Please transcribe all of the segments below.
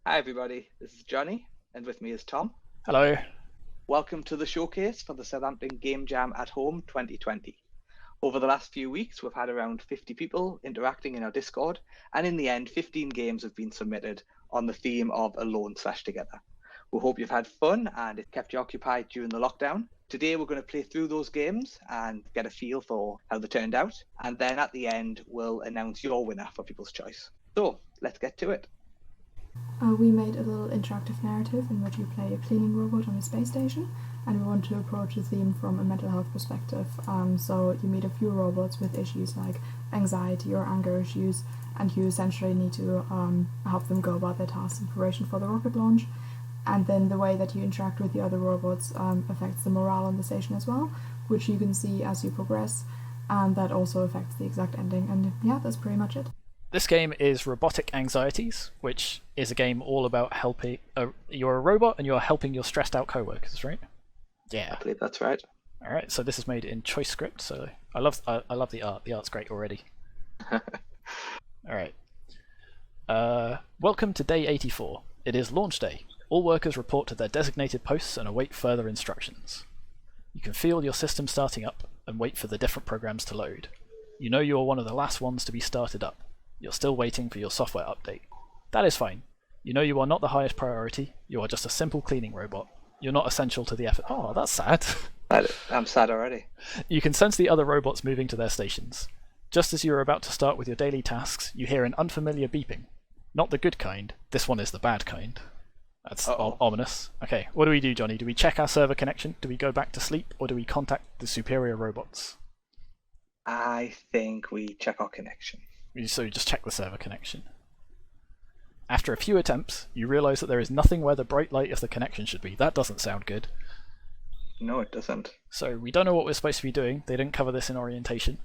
Hi everybody, this is Johnny, and with me is Tom. Hello. Welcome to the showcase for the Southampton Game Jam at Home 2020. Over the last few weeks, we've had around 50 people interacting in our Discord, and in the end, 15 games have been submitted on the theme of Alone/Together. We hope you've had fun and it kept you occupied during the lockdown. Today, we're going to play through those games and get a feel for how they turned out, and then at the end, we'll announce your winner for People's Choice. So, let's get to it. We made a little interactive narrative in which you play a cleaning robot on a space station, and we want to approach the theme from a mental health perspective. So you meet a few robots with issues like anxiety or anger issues, and you essentially need to help them go about their tasks in preparation for the rocket launch. And then the way that you interact with the other robots affects the morale on the station as well, which you can see as you progress, and that also affects the exact ending. And yeah, that's pretty much it. This game is Robotic Anxieties, which is a game all about helping. You're a robot and you're helping your stressed out coworkers, right? Yeah. I believe that's right. All right. So this is made in Choice Script. So I love the art. The art's great already. All right. Welcome to day 84. It is launch day. All workers report to their designated posts and await further instructions. You can feel your system starting up and wait for the different programs to load. You know you are one of the last ones to be started up. You're still waiting for your software update. That is fine. You know you are not the highest priority. You are just a simple cleaning robot. You're not essential to the effort. Oh, that's sad. I'm sad already. You can sense the other robots moving to their stations. Just as you are about to start with your daily tasks, you hear an unfamiliar beeping. Not the good kind. This one is the bad kind. That's ominous. Okay, what do we do, Johnny? Do we check our server connection? Do we go back to sleep? Or do we contact the superior robots? I think we check our connection. So you just check the server connection. After a few attempts, you realise that there is nothing where the bright light of the connection should be. That doesn't sound good. No, it doesn't. So we don't know what we're supposed to be doing. They didn't cover this in orientation.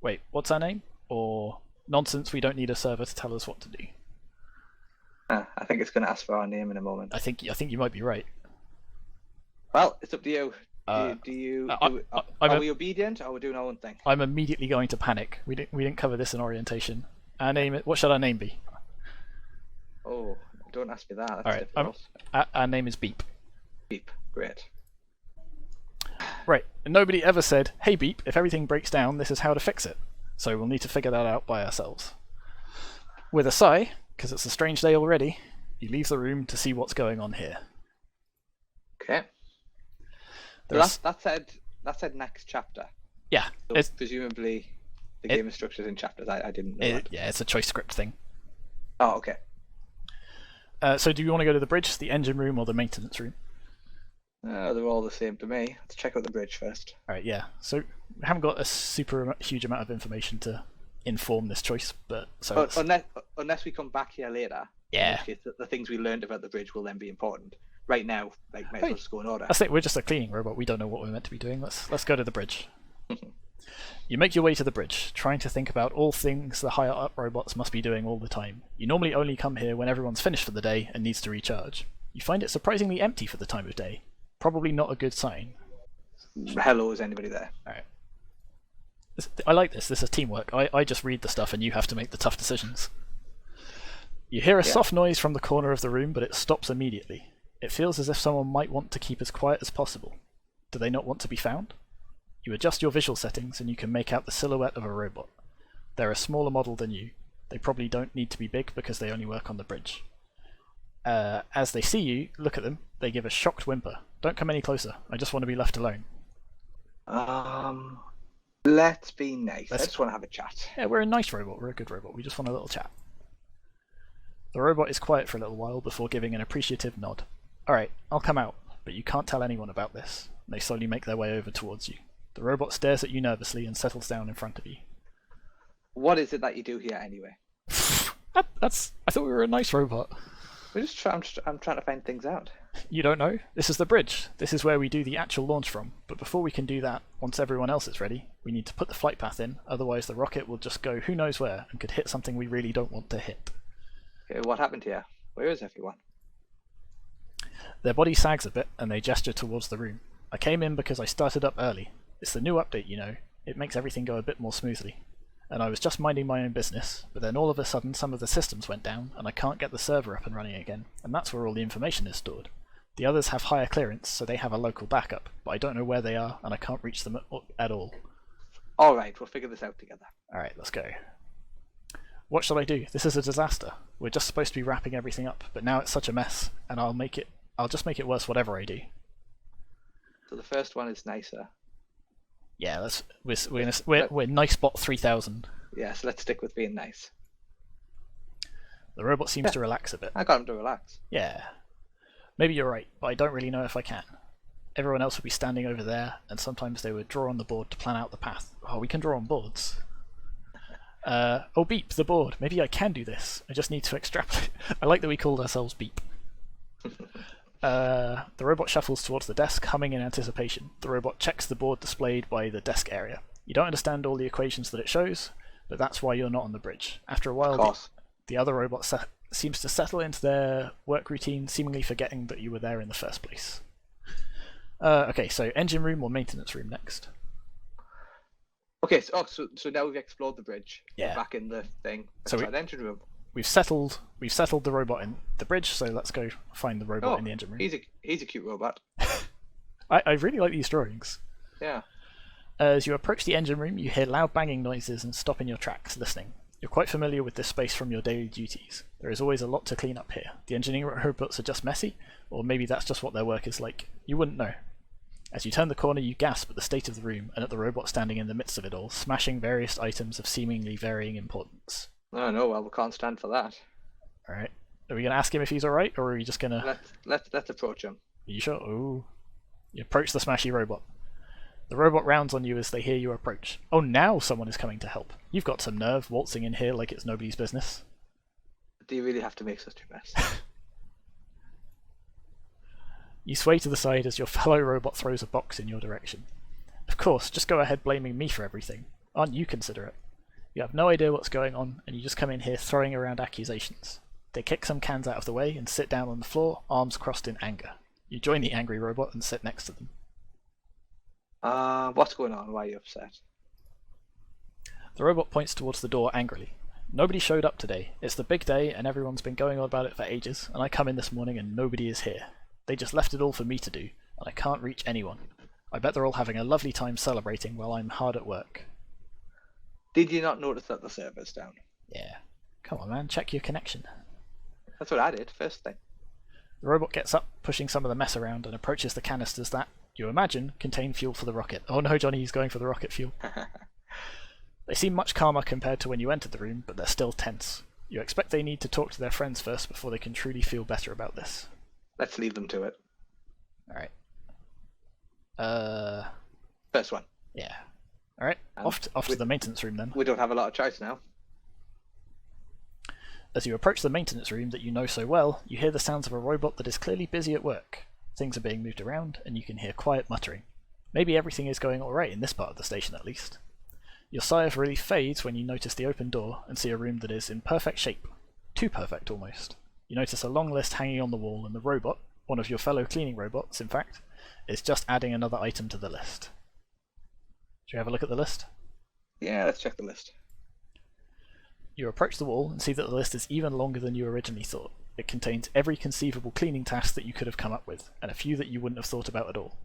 Wait, what's our name? Or nonsense, we don't need a server to tell us what to do. I think it's going to ask for our name in a moment. I think you might be right. Well, it's up to you. Are we obedient, or are we doing our own thing? I'm immediately going to panic. We didn't cover this in orientation. Our name. What should our name be? Oh, don't ask me that. That's all right. Our name is Beep. Beep. Great. Right. And nobody ever said, "Hey Beep, if everything breaks down, this is how to fix it." So we'll need to figure that out by ourselves. With a sigh, because it's a strange day already, you leave the room to see what's going on here. Okay. So that said next chapter. Yeah. So presumably the game is structured in chapters. I didn't know that. Yeah, it's a choice script thing. Oh, okay. So do you want to go to the bridge, the engine room, or the maintenance room? They're all the same to me. Let's check out the bridge first. Alright, yeah. So we haven't got a super huge amount of information to inform this choice, but unless we come back here later. Yeah. The things we learned about the bridge will then be important. Right now, might as well just go in order. I think we're just a cleaning robot. We don't know what we're meant to be doing. Let's go to the bridge. You make your way to the bridge, trying to think about all things the higher up robots must be doing all the time. You normally only come here when everyone's finished for the day and needs to recharge. You find it surprisingly empty for the time of day. Probably not a good sign. Hello, is anybody there? Alright. I like this. This is teamwork. I just read the stuff and you have to make the tough decisions. You hear a soft noise from the corner of the room, but it stops immediately. It feels as if someone might want to keep as quiet as possible. Do they not want to be found? You adjust your visual settings and you can make out the silhouette of a robot. They're a smaller model than you. They probably don't need to be big because they only work on the bridge. As they see you, look at them, they give a shocked whimper. Don't come any closer. I just want to be left alone. Let's be nice. I just want to have a chat. Yeah, we're a nice robot. We're a good robot. We just want a little chat. The robot is quiet for a little while before giving an appreciative nod. Alright, I'll come out, but you can't tell anyone about this. They slowly make their way over towards you. The robot stares at you nervously and settles down in front of you. What is it that you do here anyway? I thought we were a nice robot. I'm trying to find things out. You don't know? This is the bridge. This is where we do the actual launch from. But before we can do that, once everyone else is ready, we need to put the flight path in, otherwise the rocket will just go who knows where and could hit something we really don't want to hit. Okay, what happened here? Where is everyone? Their body sags a bit and they gesture towards the room. I came in because I started up early. It's the new update, you know. It makes everything go a bit more smoothly. and I was just minding my own business, but then all of a sudden some of the systems went down, and I can't get the server up and running again, and that's where all the information is stored. The others have higher clearance, so they have a local backup, but I don't know where they are, and I can't reach them at all. Alright, we'll figure this out together. Alright, let's go. What shall I do? This is a disaster. We're just supposed to be wrapping everything up, but now it's such a mess, and I'll just make it worse whatever I do. So the first one is nicer. Yeah, we're nice bot 3000. Yeah, so let's stick with being nice. The robot seems to relax a bit. I got him to relax. Yeah. Maybe you're right, but I don't really know if I can. Everyone else would be standing over there, and sometimes they would draw on the board to plan out the path. Oh, we can draw on boards. Oh, Beep, the board. Maybe I can do this. I just need to extrapolate. I like that we called ourselves Beep. The robot shuffles towards the desk, humming in anticipation. The robot checks the board displayed by the desk area. You don't understand all the equations that it shows, but that's why you're not on the bridge. After a while, the other robot seems to settle into their work routine, seemingly forgetting that you were there in the first place. Okay, so engine room or maintenance room next? Okay, so now we've explored the bridge. Yeah. We're back in the thing. Let's So try the engine room. We've settled the robot in the bridge, so let's go find the robot in the engine room. He's a cute robot. I really like these drawings. Yeah. As you approach the engine room, you hear loud banging noises and stop in your tracks, listening. You're quite familiar with this space from your daily duties. There is always a lot to clean up here. The engineering robots are just messy, or maybe that's just what their work is like. You wouldn't know. As you turn the corner, you gasp at the state of the room and at the robot standing in the midst of it all, smashing various items of seemingly varying importance. Oh no, well, we can't stand for that. Alright. Are we going to ask him if he's alright, or are we just going to... Let's approach him. Are you sure? Ooh. You approach the smashy robot. The robot rounds on you as they hear you approach. Oh, now someone is coming to help. You've got some nerve waltzing in here like it's nobody's business. Do you really have to make such a mess? You sway to the side as your fellow robot throws a box in your direction. Of course, just go ahead blaming me for everything. Aren't you considerate? You have no idea what's going on, and you just come in here throwing around accusations. They kick some cans out of the way and sit down on the floor, arms crossed in anger. You join the angry robot and sit next to them. What's going on? Why are you upset? The robot points towards the door angrily. Nobody showed up today. It's the big day, and everyone's been going on about it for ages, and I come in this morning and nobody is here. They just left it all for me to do, and I can't reach anyone. I bet they're all having a lovely time celebrating while I'm hard at work. Did you not notice that the server's down? Yeah. Come on, man, check your connection. That's what I did, first thing. The robot gets up, pushing some of the mess around, and approaches the canisters that, you imagine, contain fuel for the rocket. Oh no, Johnny, he's going for the rocket fuel. They seem much calmer compared to when you entered the room, but they're still tense. You expect they need to talk to their friends first before they can truly feel better about this. Let's leave them to it. Alright. First one. Yeah. Alright, off to the maintenance room then. We don't have a lot of choice now. As you approach the maintenance room that you know so well, you hear the sounds of a robot that is clearly busy at work. Things are being moved around, and you can hear quiet muttering. Maybe everything is going alright in this part of the station at least. Your sigh of relief fades when you notice the open door and see a room that is in perfect shape. Too perfect, almost. You notice a long list hanging on the wall, and the robot, one of your fellow cleaning robots, in fact, is just adding another item to the list. Shall we have a look at the list? Yeah, let's check the list. You approach the wall and see that the list is even longer than you originally thought. It contains every conceivable cleaning task that you could have come up with, and a few that you wouldn't have thought about at all.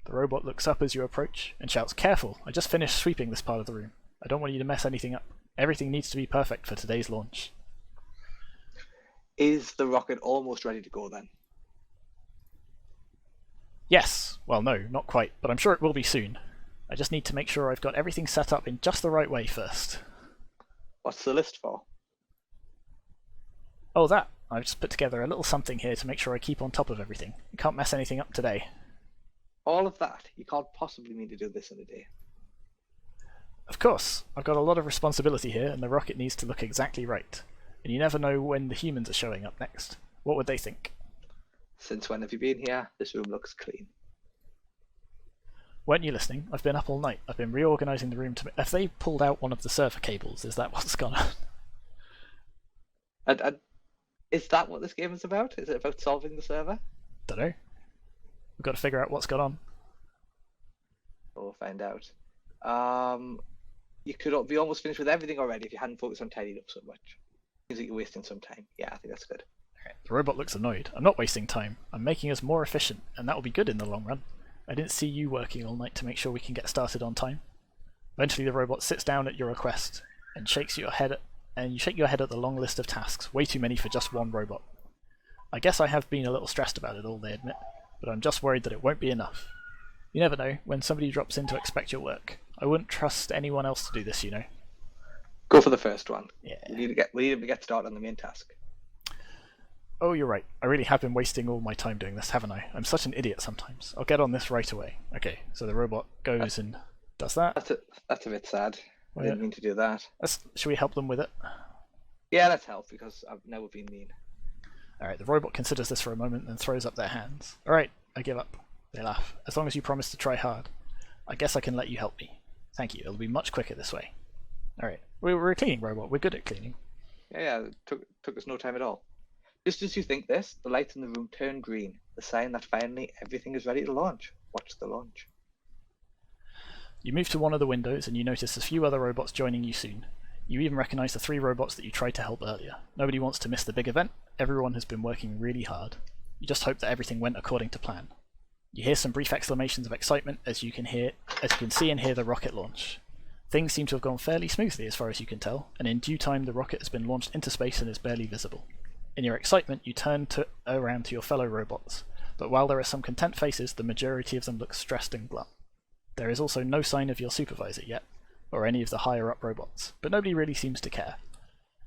The robot looks up as you approach and shouts, "Careful! I just finished sweeping this part of the room. I don't want you to mess anything up. Everything needs to be perfect for today's launch." Is the rocket almost ready to go then? Yes. Well, no, not quite, but I'm sure it will be soon. I just need to make sure I've got everything set up in just the right way first. What's the list for? Oh, that. I've just put together a little something here to make sure I keep on top of everything. You can't mess anything up today. All of that? You can't possibly mean to do this in a day. Of course. I've got a lot of responsibility here, and the rocket needs to look exactly right. And you never know when the humans are showing up next. What would they think? Since when have you been here? This room looks clean. Weren't you listening? I've been up all night. I've been reorganising the room to... Have they pulled out one of the server cables? Is that what's gone on? And is that what this game is about? Is it about solving the server? Dunno. We've got to figure out what's gone on. We'll find out. you could be almost finished with everything already if you hadn't focused on tidying up so much. Seems like you're wasting some time. Yeah, I think that's good. Alright, the robot looks annoyed. I'm not wasting time. I'm making us more efficient, and that will be good in the long run. I didn't see you working all night to make sure we can get started on time. Eventually the robot sits down at your request and shakes your head you shake your head at the long list of tasks, way too many for just one robot. I guess I have been a little stressed about it all, they admit, but I'm just worried that it won't be enough. You never know, when somebody drops in to expect your work. I wouldn't trust anyone else to do this, you know. Go for the first one. Yeah. We need to get started on the main task. Oh, you're right. I really have been wasting all my time doing this, haven't I? I'm such an idiot sometimes. I'll get on this right away. Okay, so the robot goes and does that. That's a bit sad. I didn't mean to do that. Should we help them with it? Yeah, let's help, because I've never been mean. Alright, the robot considers this for a moment and throws up their hands. Alright, I give up. They laugh. As long as you promise to try hard. I guess I can let you help me. Thank you, it'll be much quicker this way. Alright, we're a cleaning robot. We're good at cleaning. Yeah, it took us no time at all. Just as you think this, the lights in the room turn green, the sign that finally everything is ready to launch. Watch the launch. You move to one of the windows and you notice a few other robots joining you soon. You even recognize the 3 robots that you tried to help earlier. Nobody wants to miss the big event. Everyone has been working really hard. You just hope that everything went according to plan. You hear some brief exclamations of excitement as you can see and hear the rocket launch. Things seem to have gone fairly smoothly as far as you can tell, and in due time the rocket has been launched into space and is barely visible. In your excitement, you turn around to your fellow robots, but while there are some content faces, the majority of them look stressed and glum. There is also no sign of your supervisor yet, or any of the higher-up robots, but nobody really seems to care.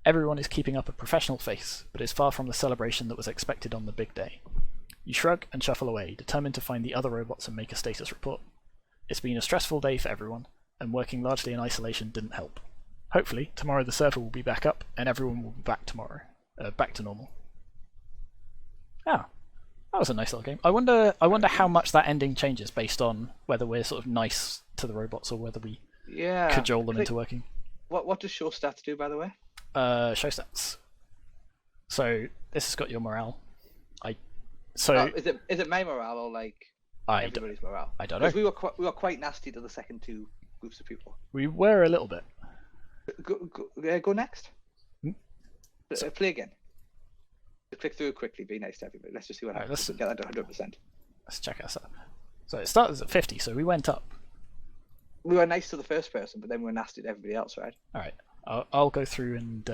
Everyone is keeping up a professional face, but is far from the celebration that was expected on the big day. You shrug and shuffle away, determined to find the other robots and make a status report. It's been a stressful day for everyone, and working largely in isolation didn't help. Hopefully, tomorrow the server will be back up, and everyone will be back to normal. Ah, that was a nice little game. I wonder how much that ending changes based on whether we're sort of nice to the robots or whether we cajole them into working. What does show stats do, by the way? Show stats. So this has got your morale. Is it my morale or like everybody's morale? I don't know. Because we were quite nasty to the second 2 groups of people. We were a little bit. Go next. So, play again. Click through quickly. Be nice to everybody. Let's just see what happens. Get that to 100%. Let's check us out. So it started at 50, so we went up. We were nice to the first person, but then we were nasty to everybody else, right? All right. I'll go through and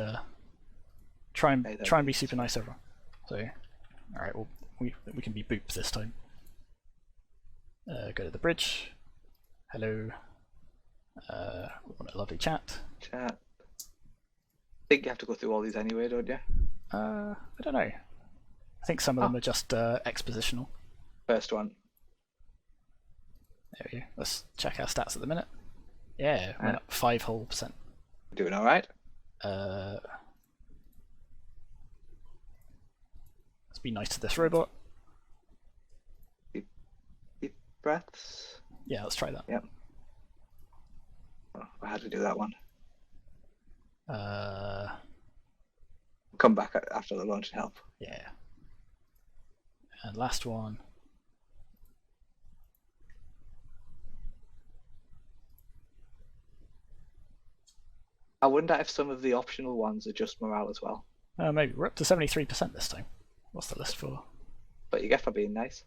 try and be super nice to everyone. So, all right. Well, we can be boops this time. Go to the bridge. Hello. We want a lovely chat. Chat. I think you have to go through all these anyway, don't you? I don't know. I think some of them are just expositional. First one. There we go. Let's check our stats at the minute. Yeah, went up 5 whole %. Doing all right. Let's be nice to this robot. Deep breaths. Yeah, let's try that. Yep. Oh, how to do that one? Come back after the launch and help. Yeah. And last one. I wonder if some of the optional ones are just morale as well. Maybe. We're up to 73% this time. What's the list for? But you get for being nice.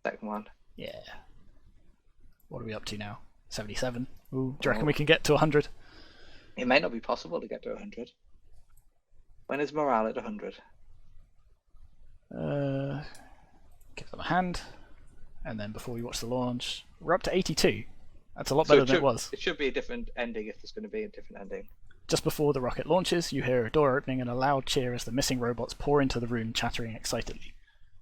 Second one. Yeah. What are we up to now? 77. Ooh, do you reckon we can get to 100? It might not be possible to get to 100. When is morale at 100? Give them a hand. And then before we watch the launch, we're up to 82. That's a lot better than it was. It should be a different ending if there's going to be a different ending. Just before the rocket launches, you hear a door opening and a loud cheer as the missing robots pour into the room, chattering excitedly.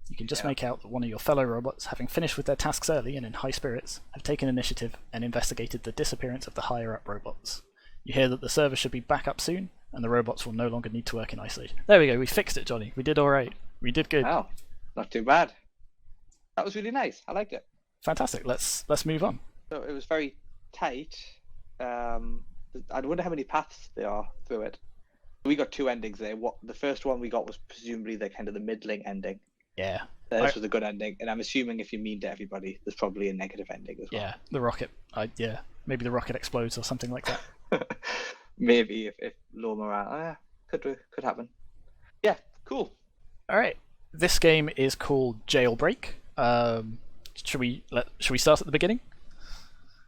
You can just make out that one of your fellow robots, having finished with their tasks early and in high spirits, have taken initiative and investigated the disappearance of the higher-up robots. You hear that the server should be back up soon, and the robots will no longer need to work in isolation. There we go, we fixed it, Johnny. We did alright. We did good. Wow, not too bad. That was really nice. I liked it. Fantastic. Let's move on. So it was very tight. I wonder how many paths there are through it. We got two endings there. What the first one we got was presumably the kind of the middling ending. Yeah. This was a good ending, and I'm assuming if you're mean to everybody, there's probably a negative ending as well. Yeah, the rocket. Yeah, maybe the rocket explodes or something like that. Maybe if low morale, could happen. Yeah, cool. All right, this game is called Jailbreak. Should we start at the beginning?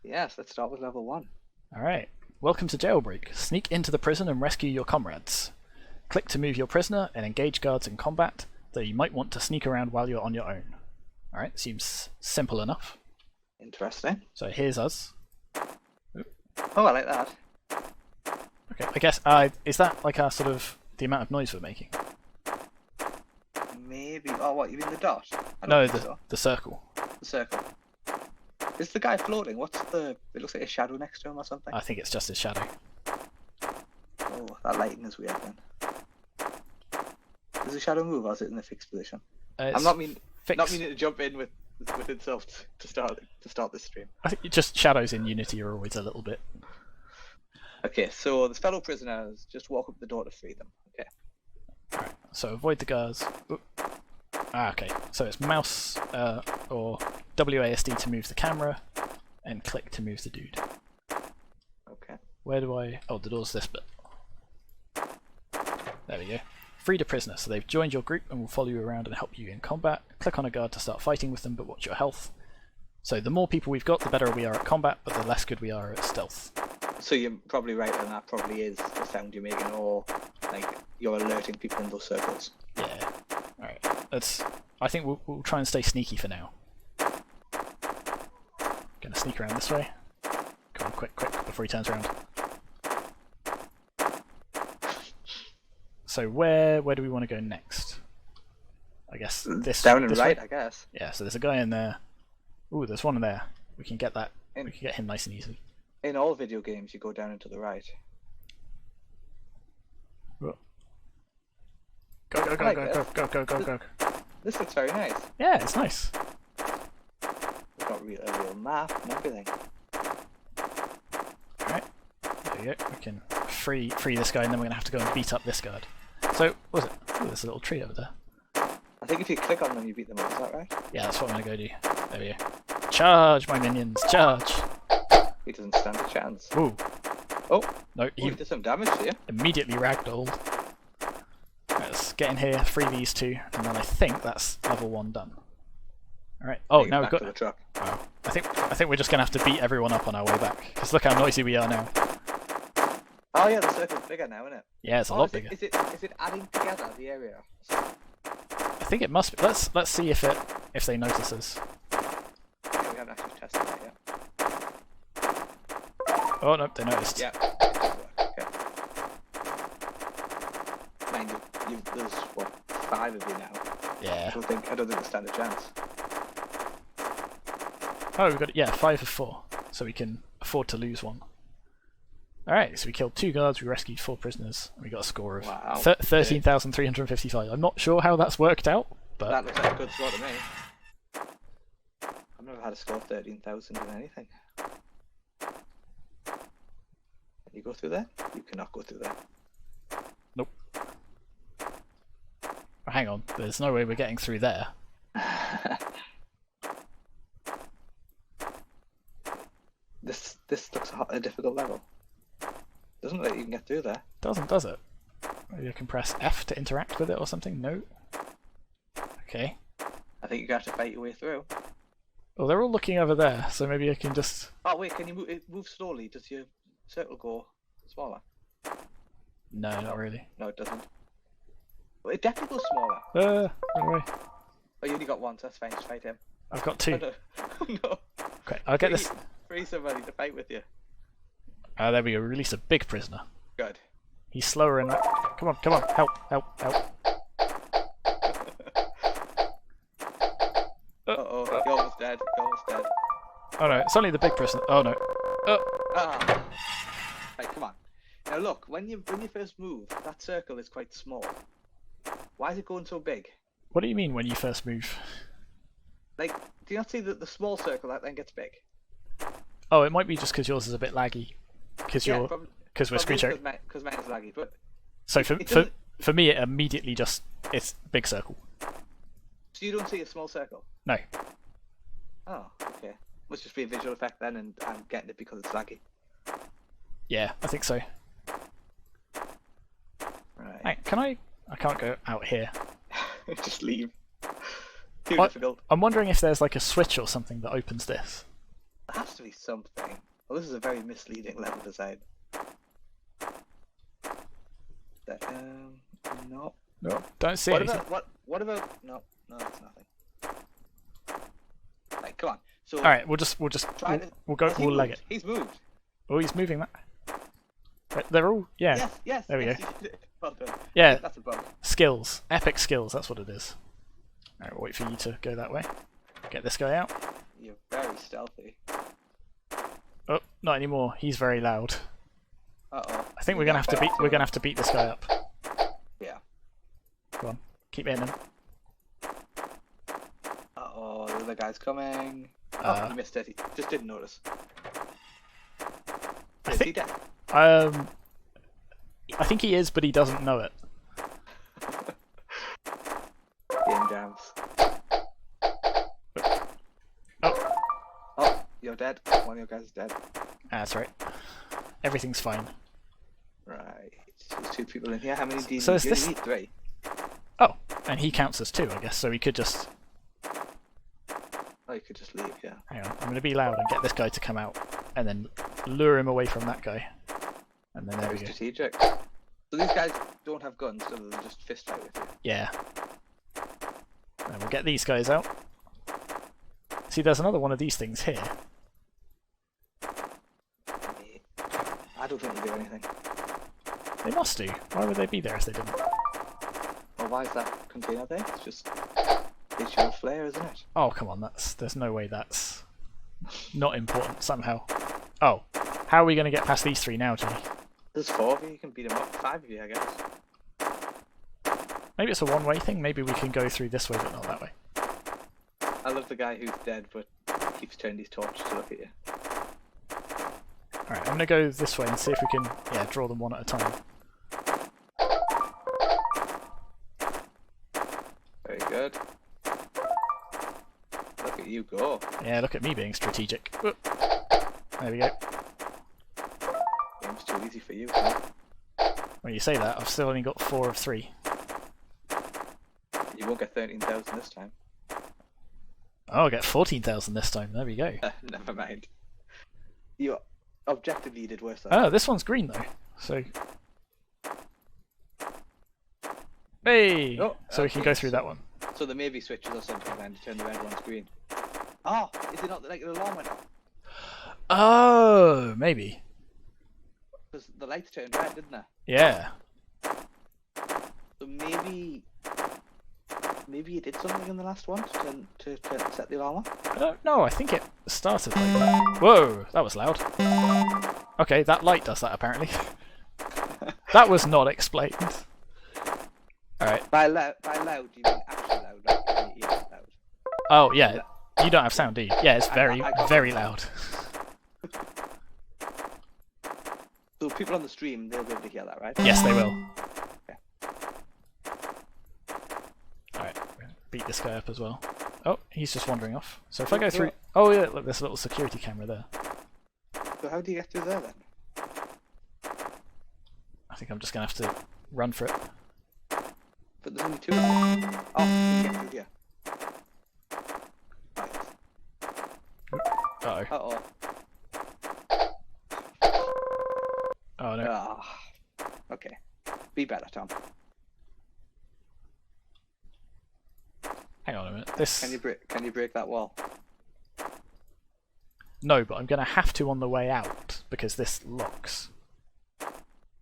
Yes, let's start with level 1. All right. Welcome to Jailbreak. Sneak into the prison and rescue your comrades. Click to move your prisoner and engage guards in combat, though you might want to sneak around while you're on your own. All right, seems simple enough. Interesting. So here's us. Oh, I like that. Okay, I guess is that like our sort of the amount of noise we're making? Maybe. Oh, what, you mean the dot? No, the circle. The circle. Is the guy floating? What's the... It looks like a shadow next to him or something. I think it's just his shadow. Oh, that lighting is weird then. Does the shadow move or is it in a fixed position? I'm not meaning to jump in with insults to start this stream. I think just shadows in Unity are always a little bit... Okay, so the fellow prisoners just walk up the door to free them. Okay. Alright, so avoid the guards. Okay, so it's mouse or WASD to move the camera, and click to move the dude. Okay. Where do I... Oh, the door's this bit. There we go. Freed a prisoner, so they've joined your group and will follow you around and help you in combat. Click on a guard to start fighting with them, but watch your health. So the more people we've got, the better we are at combat, but the less good we are at stealth. So you're probably right, and that probably is the sound you're making, or like you're alerting people in those circles. Yeah. Alright. I think we'll try and stay sneaky for now. Gonna sneak around this way. Come on, quick, before he turns around. So where do we want to go next? I guess this down and this right, way? I guess. Yeah, so there's a guy in there. Ooh, there's one in there. We can get that. We can get him nice and easily. In all video games, you go down and to the right. Go. Go. This looks very nice. Yeah, it's nice. We've got a real map and everything. Alright, there you go. We can free this guy, and then we're going to have to go and beat up this guard. So, what was it? Oh, there's a little tree over there. I think if you click on them, you beat them up, is that right? Yeah, that's what I'm going to go do. There we go. Charge, my minions, charge! He doesn't stand a chance. Ooh. Oh! No, he did some damage to you. Immediately ragdolled. Let's get in here, free these two, and then I think that's level 1 done. Alright. Oh, now we've got... the truck. Wow. I think we're just going to have to beat everyone up on our way back, because look how noisy we are now. Oh yeah, the circle's bigger now, isn't it? Yeah, it's a lot bigger. Is it adding together the area? I think it must be. Let's see if they notice us. Yeah, we haven't actually tested that yet. Oh no, they noticed. Yeah. Okay. Mind you, there's what, 5 of you now. Yeah. I don't think we stand a chance. Oh, we've got 5 of 4, so we can afford to lose one. Alright, so we killed 2 guards, we rescued 4 prisoners, and we got a score of 13,355. I'm not sure how that's worked out, but... That looks like a good score to me. I've never had a score of 13,000 in anything. Can you go through there? You cannot go through there. Nope. Oh, hang on, there's no way we're getting through there. This looks a difficult level. Doesn't look like you can get through there. Doesn't, does it? Maybe I can press F to interact with it or something? No. Okay. I think you're going to have to fight your way through. Well, they're all looking over there, so maybe I can just... Oh wait, can you move slowly? Does your circle go smaller? No, not really. No, it doesn't. Well, it definitely goes smaller. Run away. Oh, you only got 1, so that's fine, just fight him. I've got 2. Oh no. Okay, I'll get this... Free somebody to fight with you. There we go, release a big prisoner. Good. He's slower in that. Come on, help. Uh-oh, you're almost dead. Oh no, it's only the big prisoner. Oh no. Ah. Right, come on. Now look, when you first move, that circle is quite small. Why is it going so big? What do you mean when you first move? Like, do you not see that the small circle that then gets big? Oh, it might be just because yours is a bit laggy. Because we're screen sharing. Because mine is laggy, but So for me, it immediately just it's big circle. So you don't see a small circle? No. Oh, okay. Must just be a visual effect then, and I'm getting it because it's laggy. Yeah, I think so. Right. Hey, can I can't go out here. Just leave. Too difficult. I'm wondering if there's like a switch or something that opens this. There has to be something. Well, this is a very misleading level design. No. No, don't see anything. What about? No, that's nothing. Right, come on. So. All right, we'll leg it. He's moved. Oh, he's moving that. They're all Yes. There we go. Well done. Yeah. That's a bug. Skills, epic skills. That's what it is. All right, we'll wait for you to go that way. Get this guy out. You're very stealthy. Oh, not anymore. He's very loud. Uh-oh. I think we're gonna have to beat this guy up. Yeah. Go on, keep hitting him. Uh-oh, the other guy's coming. Oh, he missed it. He just didn't notice. Is he dead? I think he is, but he doesn't know it. Game jams. Oh, you're dead. One of your guys is dead. That's right. Everything's fine. Right. There's 2 people in here. How many do you So need? is You this... only need 3. Oh, and he counts as 2, I guess. So we could just. Oh, you could just leave. Yeah. Hang on. I'm going to be loud and get this guy to come out, and then lure him away from that guy. And then there we go. Strategic. So these guys don't have guns, so they'll just fist fight with you. Yeah. And we'll get these guys out. See, there's another one of these things here. I don't think they do anything. They must do. Why would they be there if they didn't? Well, why is that container there? It's just visual flair, isn't it? Oh, come on. There's no way that's not important somehow. Oh, how are we going to get past these 3 now, Jimmy? There's 4 of you. You can beat them up. 5 of you, I guess. Maybe it's a one-way thing. Maybe we can go through this way, but not that way. I love the guy who's dead, but keeps turning his torch to look at you. Alright, I'm going to go this way and see if we can, draw them one at a time. Very good. Look at you go. Yeah, look at me being strategic. Whoop. There we go. Game's too easy for you, huh? When you say that, I've still only got 4 of 3. You won't get 13,000 this time. Oh, I'll get 14,000 this time. There we go. Never mind. You objectively did worse than Oh, this one's green though. So, hey, Oh, so we can go through that one. So there may be switches or something then to turn the red one's green. Oh, is it not like the alarm went off? Oh, maybe. Because the lights turned red, didn't they? Yeah. So maybe you did something in the last one to set the alarm off? I don't know. I think it started like that. Whoa, that was loud. Okay, that light does that apparently. That was not explained. Alright. By loud, you mean actually loud, like in your ears loud. Oh, yeah. You don't have sound, do you? Yeah, it's very, very loud. So people on the stream, they'll be able to hear that, right? Yes, they will. Okay. Alright, beat this guy up as well. Oh, he's just wandering off. So if I go through... Oh yeah, look, there's a little security camera there. So how do you get through there then? I think I'm just going to have to run for it. But there's only 2 of them. Oh, you can get through here. Right. Uh-oh. Uh-oh. Oh no. Ah. Okay. Be better, Tom. Hang on a minute. This... Can you break that wall? No, but I'm going to have to on the way out, because this locks.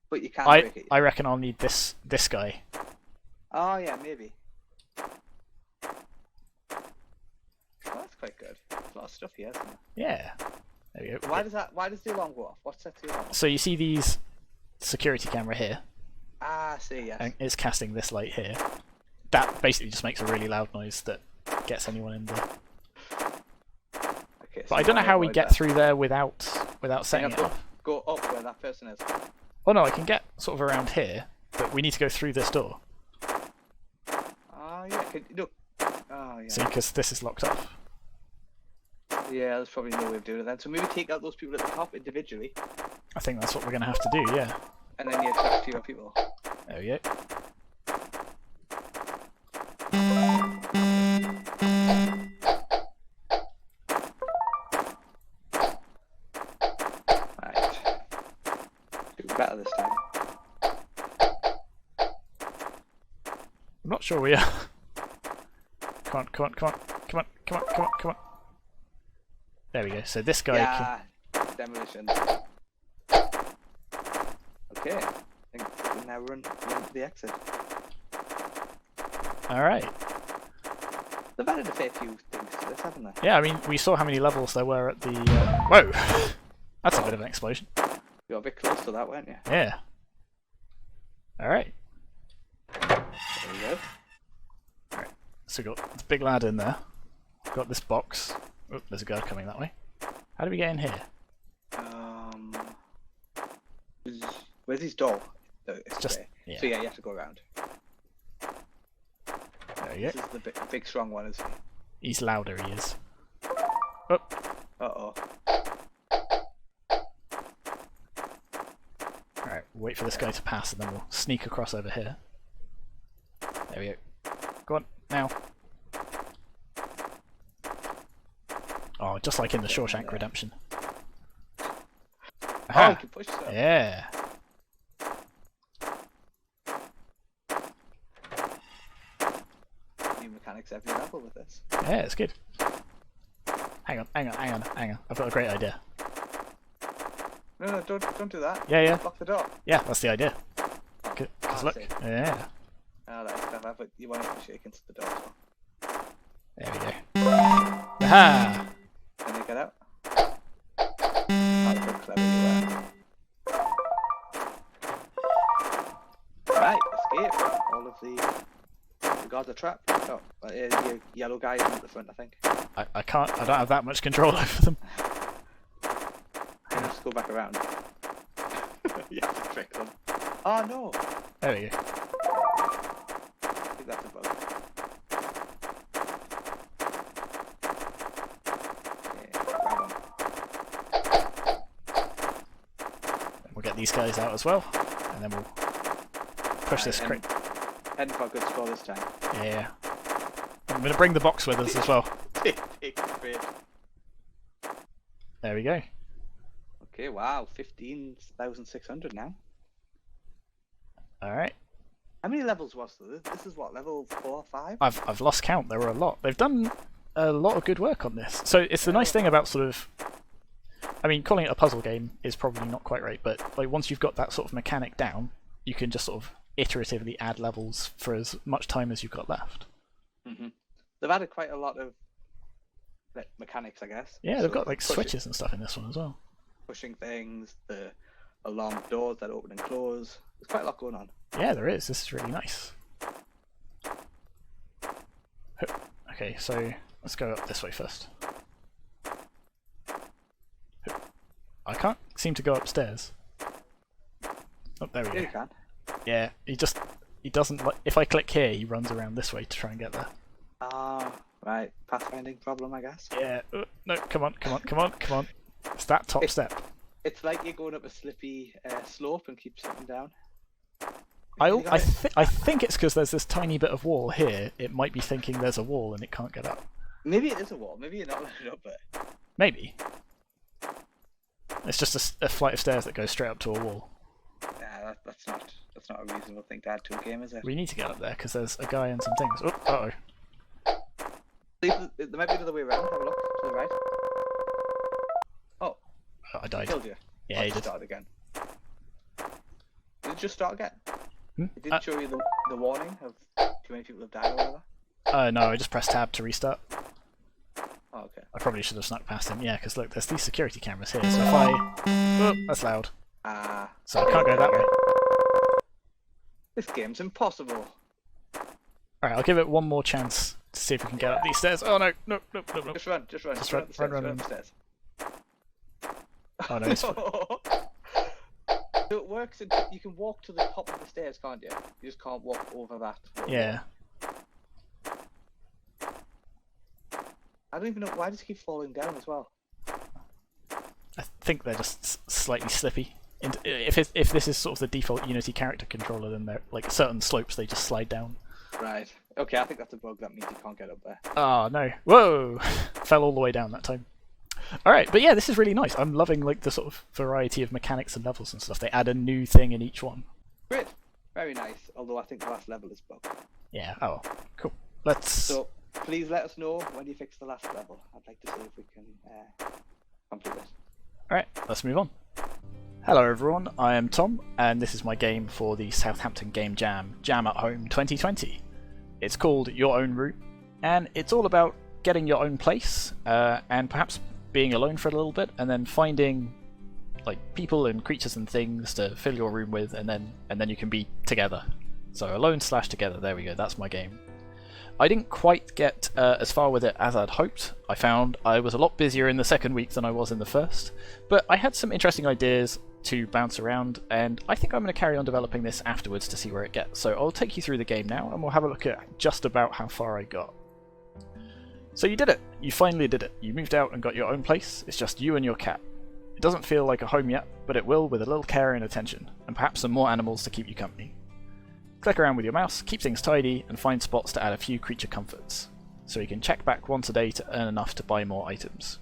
But you can't break it. I reckon I'll need this guy. Oh yeah, maybe. Oh, that's quite good. There's a lot of stuff here, isn't there? Yeah. There we go. Why does the alarm go off? What sets the alarm off? So you see these security camera here, Ah, I see, yes. and it's casting this light here. That basically just makes a really loud noise that gets anyone in there. Okay, But I don't know how we get through there without setting it off. Go up where that person is. Oh no, I can get sort of around here. but we need to go through this door. Yeah, look. Oh, yeah. See, because this is locked off. Yeah, there's probably no way of doing it then. So maybe take out those people at the top individually. I think that's what we're going to have to do, yeah. And then you attract fewer people. There we go. Right. Do better this time. I'm not sure we are. Come on, come on, come on, come on, come on, come on, come on. There we go. So this guy can... demolition. Okay. I think we can now run to the exit. Alright. They've added a fair few things to this, haven't they? Yeah, I mean, we saw how many levels there were at the... Whoa! That's a bit of an explosion. You got a bit close to that, weren't you? Yeah. Alright. There we go. Alright. So we've got this big lad in there. We've got this box. Oh, there's a guard coming that way. How do we get in here? Where's his door? No, it's just there. yeah. So yeah, you have to go around. There you This is the big strong one, isn't he? He's louder, he is. Oh. Uh-oh. Alright, wait for this guy to pass and then we'll sneak across over here. There we go. Go on, now. Oh, just like in the Shawshank Redemption. Aha. Oh, you can push stuff. Yeah. New mechanics every level with this. Yeah, it's good. Hang on, hang on, hang on, hang on. I've got a great idea. No, don't do that. Yeah, yeah. Lock the door. Yeah, that's the idea. Because look, yeah. Oh, that's clever, but you want to shake into the door as well. There we go. Aha! Can you get out? That's how clever you were. Right, escape. All of the guards are trapped. Oh, the yellow guy is at the front, I think. I don't have that much control over them. Just go back around. You have to trick them. Oh no! There we go. I think that's a bug. Yeah, grab them. We'll get these guys out as well, and then we'll push this crate. Heading for a good score this time. Yeah. I'm going to bring the box with us as well. Take the crate. There we go. Okay, wow, 15,600 now. Alright. How many levels was there? This is what, level 4 or 5? I've lost count, there were a lot. They've done a lot of good work on this. So it's the nice thing about sort of... I mean, calling it a puzzle game is probably not quite right, but like once you've got that sort of mechanic down, you can just sort of iteratively add levels for as much time as you've got left. Mm-hmm. They've added quite a lot of mechanics, I guess. Yeah, they've got like switches and stuff in this one as well. Pushing things, the alarm doors that open and close. There's quite a lot going on. Yeah, there is. This is really nice. Okay, so let's go up this way first. I can't seem to go upstairs. Oh, there we go. Yeah, you can. Yeah, he doesn't like. If I click here, he runs around this way to try and get there. Ah, right. Pathfinding problem, I guess. Yeah. No, come on, come on, come on, come on. It's that top step. It's like you're going up a slippy slope and keep slipping down. I think it's because there's this tiny bit of wall here. It might be thinking there's a wall and it can't get up. Maybe it is a wall. Maybe you're not letting it up there. Maybe. It's just a flight of stairs that goes straight up to a wall. Yeah, that's not a reasonable thing to add to a game, is it? We need to get up there because there's a guy and some things. Oh, uh-oh. There might be another way around. Have a look to the right. Oh, I died. Killed you. Yeah, he did. Start again. Did it just start again? Hmm? It didn't show you the warning of too many people have died or whatever? No, I just pressed tab to restart. Oh, okay. I probably should have snuck past him. Yeah, because look, there's these security cameras here. So if I... Oh, that's loud. So I can't go that way. This game's impossible. Alright, I'll give it one more chance to see if we can get up these stairs. Oh no, no, no, no, no. Just run. Run. Upstairs. Oh no, it's... So it works. You can walk to the top of the stairs, can't you? You just can't walk over that. Yeah. I don't even know why does he keep falling down as well. I think they're just slightly slippy. If this is sort of the default Unity character controller, then they're like certain slopes they just slide down. Right. Okay, I think that's a bug. That means you can't get up there. Oh no! Whoa! Fell all the way down that time. All right, but yeah, this is really nice. I'm loving like the sort of variety of mechanics and levels and stuff. They add a new thing in each one. Great. Very nice. Although I think the last level is bugged. Yeah. Oh, cool. Let's. So please let us know when you fix the last level. I'd like to see if we can complete it. All right, let's move on. Hello everyone, I am Tom, and this is my game for the Southampton Game Jam Jam at Home 2020. It's called Your Own Room, and it's all about getting your own place, and perhaps being alone for a little bit, and then finding like people and creatures and things to fill your room with, and then you can be together. So alone/together. There we go. That's my game. I didn't quite get as far with it as I'd hoped. I found I was a lot busier in the second week than I was in the first, but I had some interesting ideas to bounce around, and I think I'm going to carry on developing this afterwards to see where it gets. So I'll take you through the game now, and we'll have a look at just about how far I got. So you did it! You finally did it. You moved out and got your own place. It's just you and your cat. It doesn't feel like a home yet, but it will with a little care and attention, and perhaps some more animals to keep you company. Click around with your mouse, keep things tidy, and find spots to add a few creature comforts. So you can check back once a day to earn enough to buy more items.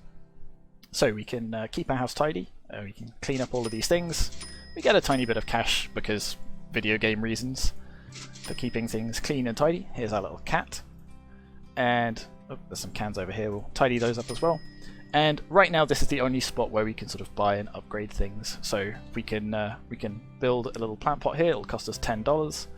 So we can keep our house tidy, we can clean up all of these things, we get a tiny bit of cash because video game reasons for keeping things clean and tidy. Here's our little cat, and there's some cans over here, we'll tidy those up as well. And right now this is the only spot where we can sort of buy and upgrade things. So we can build a little plant pot here, it'll cost us $10,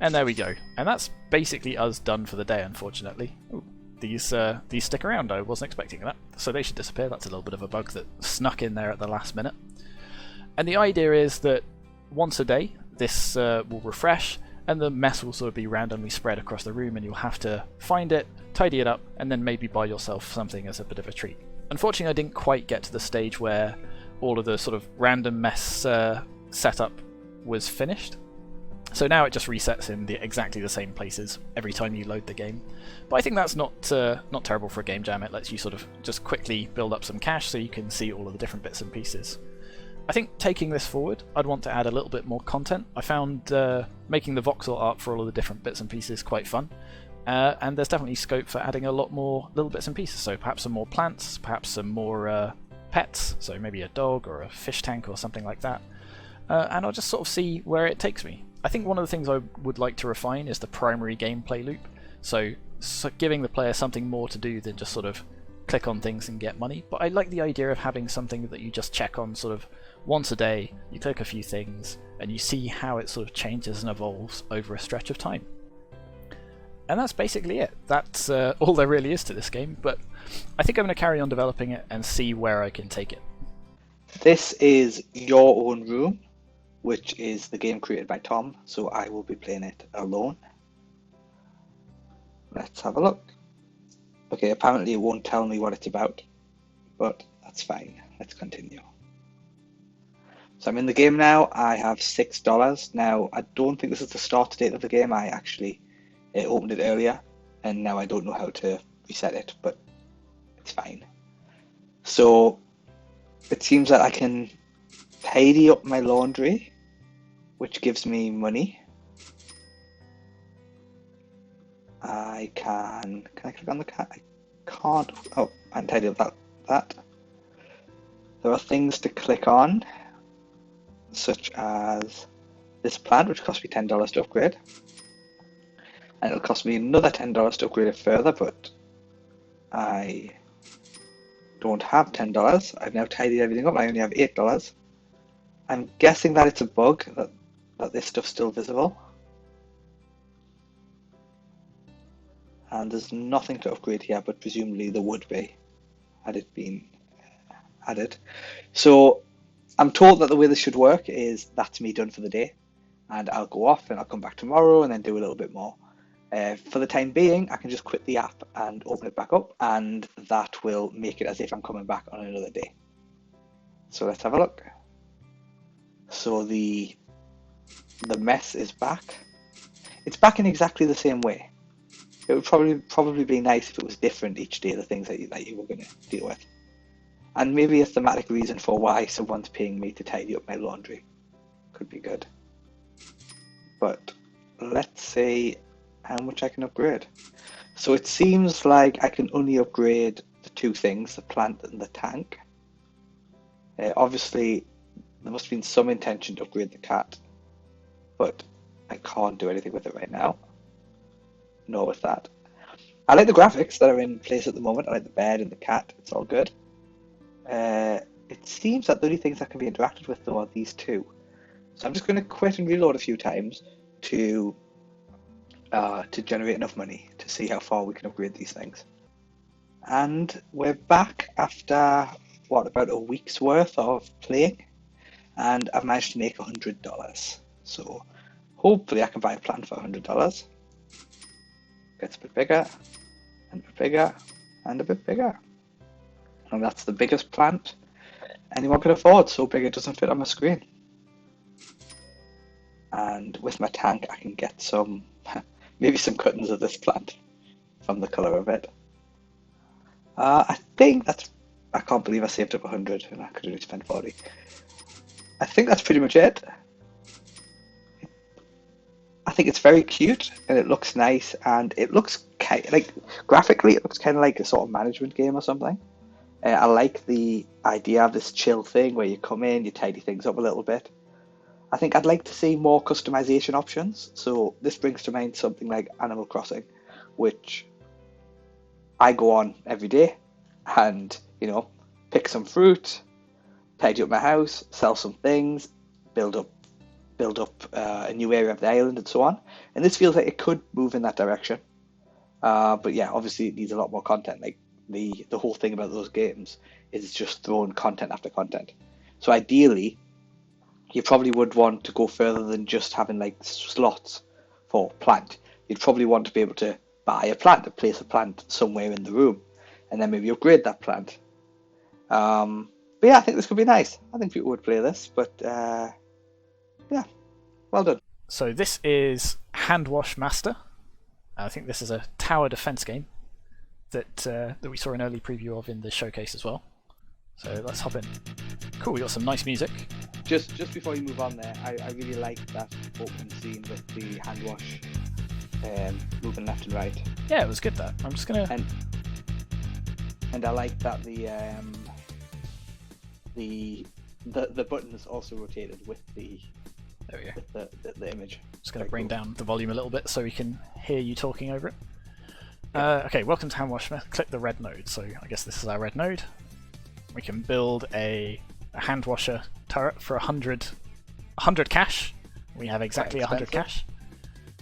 and there we go. And that's basically us done for the day, unfortunately. Ooh. These stick around, I wasn't expecting that, so they should disappear. That's a little bit of a bug that snuck in there at the last minute. And the idea is that once a day this will refresh, and the mess will sort of be randomly spread across the room, and you'll have to find it, tidy it up, and then maybe buy yourself something as a bit of a treat. Unfortunately, I didn't quite get to the stage where all of the sort of random mess setup was finished. So now it just resets in exactly the same places every time you load the game. But I think that's not terrible for a game jam. It lets you sort of just quickly build up some cash so you can see all of the different bits and pieces. I think taking this forward, I'd want to add a little bit more content. I found making the voxel art for all of the different bits and pieces quite fun. And there's definitely scope for adding a lot more little bits and pieces. So perhaps some more plants, perhaps some more pets, so maybe a dog or a fish tank or something like that. And I'll just sort of see where it takes me. I think one of the things I would like to refine is the primary gameplay loop, so giving the player something more to do than just sort of click on things and get money. But I like the idea of having something that you just check on sort of once a day, you click a few things, and you see how it sort of changes and evolves over a stretch of time. And that's basically it. That's all there really is to this game, but I think I'm going to carry on developing it and see where I can take it. This is Your Own Room, which is the game created by Tom, so I will be playing it alone. Let's have a look. Okay, apparently it won't tell me what it's about, but that's fine. Let's continue. So I'm in the game now. I have $6. Now, I don't think this is the start date of the game. I actually opened it earlier, and now I don't know how to reset it, but it's fine. So it seems that I can tidy up my laundry, which gives me money. Can I click on the cat? I can't. Oh, I tidy up that. There are things to click on, such as this plant, which cost me $10 to upgrade. And it'll cost me another $10 to upgrade it further, but I don't have $10. I've now tidied everything up. I only have $8. I'm guessing that it's a bug, that this stuff's still visible. And there's nothing to upgrade here, but presumably there would be, had it been added. So I'm told that the way this should work is that's me done for the day, and I'll go off and I'll come back tomorrow and then do a little bit more. For the time being, I can just quit the app and open it back up, and that will make it as if I'm coming back on another day. So let's have a look. So the mess is back. It's back in exactly the same way. It would probably be nice if it was different each day, the things that you were going to deal with. And maybe a thematic reason for why someone's paying me to tidy up my laundry. Could be good. But let's see how much I can upgrade. So it seems like I can only upgrade the two things, the plant and the tank. Obviously, there must have been some intention to upgrade the cat, but I can't do anything with it right now. Nor with that. I like the graphics that are in place at the moment. I like the bed and the cat. It's all good. It seems that the only things that can be interacted with though are these two. So I'm just going to quit and reload a few times to generate enough money to see how far we can upgrade these things. And we're back after about a week's worth of playing, and I've managed to make $100. So hopefully I can buy a plant for $100. Gets a bit bigger, and a bit bigger, and a bit bigger. And that's the biggest plant anyone can afford, so big it doesn't fit on my screen. And with my tank I can get some, maybe some cuttings of this plant from the colour of it. I think that's, I can't believe I saved up 100 and I could only spend 40. I think that's pretty much it. I think it's very cute and it looks nice, and it looks like graphically it looks kind of like a sort of management game or something. I like the idea of this chill thing where you come in, you tidy things up a little bit. I think I'd like to see more customization options. So this brings to mind something like Animal Crossing, which I go on every day and, pick some fruit, tidy up my house, sell some things, build up a new area of the island and so on. And this feels like it could move in that direction. But yeah, obviously it needs a lot more content. Like the whole thing about those games is just throwing content after content. So ideally, you probably would want to go further than just having like slots for plant. You'd probably want to be able to buy a plant, to place a plant somewhere in the room, and then maybe upgrade that plant. But yeah, I think this could be nice. I think people would play this, but yeah, well done. So this is Handwash Master. I think this is a tower defense game that we saw an early preview of in the showcase as well. So let's hop in. Cool, we got some nice music. Just before you move on there, I really like that opening scene with the hand wash moving left and right. Yeah, it was good that. I'm just gonna and I like that the buttons also rotated with the there we go. With the image. Just gonna bring down the volume a little bit so we can hear you talking over it. Okay, welcome to Handwash Master. Click the red node. So I guess this is our red node. We can build a hand washer turret for 100 cash. We have exactly 100 cash.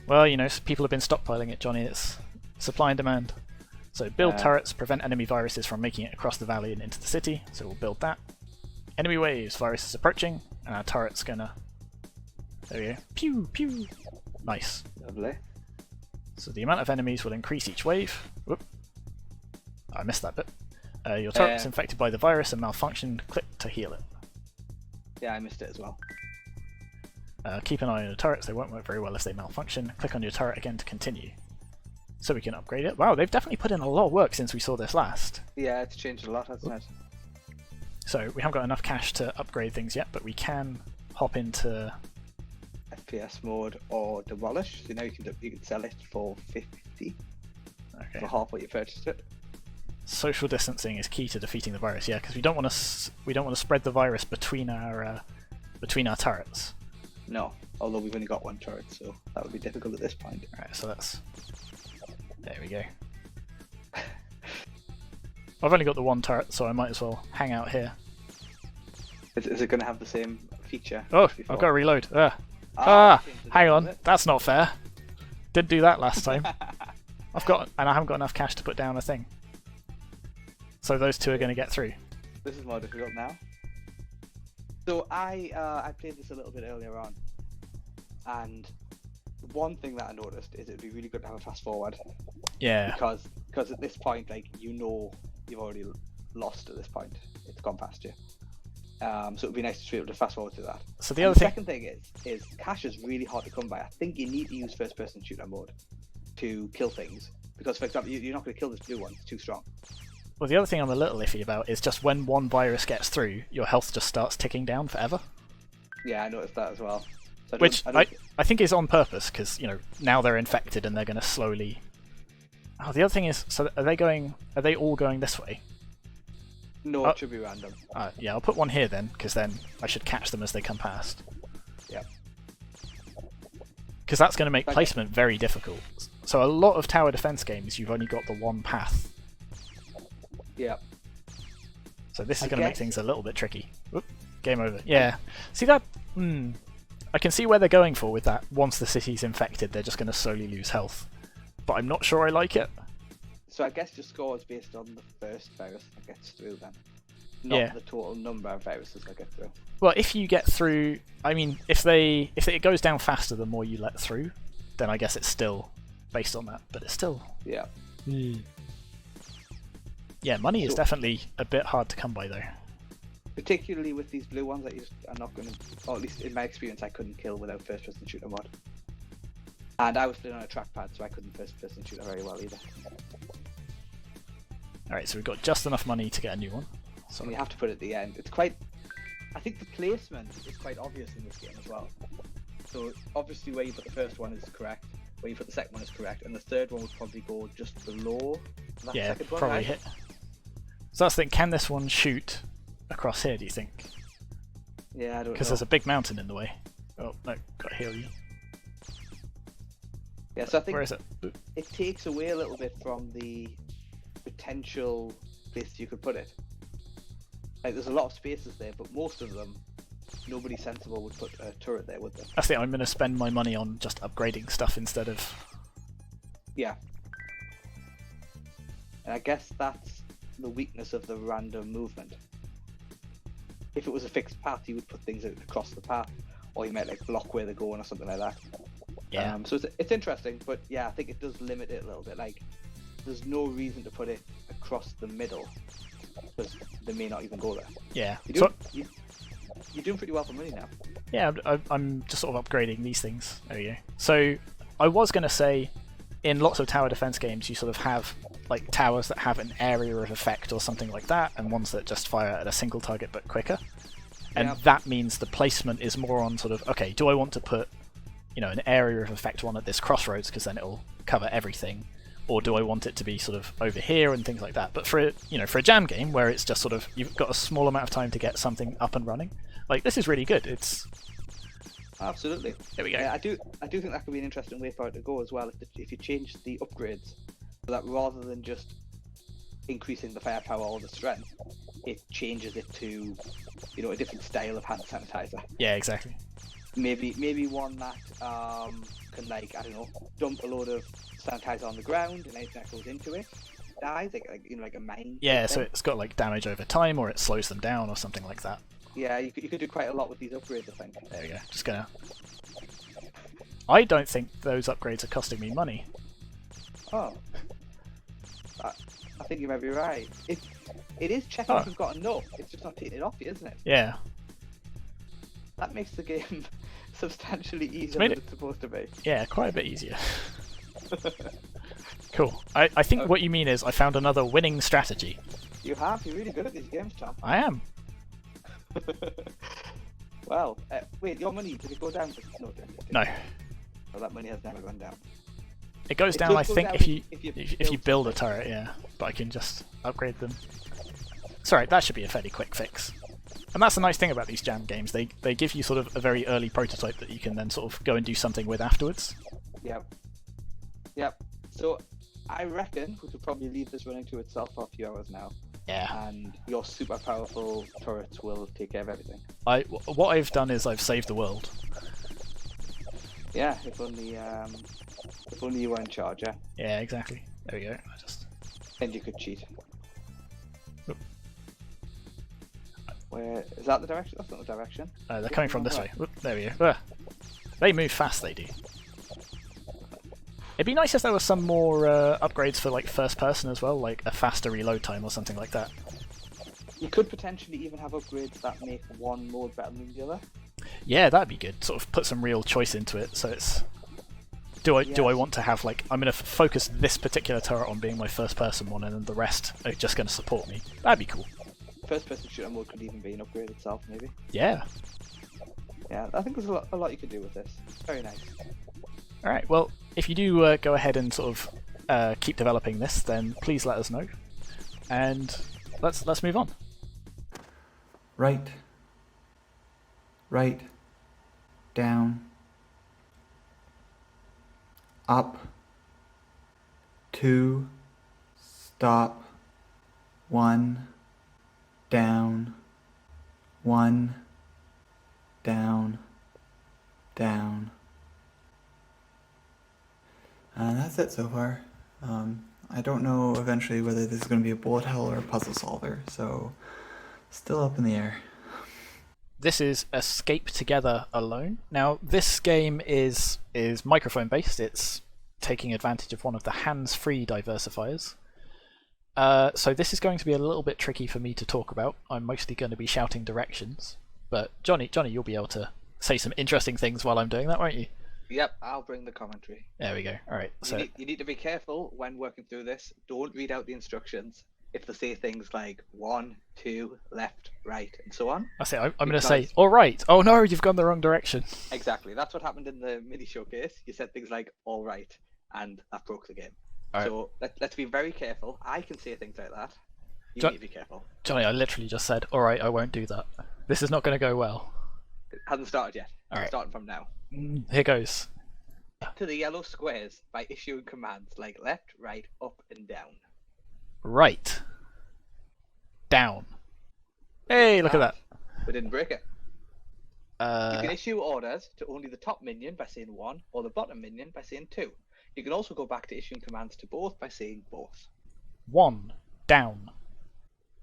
Well, people have been stockpiling it, Johnny. It's supply and demand. So build turrets, prevent enemy viruses from making it across the valley and into the city. So we'll build that. Enemy waves, viruses approaching, and our turret's gonna... There we go. Pew, pew. Nice. Lovely. So the amount of enemies will increase each wave. Whoop. I missed that bit. Your turret's infected by the virus and malfunctioned. Click to heal it. Yeah, I missed it as well. Keep an eye on your turrets. They won't work very well if they malfunction. Click on your turret again to continue. So we can upgrade it. Wow, they've definitely put in a lot of work since we saw this last. Yeah, it's changed a lot, hasn't it? So we haven't got enough cash to upgrade things yet, but we can hop into FPS mode or demolish. So now you can sell it for 50. Okay. For half what you purchased it. Social distancing is key to defeating the virus. Yeah, because we don't want to spread the virus between our turrets. No, although we've only got one turret, so that would be difficult at this point. Alright, so that's... There we go. I've only got the one turret, so I might as well hang out here. Is it going to have the same feature? Oh, I've got to reload. Hang on, that's not fair. Didn't do that last time. I haven't got enough cash to put down a thing. So those two are going to get through. This is more difficult now. So I played this a little bit earlier on, and one thing that I noticed is it'd be really good to have a fast forward. Yeah. Because at this point, like you've already lost at this point. It's gone past you. So it would be nice to be able to fast forward to that. So the other second thing is cash is really hard to come by. I think you need to use first-person shooter mode to kill things because, for example, you're not going to kill this blue one; it's too strong. Well, the other thing I'm a little iffy about is just when one virus gets through, your health just starts ticking down forever. Yeah, I noticed that as well. So I think is on purpose because now they're infected and they're going to slowly. Oh, the other thing is, so are they all going this way? No, it should be random. Yeah, I'll put one here then, because then I should catch them as they come past. Yeah. Because that's going to make placement very difficult. So a lot of tower defense games, you've only got the one path. Yeah. So this is going to make things a little bit tricky. Oop, game over. Yeah. See that? I can see where they're going for with that. Once the city's infected, they're just going to slowly lose health. But I'm not sure I like it. So I guess your score is based on the first virus that gets through then, not the total number of viruses that get through. Well, if you get through, I mean, if it goes down faster the more you let through, then I guess it's still based on that. But it's still yeah, money is definitely a bit hard to come by though. Particularly with these blue ones that you just are not going to, or at least in my experience, I couldn't kill without first-person shooter mod. And I was playing on a trackpad, so I couldn't first-person shooter very well either. Alright, so we've got just enough money to get a new one. So and you have to put it at the end. It's quite... I think the placement is quite obvious in this game as well. So obviously where you put the first one is correct, where you put the second one is correct, and the third one would probably go just below that second one, probably right? hit. So that's the thing, can this one shoot across here, do you think? Yeah, I don't know. Because there's a big mountain in the way. Oh, no, got to heal you. Yeah, so I think where is it? It takes away a little bit from the potential place you could put it. Like, there's a lot of spaces there, but most of them, nobody sensible would put a turret there, would they? That's it, I'm going to spend my money on just upgrading stuff instead of... Yeah. And I guess that's the weakness of the random movement. If it was a fixed path, you would put things across the path, or you might like block where they're going or something like that. Yeah. So it's interesting, but yeah, I think it does limit it a little bit. Like, there's no reason to put it across the middle, because they may not even go there. Yeah. You're doing pretty well for money now. Yeah, I'm just sort of upgrading these things. There you go. So I was going to say, in lots of tower defense games, you sort of have like towers that have an area of effect or something like that, and ones that just fire at a single target but quicker. And that means the placement is more on sort of, okay, do I want to put an area of effect one at this crossroads because then it'll cover everything, or do I want it to be sort of over here and things like that? But for a jam game where it's just sort of you've got a small amount of time to get something up and running, like this is really good. It's absolutely. There we go. Yeah, I do think that could be an interesting way for it to go as well. If you change the upgrades so that rather than just increasing the firepower or the strength, it changes it to a different style of hand sanitizer. Yeah, exactly. Maybe one that can, like, I don't know, dump a load of sanitizer on the ground and anything that goes into it dies, like a mine. Yeah, so it's got like damage over time, or it slows them down, or something like that. Yeah, you could do quite a lot with these upgrades, I think. There we go. Just gonna. I don't think those upgrades are costing me money. Oh, I think you might be right. It is checking if you've got enough. It's just not taking it off you, isn't it? Yeah. That makes the game substantially easier than it's supposed to be. Yeah, quite a bit easier. Cool. I think what you mean is I found another winning strategy. You have? You're really good at these games, Tom. I am. Well, wait, your money, did it go down? No. Well, that money has never gone down. It goes down, I think, if you build a turret, yeah. But I can just upgrade them. Sorry, that should be a fairly quick fix. And that's the nice thing about these jam games. They give you sort of a very early prototype that you can then sort of go and do something with afterwards. Yep. So I reckon we could probably leave this running to itself for a few hours now. Yeah. And your super powerful turrets will take care of everything. What I've done is I've saved the world. Yeah, if only you were in charge, yeah? Yeah, exactly. There we go. And you could cheat. Oop. Where is that the direction? That's not the direction. They're coming from this way. Oop, there we go. They move fast, they do. It'd be nice if there was some more upgrades for like first person as well, like a faster reload time or something like that. You could potentially even have upgrades that make one mode better than the other. Yeah, that'd be good. Sort of put some real choice into it. So it's do I want to have like I'm going to focus this particular turret on being my first person one, and then the rest are just going to support me. That'd be cool. First person shooter mode could even be an upgrade itself, maybe. Yeah. Yeah, I think there's a lot you could do with this. Very nice. All right. Well, if you do go ahead and sort of keep developing this, then please let us know, and let's move on. Right, down, up, 2, stop, 1, down, 1, down, down. And that's it so far. I don't know eventually whether this is going to be a bullet hell or a puzzle solver, so still up in the air. This is Escape Together Alone. Now, this game is microphone based. It's taking advantage of one of the hands-free diversifiers. So this is going to be a little bit tricky for me to talk about. I'm mostly going to be shouting directions, but Johnny, you'll be able to say some interesting things while I'm doing that, won't you? Yep, I'll bring the commentary. There we go. All right. So You need to be careful when working through this. Don't read out the instructions if they say things like 1, 2, left, right, and so on. I say I'm going to say, all right. Oh no, you've gone the wrong direction. Exactly. That's what happened in the mini showcase. You said things like all right, and that broke the game. All right. So let's be very careful. I can say things like that. You need to be careful. Johnny, I literally just said, all right, I won't do that. This is not going to go well. It hasn't started yet. All right. Starting from now. Here goes. To the yellow squares by issuing commands like left, right, up, and down. Right. Down. Hey, look at that. We didn't break it. You can issue orders to only the top minion by saying 1, or the bottom minion by saying 2. You can also go back to issuing commands to both by saying both. 1 down.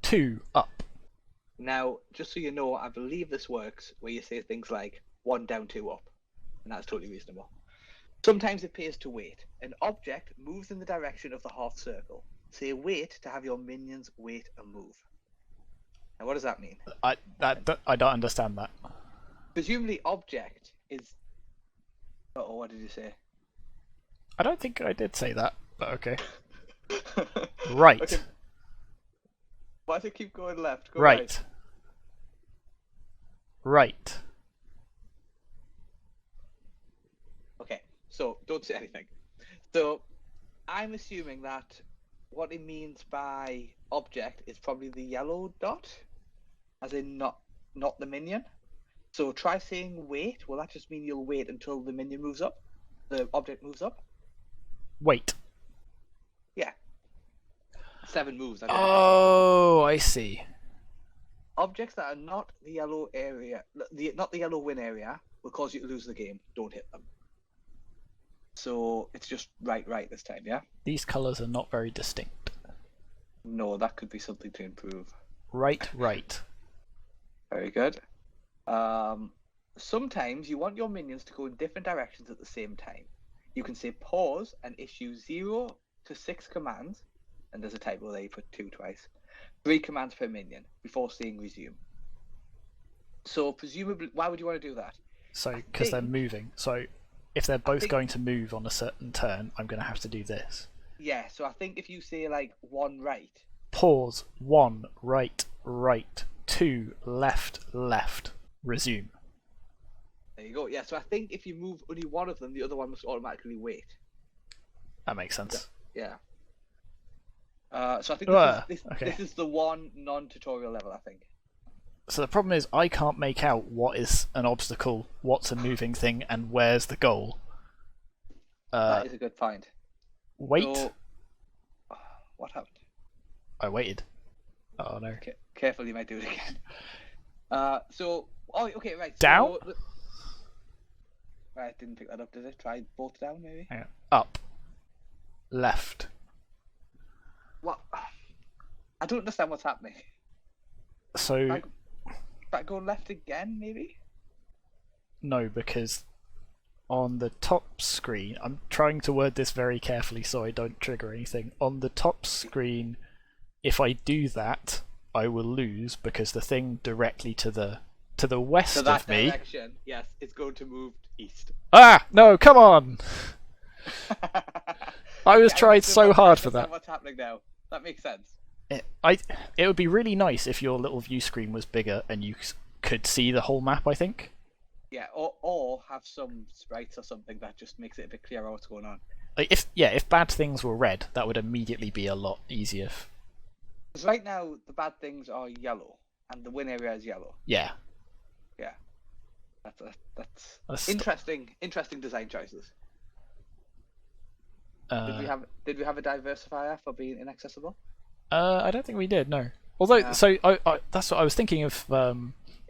2 up. Now, just so you know, I believe this works where you say things like 1 down, 2 up, and that's totally reasonable. Sometimes it pays to wait. An object moves in the direction of the half circle. Say wait to have your minions wait and move. Now, what does that mean? I don't understand that. Presumably, object is. Oh, what did you say? I don't think I did say that, but okay. Right. Okay. Why does it keep going left? Go right. Right. Okay, so don't say anything. So I'm assuming that what it means by object is probably the yellow dot, as in not the minion. So try saying wait. Will that just mean you'll wait until the minion moves up? The object moves up? Wait. Yeah. 7 moves. I see. Objects that are not the yellow area, not the yellow win area, will cause you to lose the game. Don't hit them. So it's just right this time, yeah? These colours are not very distinct. No, that could be something to improve. Right. Very good. Sometimes you want your minions to go in different directions at the same time. You can say pause and issue 0 to 6 commands, and there's a typo there, you put 2 twice. 3 commands per minion before saying resume. So presumably, why would you want to do that? So, because they're moving. So, if they're both going to move on a certain turn, I'm going to have to do this. Yeah, so I think if you say like 1 right. Pause, 1 right, 2 left, resume. There you go. Yeah, so I think if you move only one of them, the other one must automatically wait. That makes sense. Yeah. So I think this is the one non-tutorial level, I think. So the problem is I can't make out what is an obstacle, what's a moving thing, and where's the goal. That is a good find. Wait. So, what happened? I waited. Oh no. Careful, you might do it again. Okay, right. Down? So, right, didn't pick that up, did it? Try both down, maybe? Hang on. Up. Left. What? I don't understand what's happening. So... Back go left again, maybe? No, because on the top screen, I'm trying to word this very carefully so I don't trigger anything. On the top screen, if I do that, I will lose because the thing directly to the west So that of me. direction, yes, it's going to move east. Ah, no, come on! I was Yeah, tried so hard for that. What's happening now? That makes sense. It would be really nice if your little view screen was bigger and you could see the whole map, I think. Yeah, or have some sprites or something that just makes it a bit clearer what's going on. Like if bad things were red, that would immediately be a lot easier. Because right now the bad things are yellow and the win area is yellow. Yeah. Yeah, that's interesting design choices. Did we have a diversifier for being inaccessible? I don't think we did. No. Although, so that's what I was thinking of.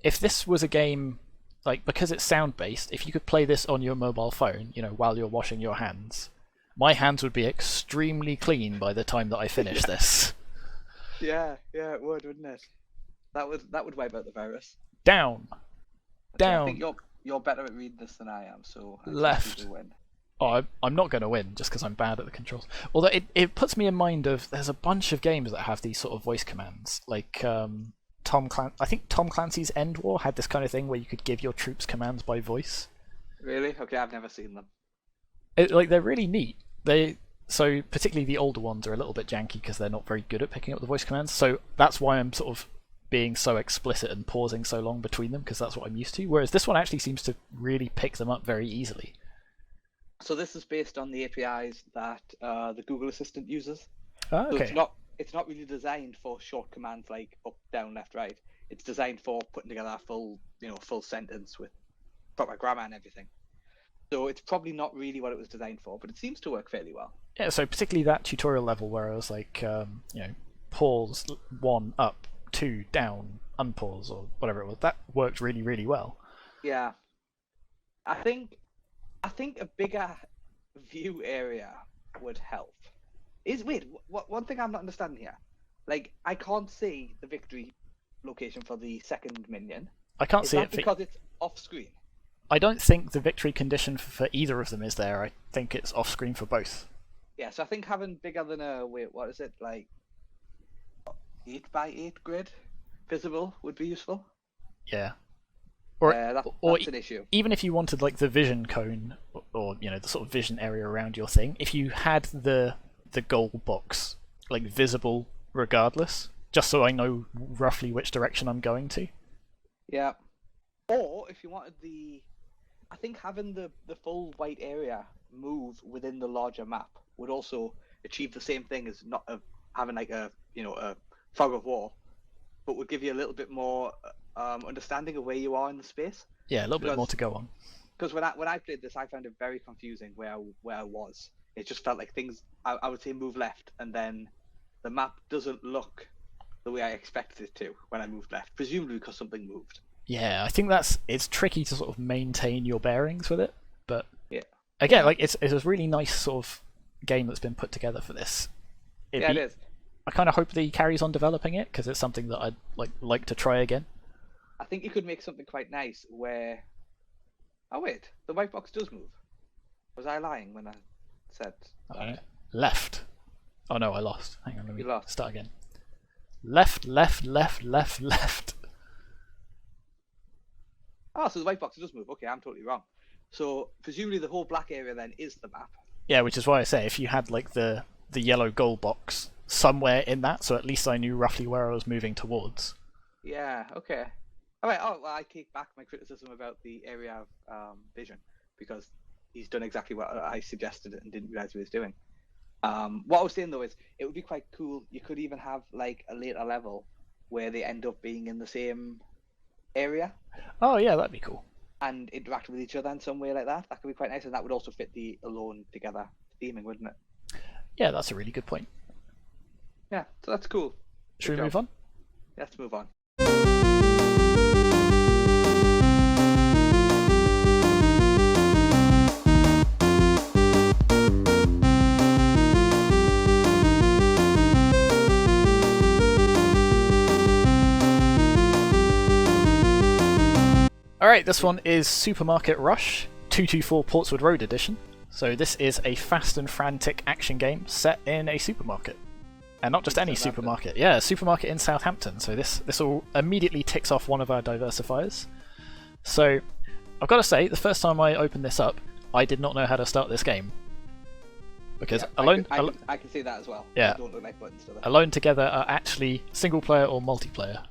If this was a game, like because it's sound based, if you could play this on your mobile phone, while you're washing your hands, my hands would be extremely clean by the time that I finish this. Yeah, it would, wouldn't it? That would wipe out the virus. Down. I think you're better at reading this than I am, so I left. You win. Oh, I'm not going to win just because I'm bad at the controls. Although it puts me in mind of there's a bunch of games that have these sort of voice commands, like I think Tom Clancy's End War had this kind of thing where you could give your troops commands by voice. Really? Okay, I've never seen them. They're really neat. So particularly the older ones are a little bit janky because they're not very good at picking up the voice commands. So that's why I'm sort of being so explicit and pausing so long between them because that's what I'm used to. Whereas this one actually seems to really pick them up very easily. So this is based on the APIs that the Google Assistant uses. Oh, okay. So it's not really designed for short commands like up, down, left, right. It's designed for putting together a full sentence with proper grammar and everything. So it's probably not really what it was designed for, but it seems to work fairly well. Yeah, so particularly that tutorial level where I was like, pause 1 up, 2 down, unpause or whatever it was. That worked really, really well. Yeah, I think a bigger view area would help. One thing I'm not understanding here, like I can't see the victory location for the second minion. I can't see it because it's off screen. I don't think the victory condition for either of them is there. I think it's off screen for both. Yeah, so I think having bigger than what is it, like 8x8 grid visible would be useful. Yeah. That's an issue. Even if you wanted like the vision cone or the sort of vision area around your thing, if you had the goal box like visible regardless, just so I know roughly which direction I'm going to. Yeah. Or if you wanted I think having the full white area move within the larger map would also achieve the same thing as not having like a fog of war, but would give you a little bit more understanding of where you are in the space. Yeah, a little bit more to go on. Because when I played this, I found it very confusing where I was. It just felt like things I would say move left, and then the map doesn't look the way I expected it to when I moved left, presumably because something moved. Yeah, I think it's tricky to sort of maintain your bearings with it, but yeah, again, like it's a really nice sort of game that's been put together for this. It is. I kind of hope that he carries on developing it because it's something that I'd like to try again. I think you could make something quite nice where. Oh wait, the white box does move. Was I lying when I said? I don't know. Left. Oh no, I lost. Hang on, let me lost. Start again. Left, left, left, left, left. Oh, so the white box does move. Okay, I'm totally wrong. So presumably the whole black area then is the map. Yeah, which is why I say if you had like the yellow goal box somewhere in that, so at least I knew roughly where I was moving towards. Yeah. Okay. All right. Oh, well, I take back my criticism about the area of vision because he's done exactly what I suggested and didn't realize he was doing. What I was saying though is it would be quite cool. You could even have like a later level where they end up being in the same area. Oh yeah, that'd be cool. And interact with each other in some way like that. That could be quite nice, and that would also fit the alone together theming, wouldn't it? Yeah, that's a really good point. Yeah, so that's cool. Should we move on? Let's move on. Alright, this one is Supermarket Rush 224 Portswood Road Edition. So this is a fast and frantic action game set in a supermarket. And not just any supermarket. Yeah, a supermarket in Southampton. So this all immediately ticks off one of our diversifiers. So I've got to say, the first time I opened this up, I did not know how to start this game. Because I can see that as well. Yeah. I don't look like buttons to that. Alone Together are actually single player or multiplayer.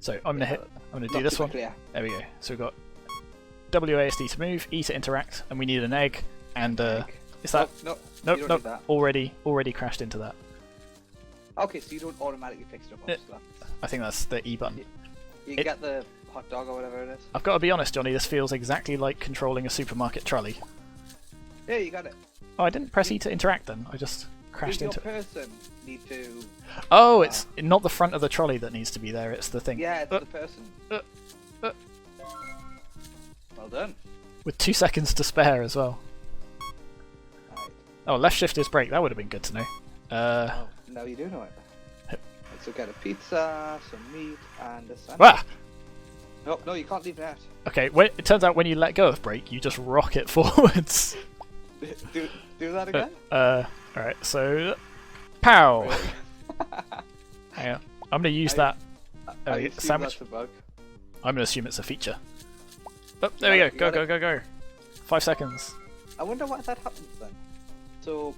So I'm gonna do this one. Clear. There we go. So we've got WASD to move, E to interact, and we need an egg. And is that? Nope. Nope. Already crashed into that. Okay, so you don't automatically pick stuff up. I think that's the E button. You get the hot dog or whatever it is. I've got to be honest, Johnny. This feels exactly like controlling a supermarket trolley. Yeah, you got it. Oh, I didn't press E to interact then. I just crashed into it. Does your person need to... Oh, it's not the front of the trolley that needs to be there, it's the thing. Yeah, it's the person. Well done. With 2 seconds to spare as well. Right. Oh, left shift is brake. That would have been good to know. Now you do know it. Right, so get a pizza, some meat, and a sandwich. Ah! No, you can't leave that. Okay, it turns out when you let go of brake, you just rock it forwards. Do that again? Alright, so... Pow! Really? Hang on. I'm going to use that sandwich. sandwich. I'm going to assume it's a feature. Oh, there we go. Go. 5 seconds. I wonder why that happens then. So...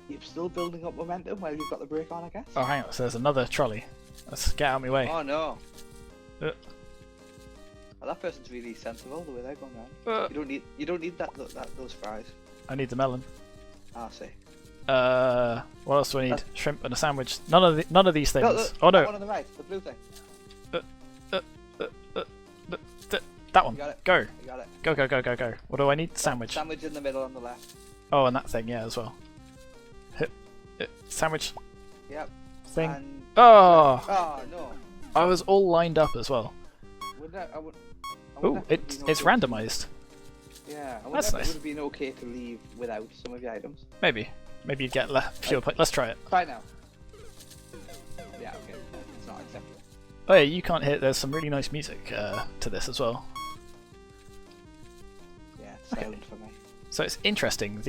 You're still building up momentum while you've got the brake on, I guess? Oh, hang on. So there's another trolley. Let's get out of my way. Oh, no. Well, that person's really sensible the way they're going around. You don't need those fries. I need the melon. I see. What else do I need? Shrimp and a sandwich. None of these things. No, oh no! That one on the right, the blue thing. That one. You got it. Go. You got it. Go. What do I need? Sandwich. Sandwich in the middle on the left. Oh, and that thing, yeah, as well. Sandwich. Yep. Thing. And... Oh! Oh no! I was all lined up as well. Oh, it's randomized. Yeah, I That's wonder if nice. it would have been okay to leave without some of the items. Maybe you'd get fewer. Let's try it. Try now. Yeah, okay. It's not acceptable. Oh yeah, you can't hit. There's some really nice music to this as well. Yeah, it's silent for me. So it's interesting.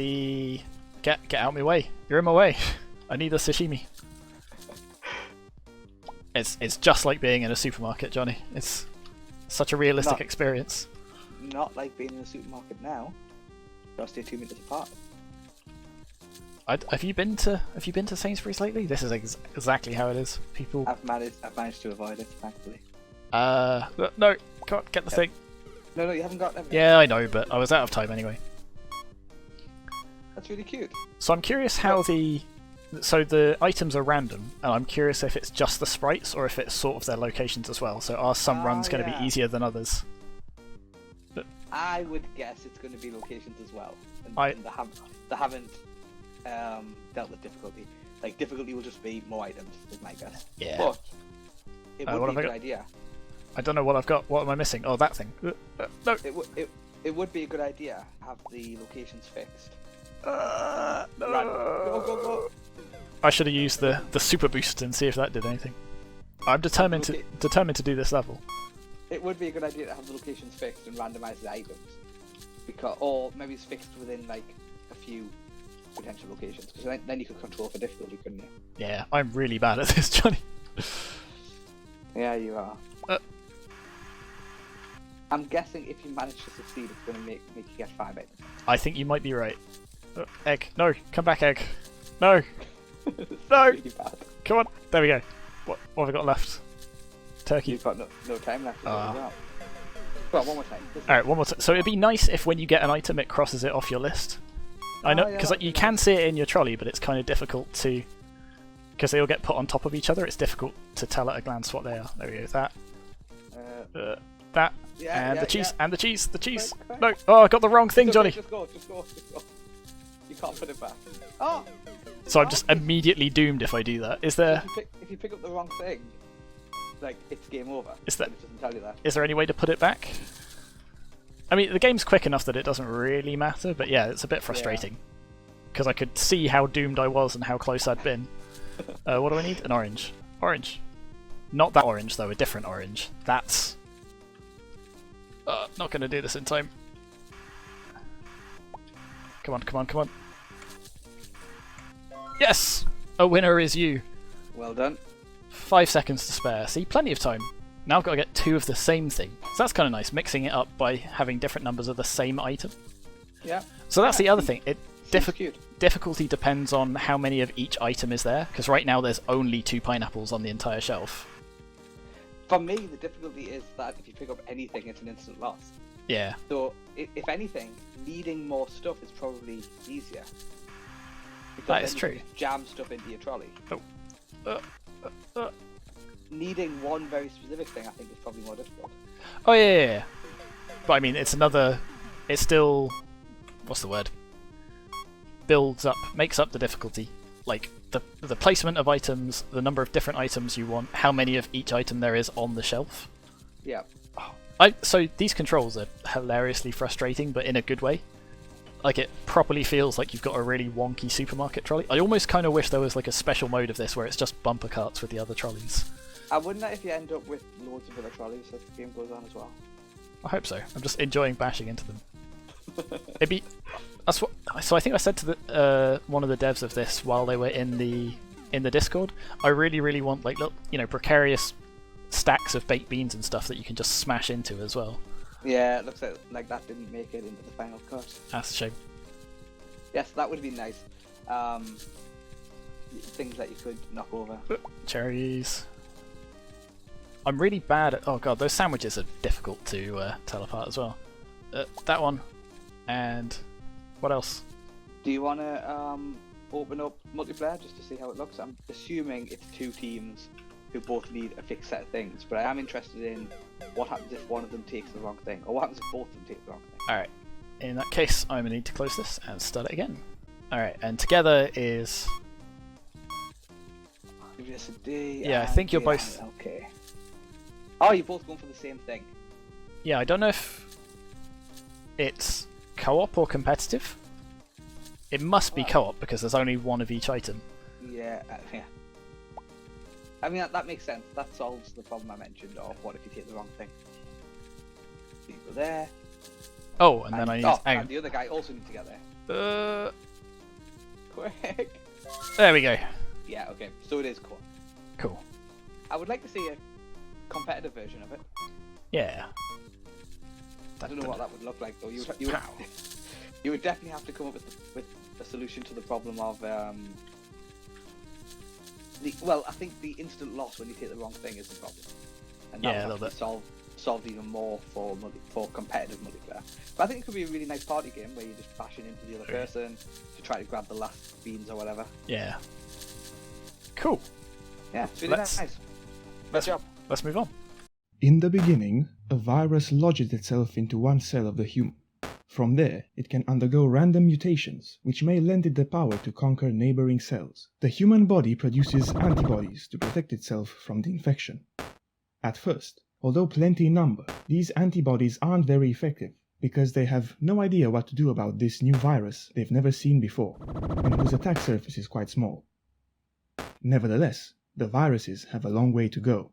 Get out of my way. You're in my way. I need a sashimi. It's just like being in a supermarket, Johnny. It's such a realistic experience. Not like being in a supermarket now. Gotta stay 2 meters apart. Have you been to Sainsbury's lately? This is exactly how it is. People. I've managed to avoid it, thankfully. No, can't get the thing. No, you haven't got them. Yeah, I know, but I was out of time anyway. That's really cute. So I'm curious how the items are random, and I'm curious if it's just the sprites or if it's sort of their locations as well. So are some runs going to be easier than others? I would guess it's going to be locations as well. And they haven't dealt with difficulty. Like, difficulty will just be more items, is my guess. Yeah. But it would be a good idea. I don't know what I've got. What am I missing? Oh, that thing. No. It would be a good idea to have the locations fixed. No. Go. I should have used the super boost and see if that did anything. I'm determined to do this level. It would be a good idea to have the locations fixed and randomize the items, or maybe it's fixed within like a few potential locations, because then you could control for difficulty, couldn't you? Yeah, I'm really bad at this, Johnny. Yeah, you are. I'm guessing if you manage to succeed, it's going to make you get 5 items. I think you might be right. Egg. No, come back, egg. No. No. Really bad. Come on. There we go. What have I got left? Turkey. You've got no time left as well. Well, one more time. Alright, one more time. So it'd be nice if when you get an item, it crosses it off your list. I know, because you can see it in your trolley, but it's kind of difficult to... Because they all get put on top of each other, it's difficult to tell at a glance what they are. There we go. That. And the cheese. And the cheese. The cheese. Quick. No. Oh, I got the wrong thing, Johnny. Just go. You can't put it back. Oh! So I'm just immediately doomed if I do that. Is there... If you pick up the wrong thing, like, it's game over. Is that... It doesn't tell you that. Is there any way to put it back? I mean, the game's quick enough that it doesn't really matter, but yeah, it's a bit frustrating. Because I could see how doomed I was and how close I'd been. What do I need? An orange. Orange. Not that orange, though, a different orange. That's... not going to do this in time. Come on. Yes! A winner is you. Well done. 5 seconds to spare. See, plenty of time. Now I've got to get 2 of the same thing. So that's kind of nice, mixing it up by having different numbers of the same item. Yeah. So that's the other thing. Cute. Difficulty depends on how many of each item is there, because right now there's only 2 pineapples on the entire shelf. For me, the difficulty is that if you pick up anything, it's an instant loss. Yeah. So, if anything, needing more stuff is probably easier. Because That then is you true. can just jam stuff into your trolley. Oh. Needing one very specific thing, I think, is probably more difficult. Oh yeah. But I mean, it's still, what's the word? Makes up the difficulty. Like the placement of items, the number of different items you want, how many of each item there is on the shelf. Yeah. So these controls are hilariously frustrating, but in a good way. Like, it properly feels like you've got a really wonky supermarket trolley. I almost kind of wish there was like a special mode of this where it's just bumper carts with the other trolleys. I wouldn't that if you end up with loads of other trolleys as the game goes on as well. I hope so. I'm just enjoying bashing into them. So I think I said to the one of the devs of this while they were in the Discord, I really want like precarious stacks of baked beans and stuff that you can just smash into as well. Yeah, it looks like that didn't make it into the final cut. That's a shame. Yes, that would have been nice. Things that you could knock over. Cherries. I'm really bad at... Oh god, those sandwiches are difficult to tell apart as well. That one. And... what else? Do you want to open up multiplayer just to see how it looks? I'm assuming it's 2 teams who both need a fixed set of things, but I am interested in what happens if one of them takes the wrong thing, or what happens if both of them take the wrong thing. Alright, in that case I'm going to need to close this and start it again. Alright, and together is... Yeah, I think you're both... Okay. Oh, you're both going for the same thing. Yeah, I don't know if it's co-op or competitive. It must be co-op because there's only one of each item. Yeah, yeah. I mean, that makes sense. That solves the problem I mentioned of what if you take the wrong thing. So you go there. Oh, and then I need... and the other guy also needs to get there. Quick. There we go. Yeah, okay. So it is co-op. Cool. I would like to see a competitive version of it. Yeah. I don't know what that would look like though. You would definitely have to come up with a solution to the problem of I think the instant loss when you take the wrong thing is the problem, and that would have to be solved even more for competitive multiplayer. But I think it could be a really nice party game where you're just bashing into the other person to try to grab the last beans or whatever. Yeah. Cool. Yeah, it's really nice. Good job. Let's move on. In the beginning, a virus lodges itself into one cell of the human. From there, it can undergo random mutations, which may lend it the power to conquer neighboring cells. The human body produces antibodies to protect itself from the infection. At first, although plenty in number, these antibodies aren't very effective, because they have no idea what to do about this new virus they've never seen before, and whose attack surface is quite small. Nevertheless, the viruses have a long way to go.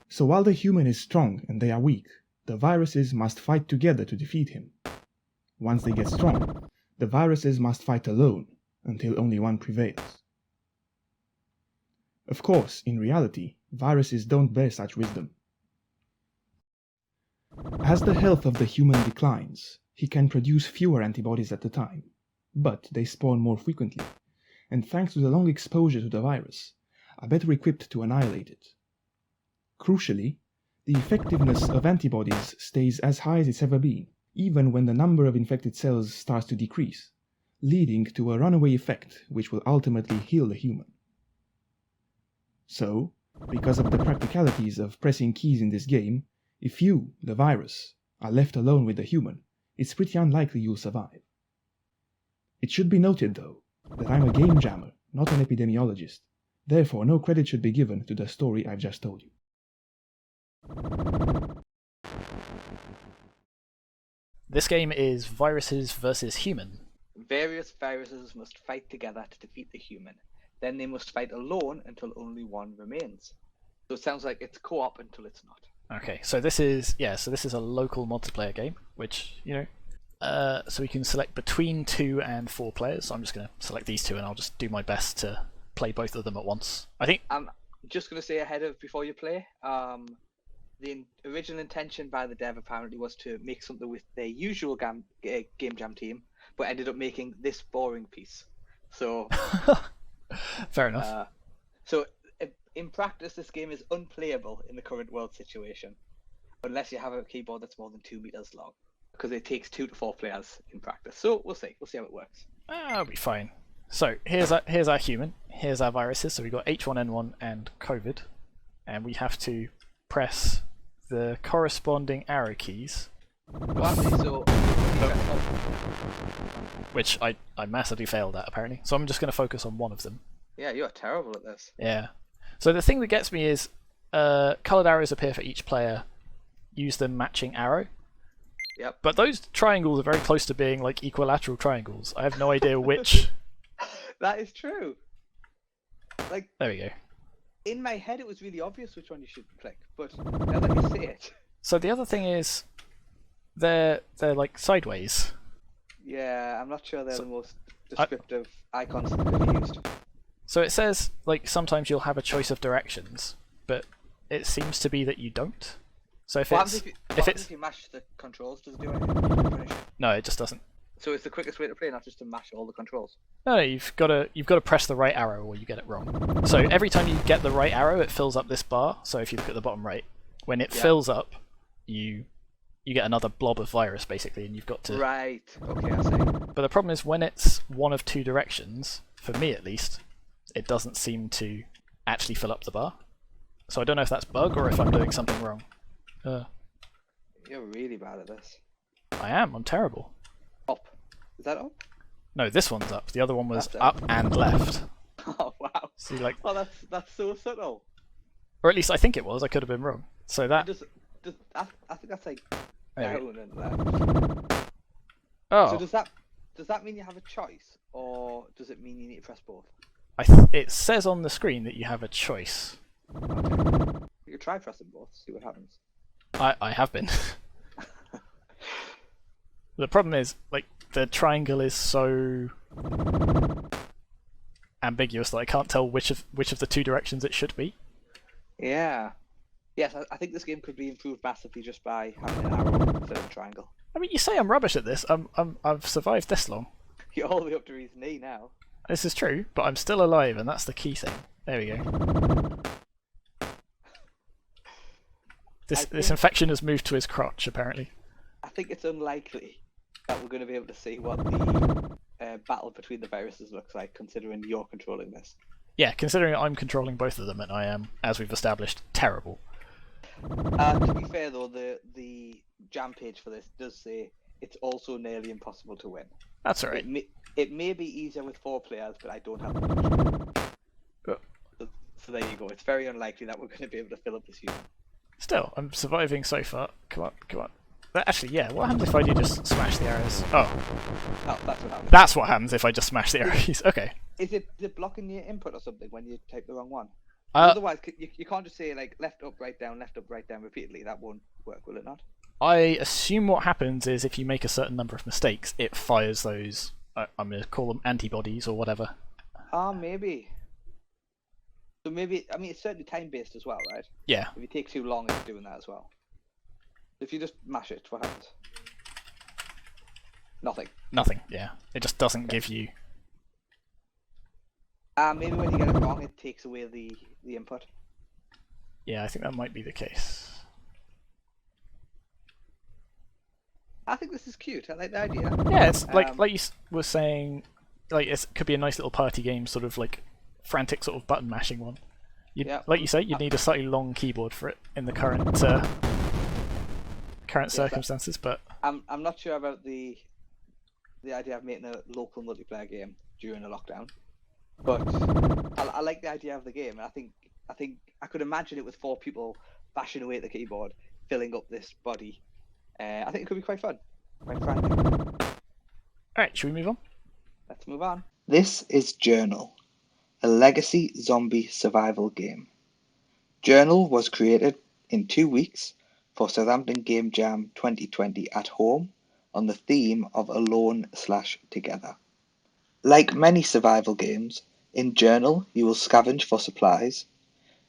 So while the human is strong and they are weak, the viruses must fight together to defeat him. Once they get strong, the viruses must fight alone until only one prevails. Of course, in reality, viruses don't bear such wisdom. As the health of the human declines, he can produce fewer antibodies at a time, but they spawn more frequently, and thanks to the long exposure to the virus, are better equipped to annihilate it. Crucially, the effectiveness of antibodies stays as high as it's ever been, even when the number of infected cells starts to decrease, leading to a runaway effect which will ultimately heal the human. So, because of the practicalities of pressing keys in this game, if you, the virus, are left alone with the human, it's pretty unlikely you'll survive. It should be noted, though, that I'm a game jammer, not an epidemiologist. Therefore, no credit should be given to the story I've just told you. This game is viruses versus human. Various viruses must fight together to defeat the human. Then they must fight alone until only one remains. So it sounds like it's co-op until it's not. Okay, so this is a local multiplayer game, which, So we can select between 2 and 4 players. So I'm just going to select these two, and I'll just do my best to play both of them at once. I think I'm just going to say before you play, the original intention by the dev apparently was to make something with their usual game jam team, but ended up making this boring piece. So fair enough. So in practice, this game is unplayable in the current world situation, unless you have a keyboard that's more than 2 meters long, because it takes 2 to 4 players in practice. So we'll see how it works. I'll be fine. So here's our human. Here's our viruses. So we've got H1N1 and COVID, and we have to press the corresponding arrow keys. Which I massively failed at, apparently. So I'm just going to focus on one of them. Yeah, you are terrible at this. Yeah. So the thing that gets me is coloured arrows appear for each player. Use the matching arrow. Yep. But those triangles are very close to being like equilateral triangles. I have no idea which. That is true. Like, there we go. In my head, it was really obvious which one you should click, but now that you say it. So the other thing is, they're like sideways. Yeah, I'm not sure they're the most descriptive icons that could be used. So it says like sometimes you'll have a choice of directions, but it seems to be that you don't. So if if you mash the controls, does it do anything? No, it just doesn't. So it's the quickest way to play, not just to mash all the controls. No, you've got to press the right arrow or you get it wrong. So every time you get the right arrow, it fills up this bar. So if you look at the bottom right, when it fills up, you get another blob of virus basically, and you've got to. Right. Okay, I see. But the problem is when it's one of 2 directions, for me at least, it doesn't seem to actually fill up the bar. So I don't know if that's bug or if I'm doing something wrong. You're really bad at this. I am. I'm terrible. Up. Is that up? No, this one's up. The other one was Left, up and left. Oh wow. See, like. Oh, that's so subtle. Or at least I think it was. I could have been wrong. So that. I think that's like There down and left. Oh. So does that mean you have a choice, or does it mean you need to press both? It says on the screen that you have a choice. Okay. You could try pressing both, see what happens. I have been. The problem is, like, the triangle is so ambiguous that I can't tell which of the 2 directions it should be. Yeah. Yes, I think this game could be improved massively just by having an arrow instead of a triangle. I mean, you say I'm rubbish at this. I've survived this long. You're all the way up to his knee now. This is true, but I'm still alive, and that's the key thing. There we go. This infection has moved to his crotch, apparently. I think it's unlikely that we're going to be able to see what the battle between the viruses looks like, considering you're controlling this. Yeah, considering I'm controlling both of them, and I am, as we've established, terrible. To be fair, though, the jam page for this does say it's also nearly impossible to win. That's alright. It may be easier with 4 players, but I don't have the control. Oh. So there you go. It's very unlikely that we're going to be able to fill up this human. Still, I'm surviving so far. Come on. Actually, yeah, what happens if I do just smash the arrows? Oh, that's what happens. That's what happens if I just smash the arrows. Okay. Is it blocking your input or something when you type the wrong one? Otherwise, you can't just say like left, up, right, down repeatedly. That won't work, will it not? I assume what happens is if you make a certain number of mistakes, it fires those, I'm going to call them antibodies or whatever. Maybe. So maybe, I mean, it's certainly time-based as well, right? Yeah. If you take too long, it's doing that as well. If you just mash it, what happens? Nothing, yeah. It just doesn't give you... Maybe when you get it wrong, it takes away the input. Yeah, I think that might be the case. I think this is cute. I like the idea. Yeah, it's like you were saying, like it could be a nice little party game, sort of like frantic sort of button mashing one. Like you say, you'd need a slightly long keyboard for it in the current circumstances. But I'm not sure about the idea of making a local multiplayer game during a lockdown, but I like the idea of the game. I think I could imagine it with 4 people bashing away at the keyboard, filling up this body. I think it could be quite fun, quite frantic. Alright, should we move on? Let's move on. This is Journal, a legacy zombie survival game. Journal was created in 2 weeks for Southampton Game Jam 2020 at home on the theme of alone/together. Like many survival games, in Journal you will scavenge for supplies,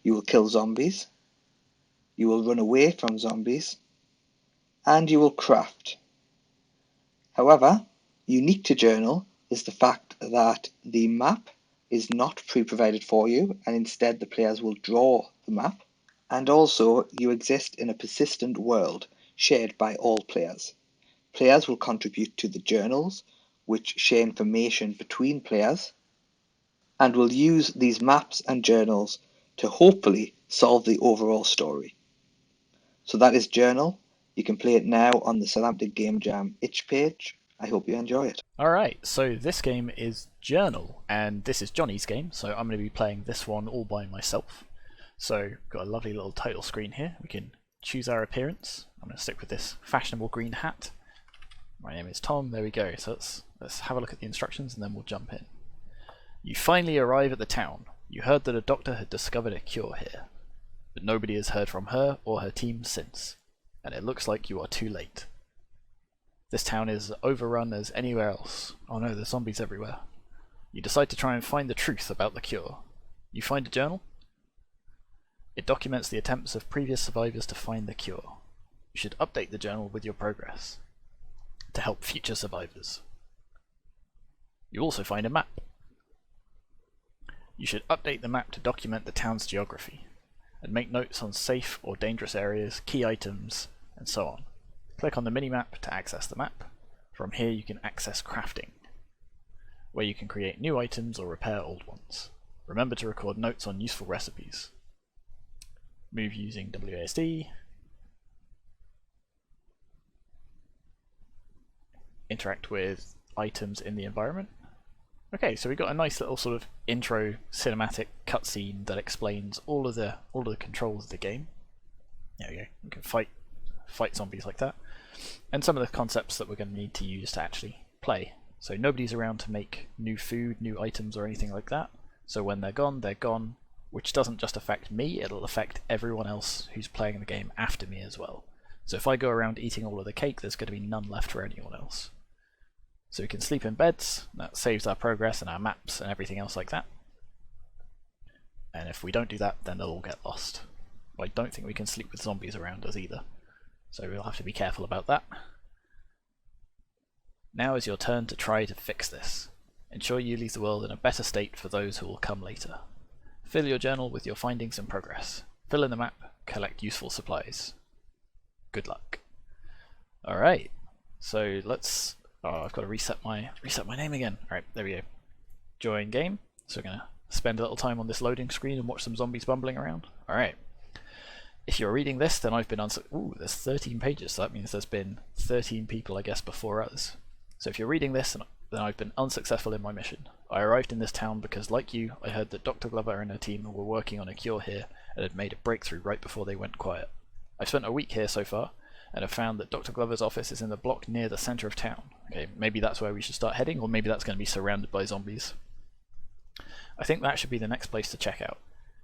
you will kill zombies, you will run away from zombies, and you will craft. However, unique to Journal is the fact that the map is not pre-provided for you, and instead the players will draw the map. And also, you exist in a persistent world shared by all players. Players will contribute to the journals, which share information between players, and will use these maps and journals to hopefully solve the overall story. So that is Journal. You can play it now on the Southampton Game Jam itch page. I hope you enjoy it. Alright, so this game is Journal, and this is Johnny's game, so I'm going to be playing this one all by myself. So, got a lovely little title screen here. We can choose our appearance. I'm going to stick with this fashionable green hat. My name is Tom, there we go. So let's have a look at the instructions and then we'll jump in. You finally arrive at the town. You heard that a doctor had discovered a cure here, but nobody has heard from her or her team since, and it looks like you are too late. This town is overrun as anywhere else. Oh no, there's zombies everywhere. You decide to try and find the truth about the cure. You find a journal. It documents the attempts of previous survivors to find the cure. You should update the journal with your progress to help future survivors. You also find a map. You should update the map to document the town's geography and make notes on safe or dangerous areas, key items, and so on. Click on the minimap to access the map. From here you can access crafting, where you can create new items or repair old ones. Remember to record notes on useful recipes. Move using WASD. Interact with items in the environment. Okay, so we got a nice little sort of intro cinematic cutscene that explains all of the controls of the game. There we go. We can fight zombies like that, and some of the concepts that we're going to need to use to actually play. So nobody's around to make new food, new items, or anything like that. So when they're gone, which doesn't just affect me, it'll affect everyone else who's playing the game after me as well. So if I go around eating all of the cake, there's going to be none left for anyone else. So we can sleep in beds, that saves our progress and our maps and everything else like that. And if we don't do that, then they'll all get lost. I don't think we can sleep with zombies around us either, so we'll have to be careful about that. Now is your turn to try to fix this. Ensure you leave the world in a better state for those who will come later. Fill your journal with your findings and progress. Fill in the map, collect useful supplies. Good luck. Alright, so let's... Oh, I've got to reset my name again. Alright, there we go. Join game. So we're going to spend a little time on this loading screen and watch some zombies bumbling around. Alright. If you're reading this, then I've been Ooh, there's 13 pages, so that means there's been 13 people, I guess, before us. So if you're reading this, then I've been unsuccessful in my mission. I arrived in this town because, like you, I heard that Dr. Glover and her team were working on a cure here and had made a breakthrough right before they went quiet. I've spent a week here so far, and have found that Dr. Glover's office is in the block near the centre of town. Okay, maybe that's where we should start heading, or maybe that's going to be surrounded by zombies. I think that should be the next place to check out.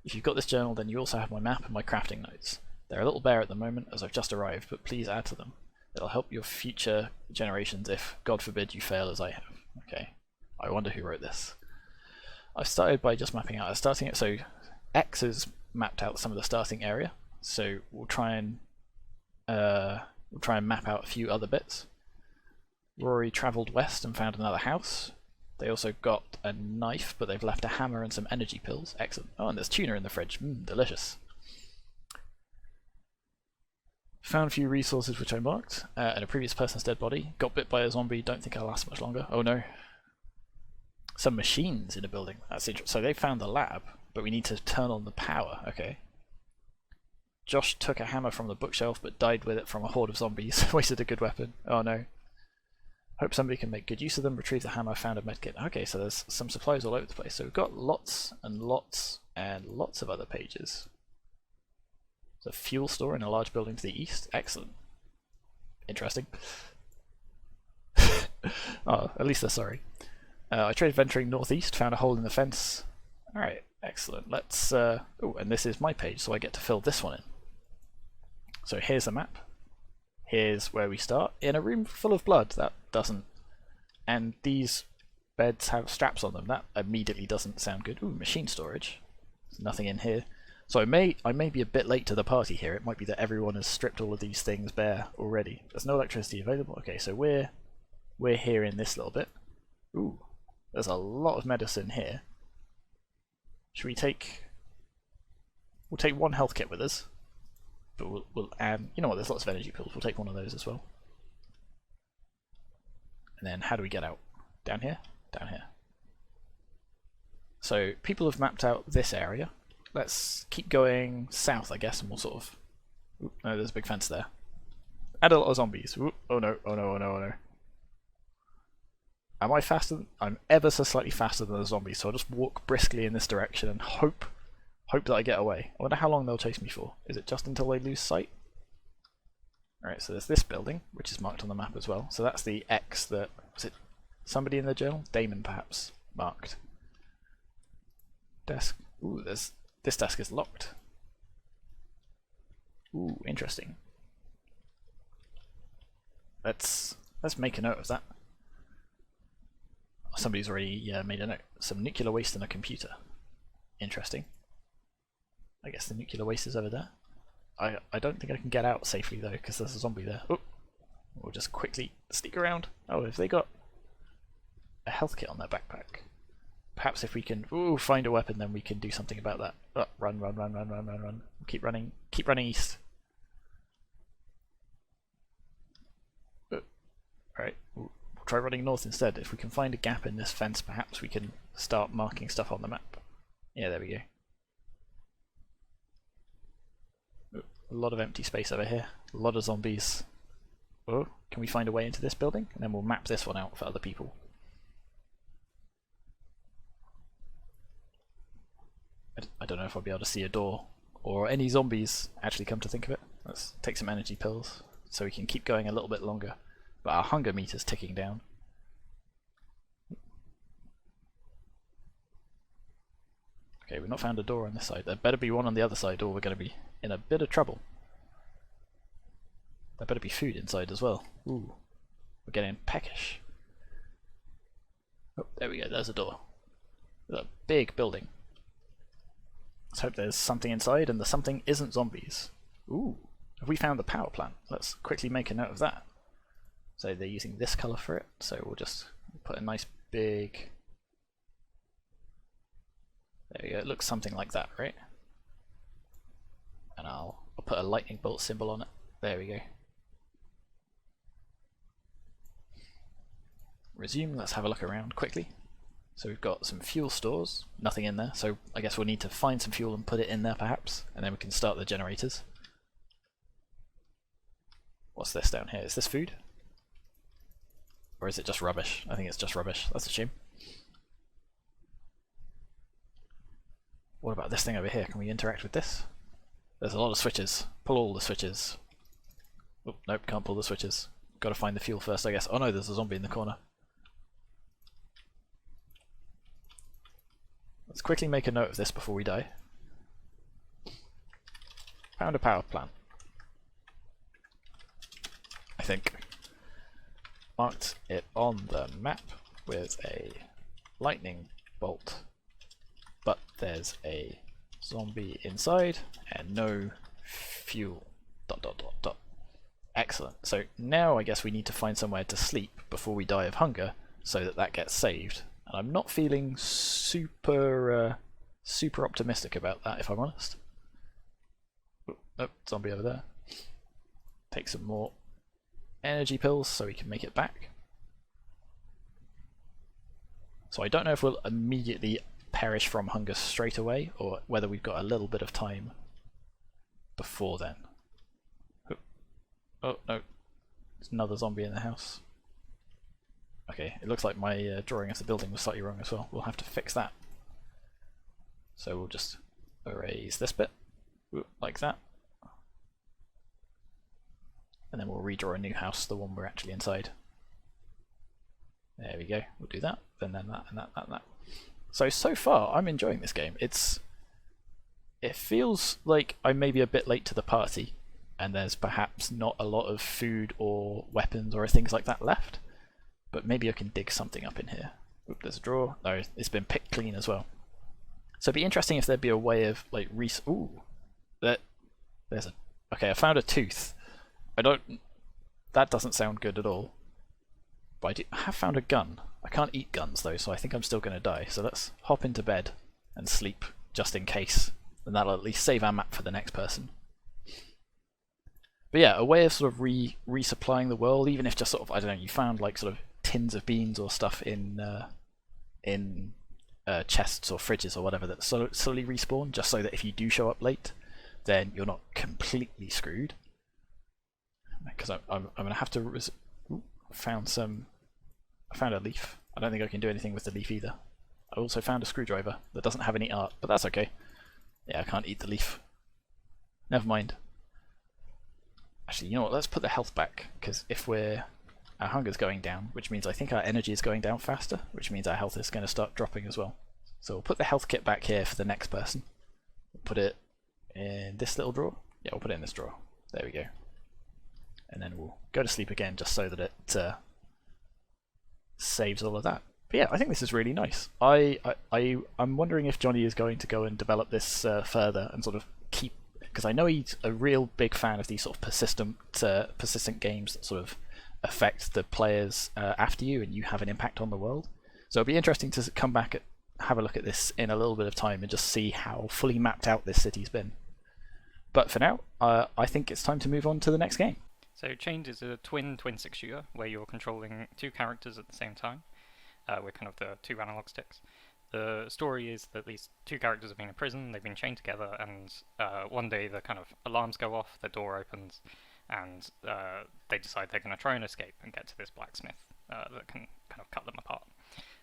If you've got this journal, then you also have my map and my crafting notes. They're a little bare at the moment, as I've just arrived, but please add to them. It'll help your future generations if, God forbid, you fail as I have. Okay, I wonder who wrote this. I've started by just mapping out so X has mapped out some of the starting area, so we'll try and map out a few other bits. Rory travelled west and found another house. They also got a knife, but they've left a hammer and some energy pills. Excellent. Oh, and there's tuna in the fridge. Delicious. Found a few resources which I marked, and a previous person's dead body. Got bit by a zombie, don't think I'll last much longer. Oh no. Some machines in a building. That's interesting. So they found the lab, but we need to turn on the power. Okay. Josh took a hammer from the bookshelf, but died with it from a horde of zombies. Wasted a good weapon. Oh no. Hope somebody can make good use of them. Retrieve the hammer, found a medkit. Okay, so there's some supplies all over the place. So we've got lots and lots and lots of other pages. There's a fuel store in a large building to the east. Excellent. Interesting. Oh, at least they're sorry. I tried venturing northeast, found a hole in the fence. Alright, excellent. Let's... oh, and this is my page, so I get to fill this one in. So here's a map. here's where we start. In a room full of blood, that doesn't... And these beds have straps on them. That immediately doesn't sound good. Ooh, machine storage. There's nothing in here. So I may be a bit late to the party here. It might be that everyone has stripped all of these things bare already. There's no electricity available. Okay, so we're here in this little bit. Ooh, there's a lot of medicine here. Should we take... We'll take one health kit with us. But we'll add... You know what, there's lots of energy pills. We'll take one of those as well. And then how do we get out? Down here? Down here. So people have mapped out this area. Let's keep going south, I guess, and we'll sort of... Oop, no, there's a big fence there. Add a lot of zombies. Oop, oh no, oh no, oh no, oh no. Am I faster? I'm ever so slightly faster than the zombies, so I'll just walk briskly in this direction and hope that I get away. I wonder how long they'll chase me for. Is it just until they lose sight? Alright, so there's this building, which is marked on the map as well. So that's the X that... Was it somebody in the jail? Damon, perhaps, marked. Desk. Ooh, this desk is locked. Ooh, interesting. Let's make a note of that. Somebody's already made a note. Some nuclear waste in a computer. Interesting. I guess the nuclear waste is over there. I don't think I can get out safely though, because there's a zombie there. Oh, we'll just quickly sneak around. Oh, have they got a health kit on their backpack? Perhaps if we can find a weapon, then we can do something about that. Oh, run, run, run, run, run, run, run. Keep running east. Alright, we'll try running north instead. If we can find a gap in this fence, perhaps we can start marking stuff on the map. Yeah, there we go. A lot of empty space over here. A lot of zombies. Oh, can we find a way into this building? And then we'll map this one out for other people. I don't know if I'll be able to see a door or any zombies, actually, come to think of it. Let's take some energy pills so we can keep going a little bit longer. But our hunger meter's ticking down. Okay, we've not found a door on this side. There better be one on the other side or we're going to be in a bit of trouble. There better be food inside as well. Ooh, we're getting peckish. Oh, there we go, there's a door. There's a big building. Let's hope there's something inside and the something isn't zombies. Ooh, have we found the power plant? Let's quickly make a note of that. So they're using this colour for it, so we'll just put a nice big... There we go, it looks something like that, right? And I'll put a lightning bolt symbol on it. There we go. Resume, let's have a look around quickly. So we've got some fuel stores, nothing in there, so I guess we'll need to find some fuel and put it in there perhaps, and then we can start the generators. What's this down here? Is this food? Or is it just rubbish? I think it's just rubbish, that's a shame. What about this thing over here? Can we interact with this? There's a lot of switches. Pull all the switches. Oh, nope, can't pull the switches. Gotta find the fuel first, I guess. Oh no, there's a zombie in the corner. Let's quickly make a note of this before we die. Found a power plant. I think. Marked it on the map with a lightning bolt. But there's a zombie inside and no fuel. ... Excellent. So now I guess we need to find somewhere to sleep before we die of hunger so that gets saved. And I'm not feeling super optimistic about that, if I'm honest. Oh, zombie over there. Take some more energy pills so we can make it back. So I don't know if we'll immediately perish from hunger straight away or whether we've got a little bit of time before then. Oh no, there's another zombie in the house. Okay, it looks like my drawing of the building was slightly wrong as well. We'll have to fix that. So we'll just erase this bit, like that. And then we'll redraw a new house, the one we're actually inside. There we go, we'll do that, then that, and that, and that. So far, I'm enjoying this game. It feels like I may be a bit late to the party, and there's perhaps not a lot of food or weapons or things like that left. But maybe I can dig something up in here. Oop, there's a drawer. No, it's been picked clean as well. So it'd be interesting if there'd be a way of like ooh, there's a. Okay, I found a tooth. That doesn't sound good at all. But I have found a gun. I can't eat guns though, so I think I'm still going to die. So let's hop into bed and sleep just in case, and that'll at least save our map for the next person. But yeah, a way of sort of resupplying the world, even if just sort of, I don't know, you found like sort of tins of beans or stuff in chests or fridges or whatever that slowly respawn, just so that if you do show up late, then you're not completely screwed. Because I'm going to have to... I found a leaf. I don't think I can do anything with the leaf either. I also found a screwdriver that doesn't have any art, but that's okay. Yeah, I can't eat the leaf. Never mind. Actually, you know what? Let's put the health back, because if our hunger's going down, which means I think our energy is going down faster, which means our health is going to start dropping as well. So we'll put the health kit back here for the next person. We'll put it in this little drawer. Yeah, we'll put it in this drawer. There we go. And then we'll go to sleep again, just so that it saves all of that. But yeah, I think this is really nice. I'm wondering if Johnny is going to go and develop this further and sort of keep, because I know he's a real big fan of these sort of persistent games that sort of affect the players after you, and you have an impact on the world. So it'll be interesting to come back and have a look at this in a little bit of time and just see how fully mapped out this city's been. But for now, I think it's time to move on to the next game. So Chained is a twin-stick shooter where you're controlling two characters at the same time, with kind of the two analog sticks. The story is that these two characters have been in prison, they've been chained together, and one day the kind of alarms go off, the door opens, and they decide they're going to try and escape and get to this blacksmith that can kind of cut them apart.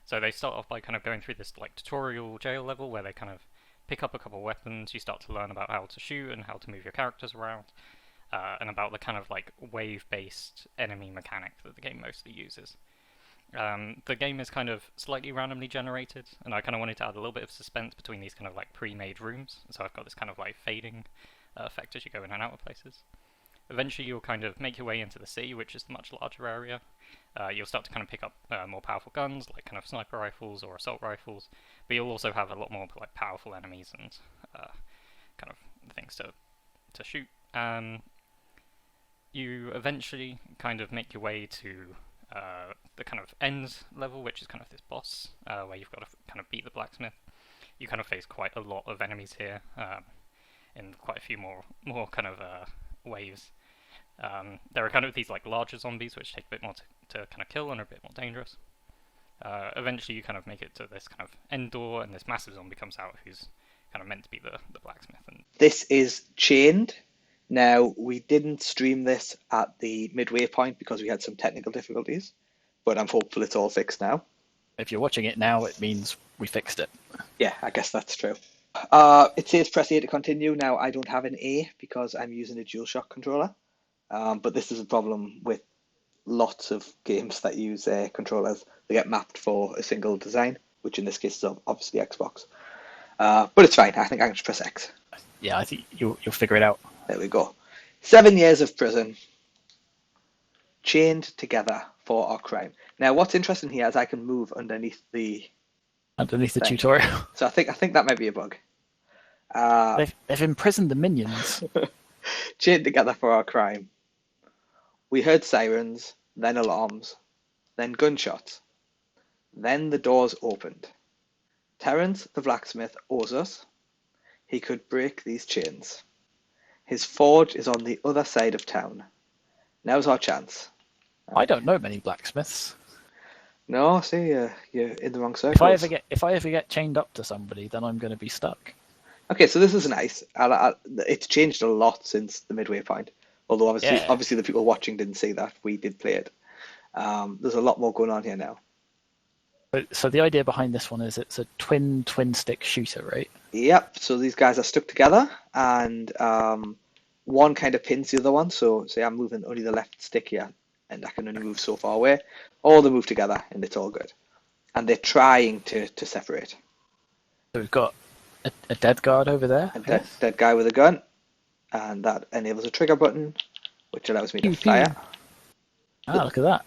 So they start off by kind of going through this like tutorial jail level where they kind of pick up a couple of weapons, you start to learn about how to shoot and how to move your characters around, and about the kind of like wave-based enemy mechanic that the game mostly uses. The game is kind of slightly randomly generated, and I kind of wanted to add a little bit of suspense between these kind of like pre-made rooms, so I've got this kind of like fading effect as you go in and out of places. Eventually you'll kind of make your way into the city, which is a much larger area. You'll start to kind of pick up more powerful guns, like kind of sniper rifles or assault rifles, but you'll also have a lot more like powerful enemies and kind of things to shoot. You eventually kind of make your way to the kind of end level, which is kind of this boss, where you've got to kind of beat the blacksmith. You kind of face quite a lot of enemies here, in quite a few more kind of waves. There are kind of these like larger zombies which take a bit more to kind of kill and are a bit more dangerous. Eventually you kind of make it to this kind of end door, and this massive zombie comes out who's kind of meant to be the blacksmith. And this is Chained. Now, we didn't stream this at the midway point because we had some technical difficulties, but I'm hopeful it's all fixed now. If you're watching it now, it means we fixed it. Yeah, I guess that's true. It says press A to continue. Now, I don't have an A because I'm using a DualShock controller, but this is a problem with lots of games that use controllers. They get mapped for a single design, which in this case is obviously Xbox. But it's fine. I think I can just press X. Yeah, I think you'll figure it out. There we go. 7 years of prison, chained together for our crime. Now, what's interesting here is I can move underneath the tutorial. So I think that might be a bug. They've imprisoned the minions. Chained together for our crime. We heard sirens, then alarms, then gunshots. Then the doors opened. Terence, the blacksmith, owes us. He could break these chains. His forge is on the other side of town. Now's our chance. I don't know many blacksmiths. No, see, you're in the wrong circles. If I ever get chained up to somebody, then I'm going to be stuck. Okay, so this is nice. It's changed a lot since the midway point. Although obviously the people watching didn't see that. We did play it. There's a lot more going on here now. So the idea behind this one is it's a twin stick shooter, right? Yep. So these guys are stuck together, and one kind of pins the other one. So say I'm moving only the left stick here, and I can only move so far away. Or they move together, and it's all good. And they're trying to separate. So we've got a dead guard over there. Dead guy with a gun. and that enables a trigger button, which allows me to Pew, fire. pew. Ah, look at that.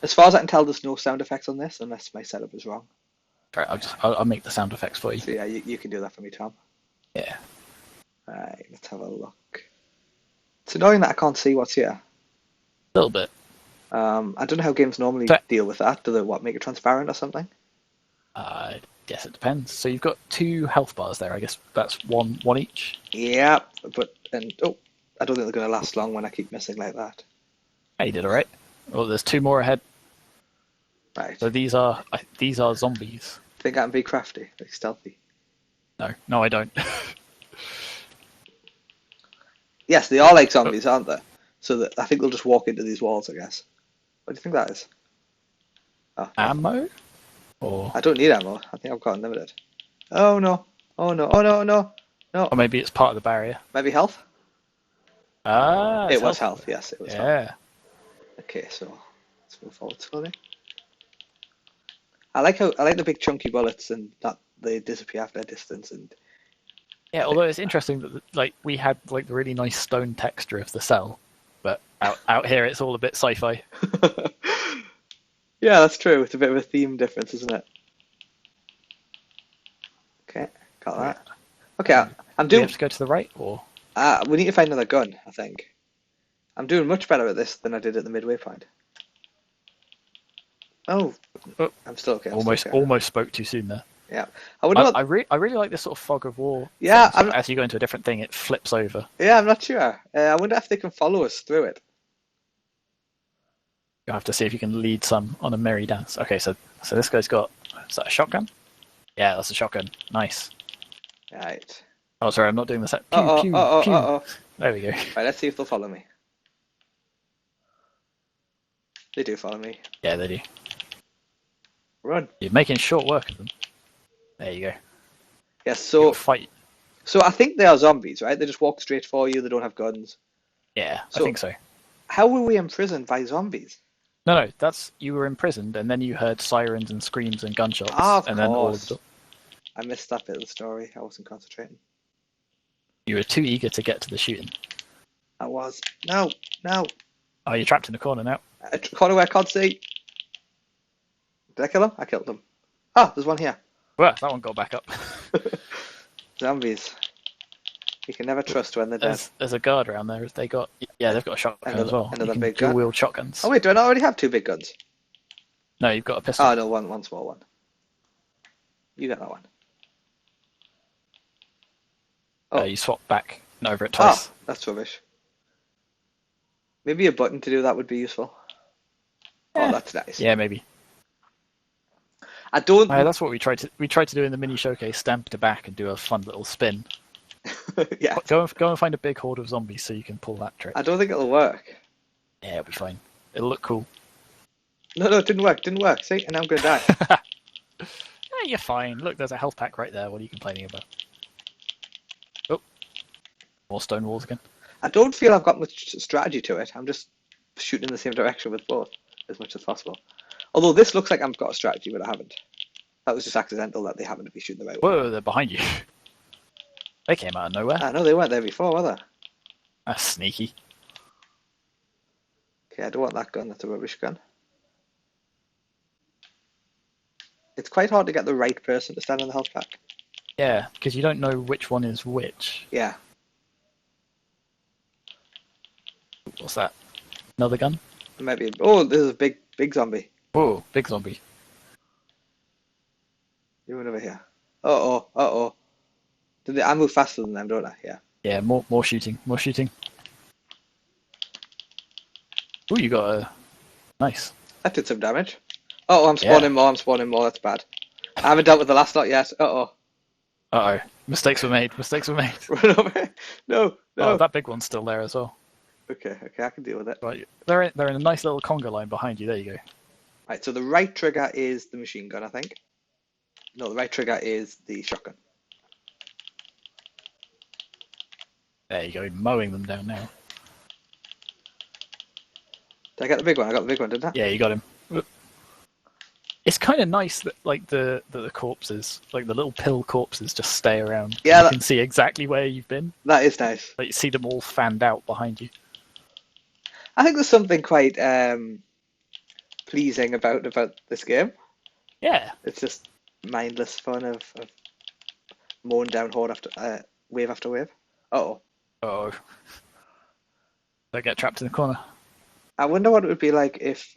As far as I can tell, there's no sound effects on this, unless my setup is wrong. Right, I'll make the sound effects for you. So yeah, you can do that for me, Tom. Yeah. Right, let's have a look. It's annoying that I can't see what's here. A little bit. I don't know how games normally deal with that. Do they make it transparent or something? I guess it depends. So you've got 2 health bars there. I guess that's one each. Yeah, I don't think they're going to last long when I keep missing like that. Hey, you did alright. Well, there's 2 more ahead. Right. So these are zombies. Think I can be crafty, like stealthy? No, I don't. Yes, they are like zombies, aren't they? So that I think they'll just walk into these walls, I guess. What do you think that is? Oh, Ammo? Or I don't need ammo. I think I've got unlimited. Oh no! Oh no! Oh no! No! No! or maybe it's part of the barrier. Maybe health? Ah, It was health. Yes, it was health. Yeah. Okay, so let's move forward slowly. I like the big chunky bullets and that they disappear after a distance. And Yeah, although it's interesting that like we had like the really nice stone texture of the cell, but out here it's all a bit sci-fi. yeah, that's true. It's a bit of a theme difference, isn't it? Okay, got that. Okay, I'm Do we doing. have to go to the right or? We need to find another gun, I think. I'm doing much better at this than I did at the midway point. Oh, I'm still okay. Almost spoke too soon there. Yeah, I really like this sort of fog of war. Yeah, thing. So as you go into a different thing, it flips over. Yeah, I'm not sure. I wonder if they can follow us through it. You'll have to see if you can lead some on a merry dance. Okay, so this guy's got. Is that a shotgun? Yeah, that's a shotgun. Nice. Right. Oh, sorry, I'm not doing the set. Pew, Uh-oh, pew, uh-oh, pew. uh-oh. There we go. Right, let's see if they'll follow me. They do follow me. Yeah, they do. Run. You're making short work of them. There you go. Yes, so You'll fight. So I think they are zombies, right? They just walk straight for you. They don't have guns. Yeah, I So- think so. How were we imprisoned by zombies? No, that's you were imprisoned, and then you heard sirens and screams and gunshots, Of and then all course. of I missed that bit of the story. I wasn't concentrating. you were too eager to get to the shooting. I was. No. Oh, you're trapped in the corner now. Corner where I can't see. Did I kill him? I killed him. Oh, there's one here. Well, that one got back up. Zombies. You can never trust when they're dead. There's a guard around there. They've got a shotgun as well. another You can big gun. dual-wield shotguns. Oh wait, do I not already have 2 big guns? No, you've got a pistol. Oh no, one small one. You got that one. Oh. You swap back and over it twice. Ah, that's rubbish. Maybe a button to do that would be useful. Yeah. Oh, that's nice. Yeah, maybe. I don't. That's what we tried to do in the mini showcase. Stamp to back and do a fun little spin. Yeah. Go and find a big horde of zombies so you can pull that trick. I don't think it'll work. Yeah, it'll be fine. It'll look cool. No, it didn't work. See, and I'm gonna die. Yeah, you're fine. Look, there's a health pack right there. What are you complaining about? Oh, more stone walls again. I don't feel I've got much strategy to it. I'm just shooting in the same direction with both as much as possible. Although this looks like I've got a strategy, but I haven't. That was just accidental that they happened to be shooting the right way. Whoa, they're behind you. They came out of nowhere. I know they weren't there before, were they? That's sneaky. Okay, I don't want that gun. That's a rubbish gun. It's quite hard to get the right person to stand in the health pack. Yeah, because you don't know which one is which. Yeah. What's that? Another gun? It might be. Oh, this is a big zombie. Whoa, big zombie. You went over here. Uh-oh. I move faster than them, don't I? Yeah. Yeah, more shooting. Ooh, you got a... Nice. That did some damage. Oh, I'm spawning more. That's bad. I haven't dealt with the last lot yet. Uh-oh. Mistakes were made. Run over. No. Oh, that big one's still there as well. Okay, I can deal with it. Right, they're in a nice little conga line behind you. There you go. Right, so the right trigger is the machine gun, I think. No, the right trigger is the shotgun. There you go, mowing them down now. Did I get the big one? I got the big one, didn't I? Yeah, you got him. It's kind of nice that like the corpses, like the little pill corpses, just stay around. Yeah, You can see exactly where you've been. that is nice. Like you see them all fanned out behind you. I think there's something quite pleasing about this game. Yeah. It's just mindless fun of mowing down horde after wave after wave. Oh, Oh. Don't get trapped in the corner. I wonder what it would be like if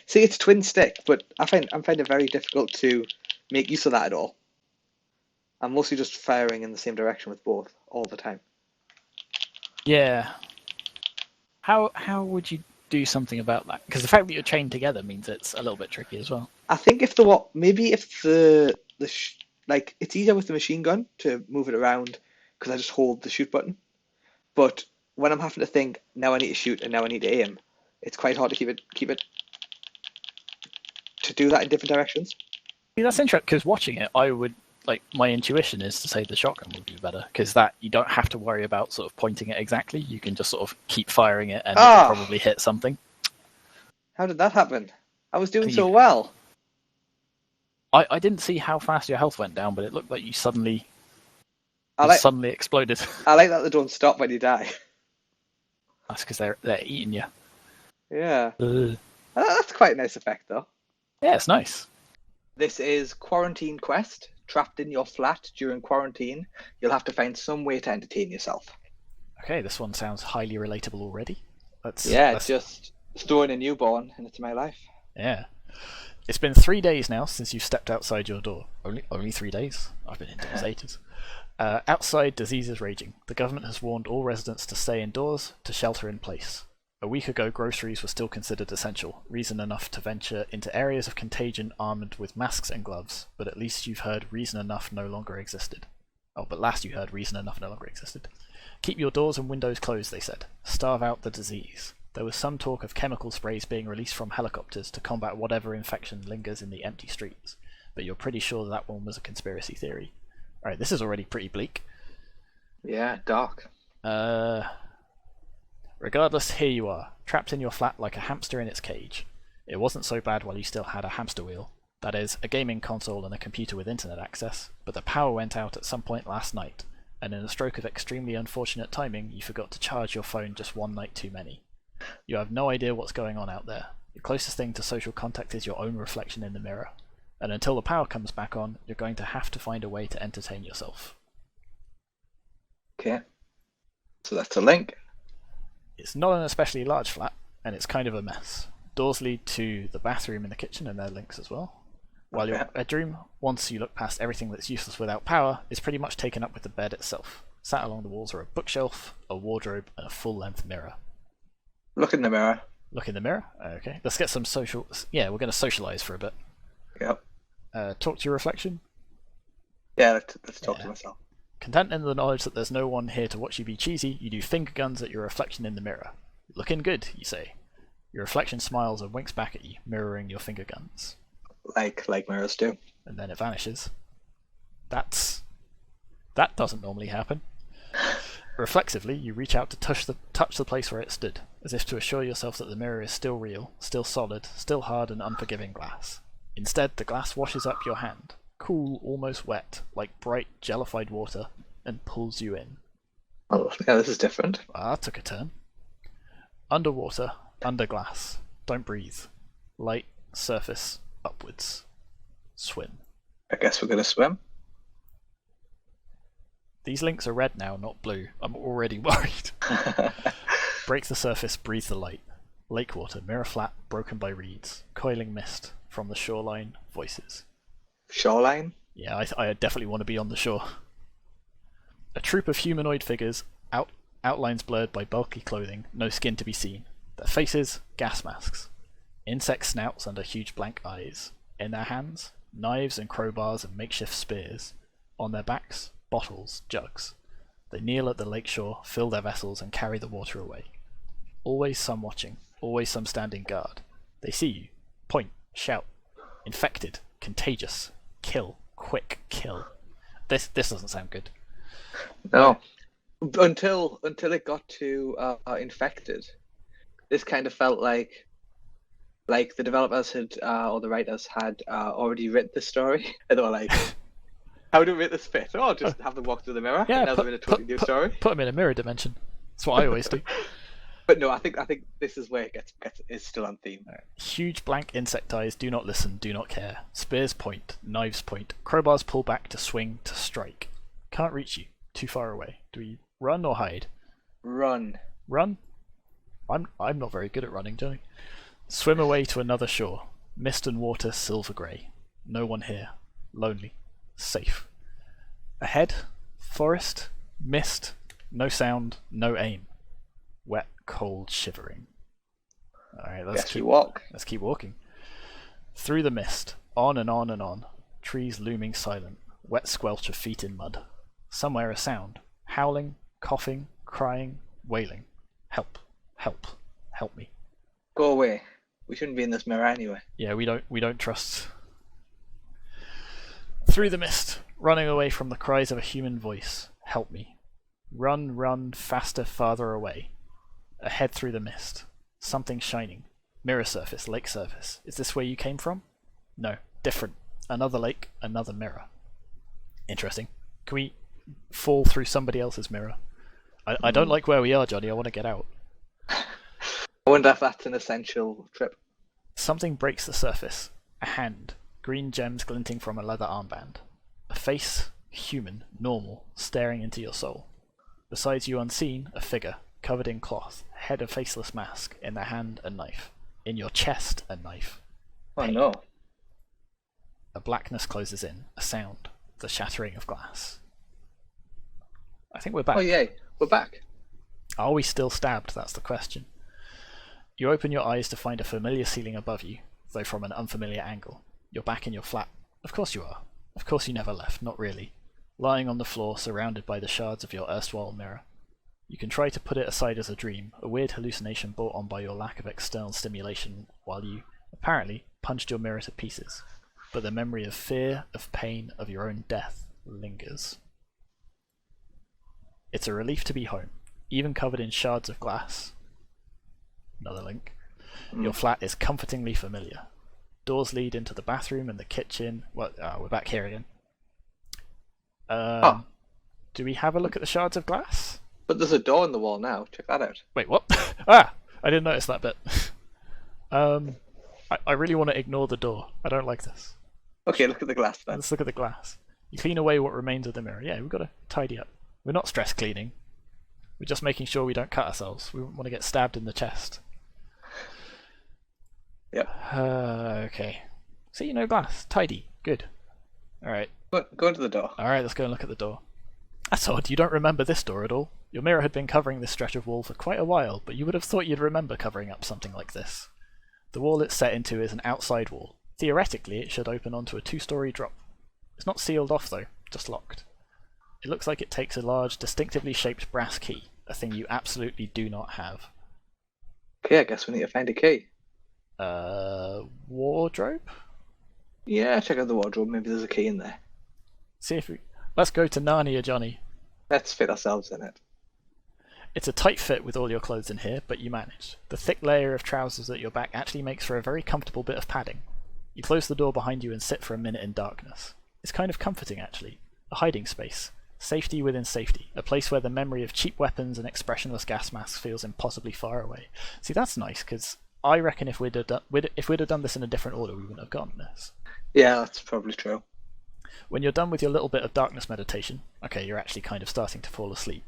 see, it's twin stick, but I find it very difficult to make use of that at all. I'm mostly just firing in the same direction with both all the time. Yeah. How would you do something about that? Because the fact that you're chained together means it's a little bit tricky as well. I think if like it's easier with the machine gun to move it around because I just hold the shoot button. But when I'm having to think, now I need to shoot and now I need to aim, it's quite hard to keep it to do that in different directions. See, that's interesting because watching it, I would like my intuition is to say the shotgun would be better because that you don't have to worry about sort of pointing it exactly. You can just sort of keep firing it and it will probably hit something. How did that happen? I was doing so well. I didn't see how fast your health went down, but it looked like you suddenly exploded. I like that they don't stop when you die. That's because they're eating you. Yeah. Ugh. That's quite a nice effect, though. Yeah, it's nice. This is Quarantine Quest. Trapped in your flat during quarantine, you'll have to find some way to entertain yourself. Okay, this one sounds highly relatable already. It's just throwing a newborn into my life. Yeah. It's been 3 days now since you've stepped outside your door. Only 3 days? I've been indoors ages. Outside, disease is raging. The government has warned all residents to stay indoors, to shelter in place. A week ago, groceries were still considered essential, reason enough to venture into areas of contagion armed with masks and gloves, but at least you've heard reason enough no longer existed. Oh, but last you heard reason enough no longer existed. Keep your doors and windows closed, they said. Starve out the disease. There was some talk of chemical sprays being released from helicopters to combat whatever infection lingers in the empty streets, but you're pretty sure that one was a conspiracy theory. Alright, this is already pretty bleak. Yeah, dark. Regardless, here you are, trapped in your flat like a hamster in its cage. It wasn't so bad while you still had a hamster wheel. That is, a gaming console and a computer with internet access, but the power went out at some point last night, and in a stroke of extremely unfortunate timing, you forgot to charge your phone just one night too many. You have no idea what's going on out there. The closest thing to social contact is your own reflection in the mirror, and until the power comes back on, you're going to have to find a way to entertain yourself. Okay. So that's a link. It's not an especially large flat, and it's kind of a mess. Doors lead to the bathroom and the kitchen, and they're links as well. While your bedroom, once you look past everything that's useless without power, is pretty much taken up with the bed itself. Sat along the walls are a bookshelf, a wardrobe, and a full-length mirror. Look in the mirror. Look in the mirror? Okay. Let's get some social... Yeah, we're going to socialise for a bit. Yep. Talk to your reflection? Yeah, let's talk to myself. Content in the knowledge that there's no one here to watch you be cheesy, you do finger guns at your reflection in the mirror. Looking good, you say. Your reflection smiles and winks back at you, mirroring your finger guns. Like mirrors do. And then it vanishes. That doesn't normally happen. Reflexively, you reach out to touch the place where it stood, as if to assure yourself that the mirror is still real, still solid, still hard and unforgiving glass. Instead, the glass washes up your hand, cool, almost wet, like bright, jellified water, and pulls you in. Oh, yeah, this is different. That took a turn. Underwater, under glass. Don't breathe. Light, surface, upwards. Swim. I guess we're going to swim. These links are red now, not blue. I'm already worried. Break the surface, breathe the light. Lake water, mirror flat, broken by reeds. Coiling mist. From the shoreline, voices. Shoreline? Yeah, I definitely want to be on the shore. A troop of humanoid figures, outlines blurred by bulky clothing, no skin to be seen. Their faces, gas masks. Insect snouts under huge blank eyes. In their hands, knives and crowbars and makeshift spears. On their backs, bottles, jugs. They kneel at the lakeshore, fill their vessels, and carry the water away. Always some watching, always some standing guard. They see you, point, shout. Infected, contagious, kill, quick, kill. This doesn't sound good. No. Until it got to infected. This kind of felt like like the developers had or the writers had already written the story, and they were like, "How do we make this fit? Oh, just have them walk through the mirror." Yeah, and now they're in a totally new story. Put them in a mirror dimension. That's what I always do. But no, I think this is where it is still on theme. Right. Huge blank insect eyes do not listen, do not care. Spears point, knives point, crowbars pull back to swing, to strike. Can't reach you, too far away. Do we run or hide? Run. Run? I'm not very good at running, Johnny. Swim away to another shore. Mist and water silver grey. No one here. Lonely. Safe. Ahead, forest, mist, no sound, no aim. Wet, cold, shivering. Alright, let's keep walking. Through the mist, on and on and on. Trees looming silent. Wet squelch of feet in mud. Somewhere a sound. Howling, coughing, crying, wailing. Help, help, help me. Go away. We shouldn't be in this mirror anyway. Yeah, we don't trust. Through the mist, running away from the cries of a human voice. Help me. Run, run, faster, farther away. Ahead through the mist. Something shining. Mirror surface, lake surface. Is this where you came from? No, different. Another lake, another mirror. Interesting. Can we fall through somebody else's mirror? I don't like where we are, Johnny. I want to get out. I wonder if that's an essential trip. Something breaks the surface. A hand. Green gems glinting from a leather armband. A face, human, normal, staring into your soul. Besides you unseen, a figure, covered in cloth, head a faceless mask, in the hand a knife. In your chest a knife. Oh no. A blackness closes in, a sound, the shattering of glass. I think we're back. Oh yay, we're back. Are we still stabbed? That's the question. You open your eyes to find a familiar ceiling above you, though from an unfamiliar angle. You're back in your flat. Of course you are. Of course you never left, not really. Lying on the floor, surrounded by the shards of your erstwhile mirror. You can try to put it aside as a dream, a weird hallucination brought on by your lack of external stimulation, while you, apparently, punched your mirror to pieces. But the memory of fear, of pain, of your own death lingers. It's a relief to be home, even covered in shards of glass. Another link. Your flat is comfortingly familiar. Doors lead into the bathroom and the kitchen. Well, we're back here again. Do we have a look at the shards of glass? But there's a door in the wall now. Check that out. Wait, what? I didn't notice that bit. I really want to ignore the door. I don't like this. Okay, look at the glass then. Let's look at the glass. You clean away what remains of the mirror. Yeah, we've got to tidy up. We're not stress cleaning. We're just making sure we don't cut ourselves. We want to get stabbed in the chest. Yep. Okay. See, no glass. Tidy. Good. Alright. Go into the door. Alright, let's go and look at the door. That's odd. You don't remember this door at all. Your mirror had been covering this stretch of wall for quite a while, but you would have thought you'd remember covering up something like this. The wall it's set into is an outside wall. Theoretically, it should open onto a 2-story drop. It's not sealed off though, just locked. It looks like it takes a large, distinctively shaped brass key, a thing you absolutely do not have. Okay, I guess we need to find a key. Wardrobe? Yeah, check out the wardrobe. Maybe there's a key in there. See if we... Let's go to Narnia, Johnny. Let's fit ourselves in it. It's a tight fit with all your clothes in here, but you managed. The thick layer of trousers at your back actually makes for a very comfortable bit of padding. You close the door behind you and sit for a minute in darkness. It's kind of comforting, actually. A hiding space. Safety within safety. A place where the memory of cheap weapons and expressionless gas masks feels impossibly far away. See, that's nice, because I reckon if we'd have done this in a different order, we wouldn't have gotten this. Yeah, that's probably true. When you're done with your little bit of darkness meditation, okay, you're actually kind of starting to fall asleep,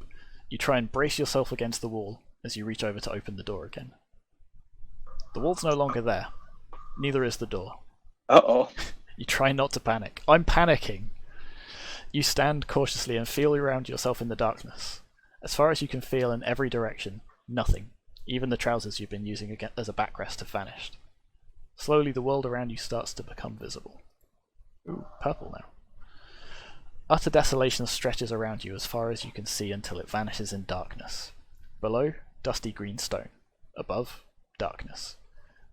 you try and brace yourself against the wall as you reach over to open the door again. The wall's no longer there. Neither is the door. Uh-oh. You try not to panic. I'm panicking! You stand cautiously and feel around yourself in the darkness. As far as you can feel in every direction, nothing. Even the trousers you've been using as a backrest have vanished. Slowly the world around you starts to become visible. Ooh, purple now. Utter desolation stretches around you as far as you can see until it vanishes in darkness. Below, dusty green stone. Above, darkness.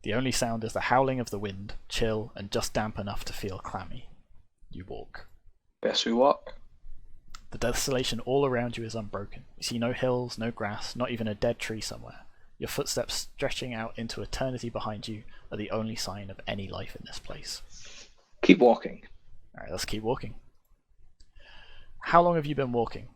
The only sound is the howling of the wind, chill and just damp enough to feel clammy. You walk. Guess we walk. The desolation all around you is unbroken. You see no hills, no grass, not even a dead tree somewhere. Your footsteps stretching out into eternity behind you are the only sign of any life in this place. Keep walking. Alright, let's keep walking. How long have you been walking?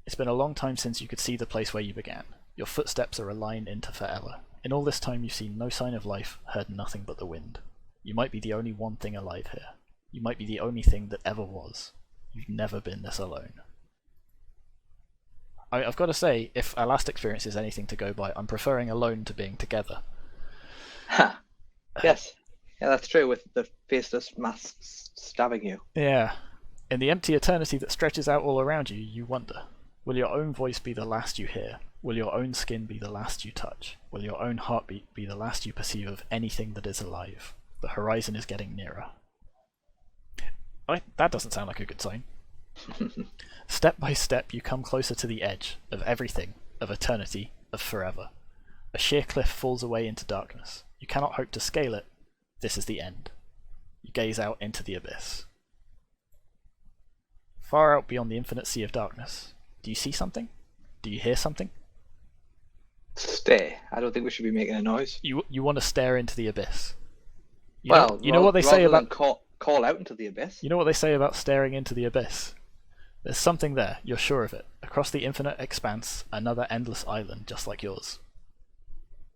It's been a long time since you could see the place where you began. Your footsteps are a line into forever. In all this time you've seen no sign of life, heard nothing but the wind. You might be the only one thing alive here. You might be the only thing that ever was. You've never been this alone. I've got to say, if our last experience is anything to go by, I'm preferring alone to being together. Ha! Yes. Yeah, that's true, with the faceless masks stabbing you. Yeah. In the empty eternity that stretches out all around you, you wonder, will your own voice be the last you hear? Will your own skin be the last you touch? Will your own heartbeat be the last you perceive of anything that is alive? The horizon is getting nearer. That doesn't sound like a good sign. Step by step you come closer to the edge of everything, of eternity, of forever. A sheer cliff falls away into darkness. You cannot hope to scale it. This is the end. You gaze out into the abyss. Far out beyond the infinite sea of darkness, do you see something? Do you hear something? Stay. I don't think we should be making a noise. You want to stare into the abyss. You You know what they say about call out into the abyss. You know what they say about staring into the abyss? There's something there, you're sure of it. Across the infinite expanse, another endless island just like yours.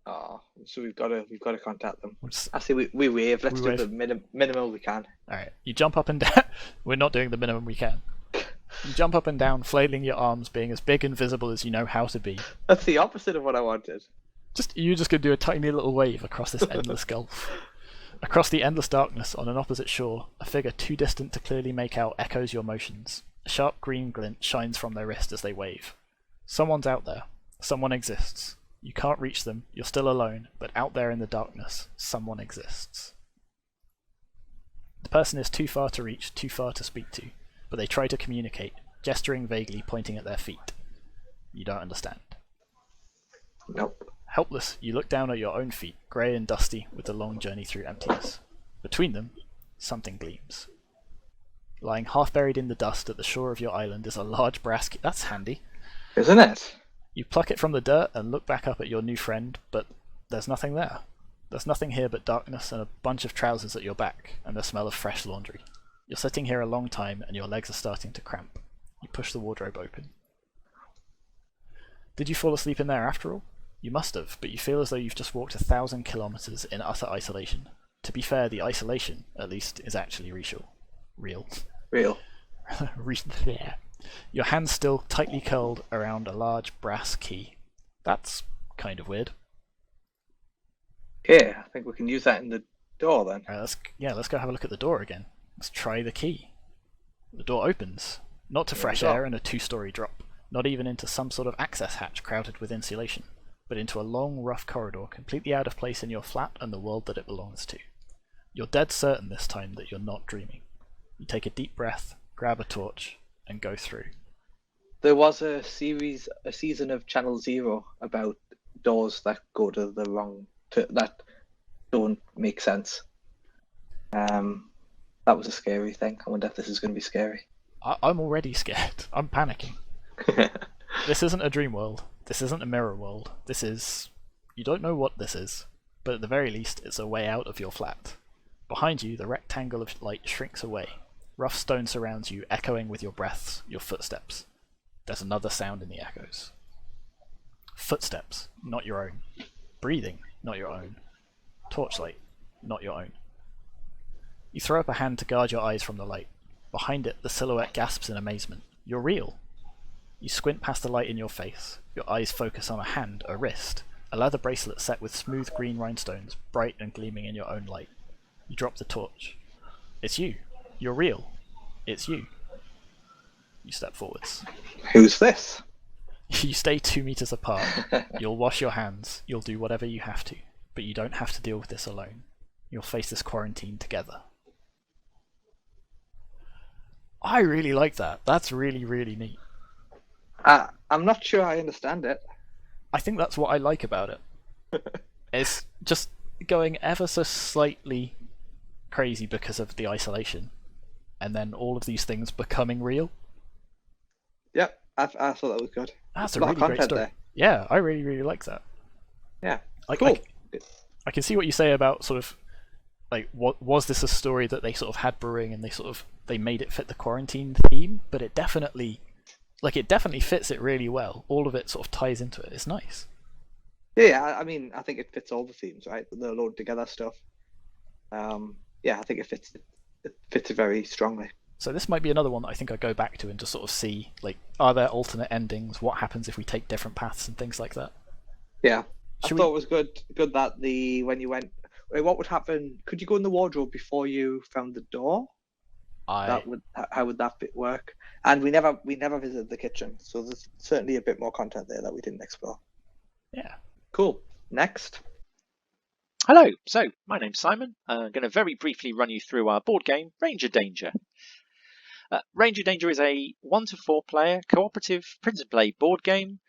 Oh, so we've got to contact them. Just, I say we wave. Let's we do wave. the minimal we can. Alright, you jump up and down. We're not doing the minimum we can. You jump up and down, flailing your arms, being as big and visible as you know how to be. That's the opposite of what I wanted. You're just going to do a tiny little wave across this endless gulf. Across the endless darkness on an opposite shore, a figure too distant to clearly make out echoes your motions. A sharp green glint shines from their wrist as they wave. Someone's out there. Someone exists. You can't reach them, you're still alone, but out there in the darkness, someone exists. The person is too far to reach, too far to speak to, but they try to communicate, gesturing vaguely, pointing at their feet. You don't understand. Nope. Helpless, you look down at your own feet, grey and dusty with the long journey through emptiness. Between them, something gleams. Lying half buried in the dust at the shore of your island is a large brass key. That's handy. Isn't it? You pluck it from the dirt and look back up at your new friend, but there's nothing there. There's nothing here but darkness and a bunch of trousers at your back, and the smell of fresh laundry. You're sitting here a long time and your legs are starting to cramp. You push the wardrobe open. Did you fall asleep in there after all? You must have, but you feel as though you've just walked 1,000 kilometers in utter isolation. To be fair, the isolation, at least, is actually real. Yeah. Your hand's still tightly curled around a large brass key. That's kind of weird. Okay, I think we can use that in the door then. Let's go have a look at the door again. Let's try the key. The door opens, not to fresh air and a 2-story drop, not even into some sort of access hatch crowded with insulation, but into a long, rough corridor completely out of place in your flat and the world that it belongs to. You're dead certain this time that you're not dreaming. You take a deep breath, grab a torch, and go through. There was a season of Channel Zero about doors that go to the wrong, that don't make sense. That was a scary thing. I wonder if this is going to be scary. I'm already scared. I'm panicking. This isn't a dream world. This isn't a mirror world. This is... You don't know what this is, but at the very least, it's a way out of your flat. Behind you, the rectangle of light shrinks away. Rough stone surrounds you, echoing with your breaths, your footsteps. There's another sound in the echoes. Footsteps, not your own. Breathing, not your own. Torchlight, not your own. You throw up a hand to guard your eyes from the light. Behind it, the silhouette gasps in amazement. You're real! You squint past the light in your face. Your eyes focus on a hand, a wrist, a leather bracelet set with smooth green rhinestones, bright and gleaming in your own light. You drop the torch. It's you. You're real. It's you. You step forwards. Who's this? You stay 2 meters apart. You'll wash your hands. You'll do whatever you have to. But you don't have to deal with this alone. You'll face this quarantine together. I really like that. That's really, really neat. I'm not sure I understand it. I think that's what I like about it. It's just going ever so slightly crazy because of the isolation. And then all of these things becoming real. Yep, I thought that was good. That's a lot really of great content story. there. Yeah, I really, really like that. Yeah, I, cool. I can see what you say about sort of like, what was this a story that they sort of had brewing and they made it fit the quarantine theme, but it definitely fits it really well. All of it sort of ties into it. It's nice. Yeah, I mean, I think it fits all the themes, right? The load together stuff. Yeah, I think it fits it very strongly. So this might be another one that I think I go back to and just sort of see, like, are there alternate endings? What happens if we take different paths and things like that? Yeah, I Should thought it was good that when you went, what would happen? Could you go in the wardrobe before you found the door? How would that work? And we never visited the kitchen, so there's certainly a bit more content there that we didn't explore. Yeah. Cool. Next. Hello, so my name's Simon. I'm going to very briefly run you through our board game, Ranger Danger. Ranger Danger is a 1 to 4 player cooperative print and play board game.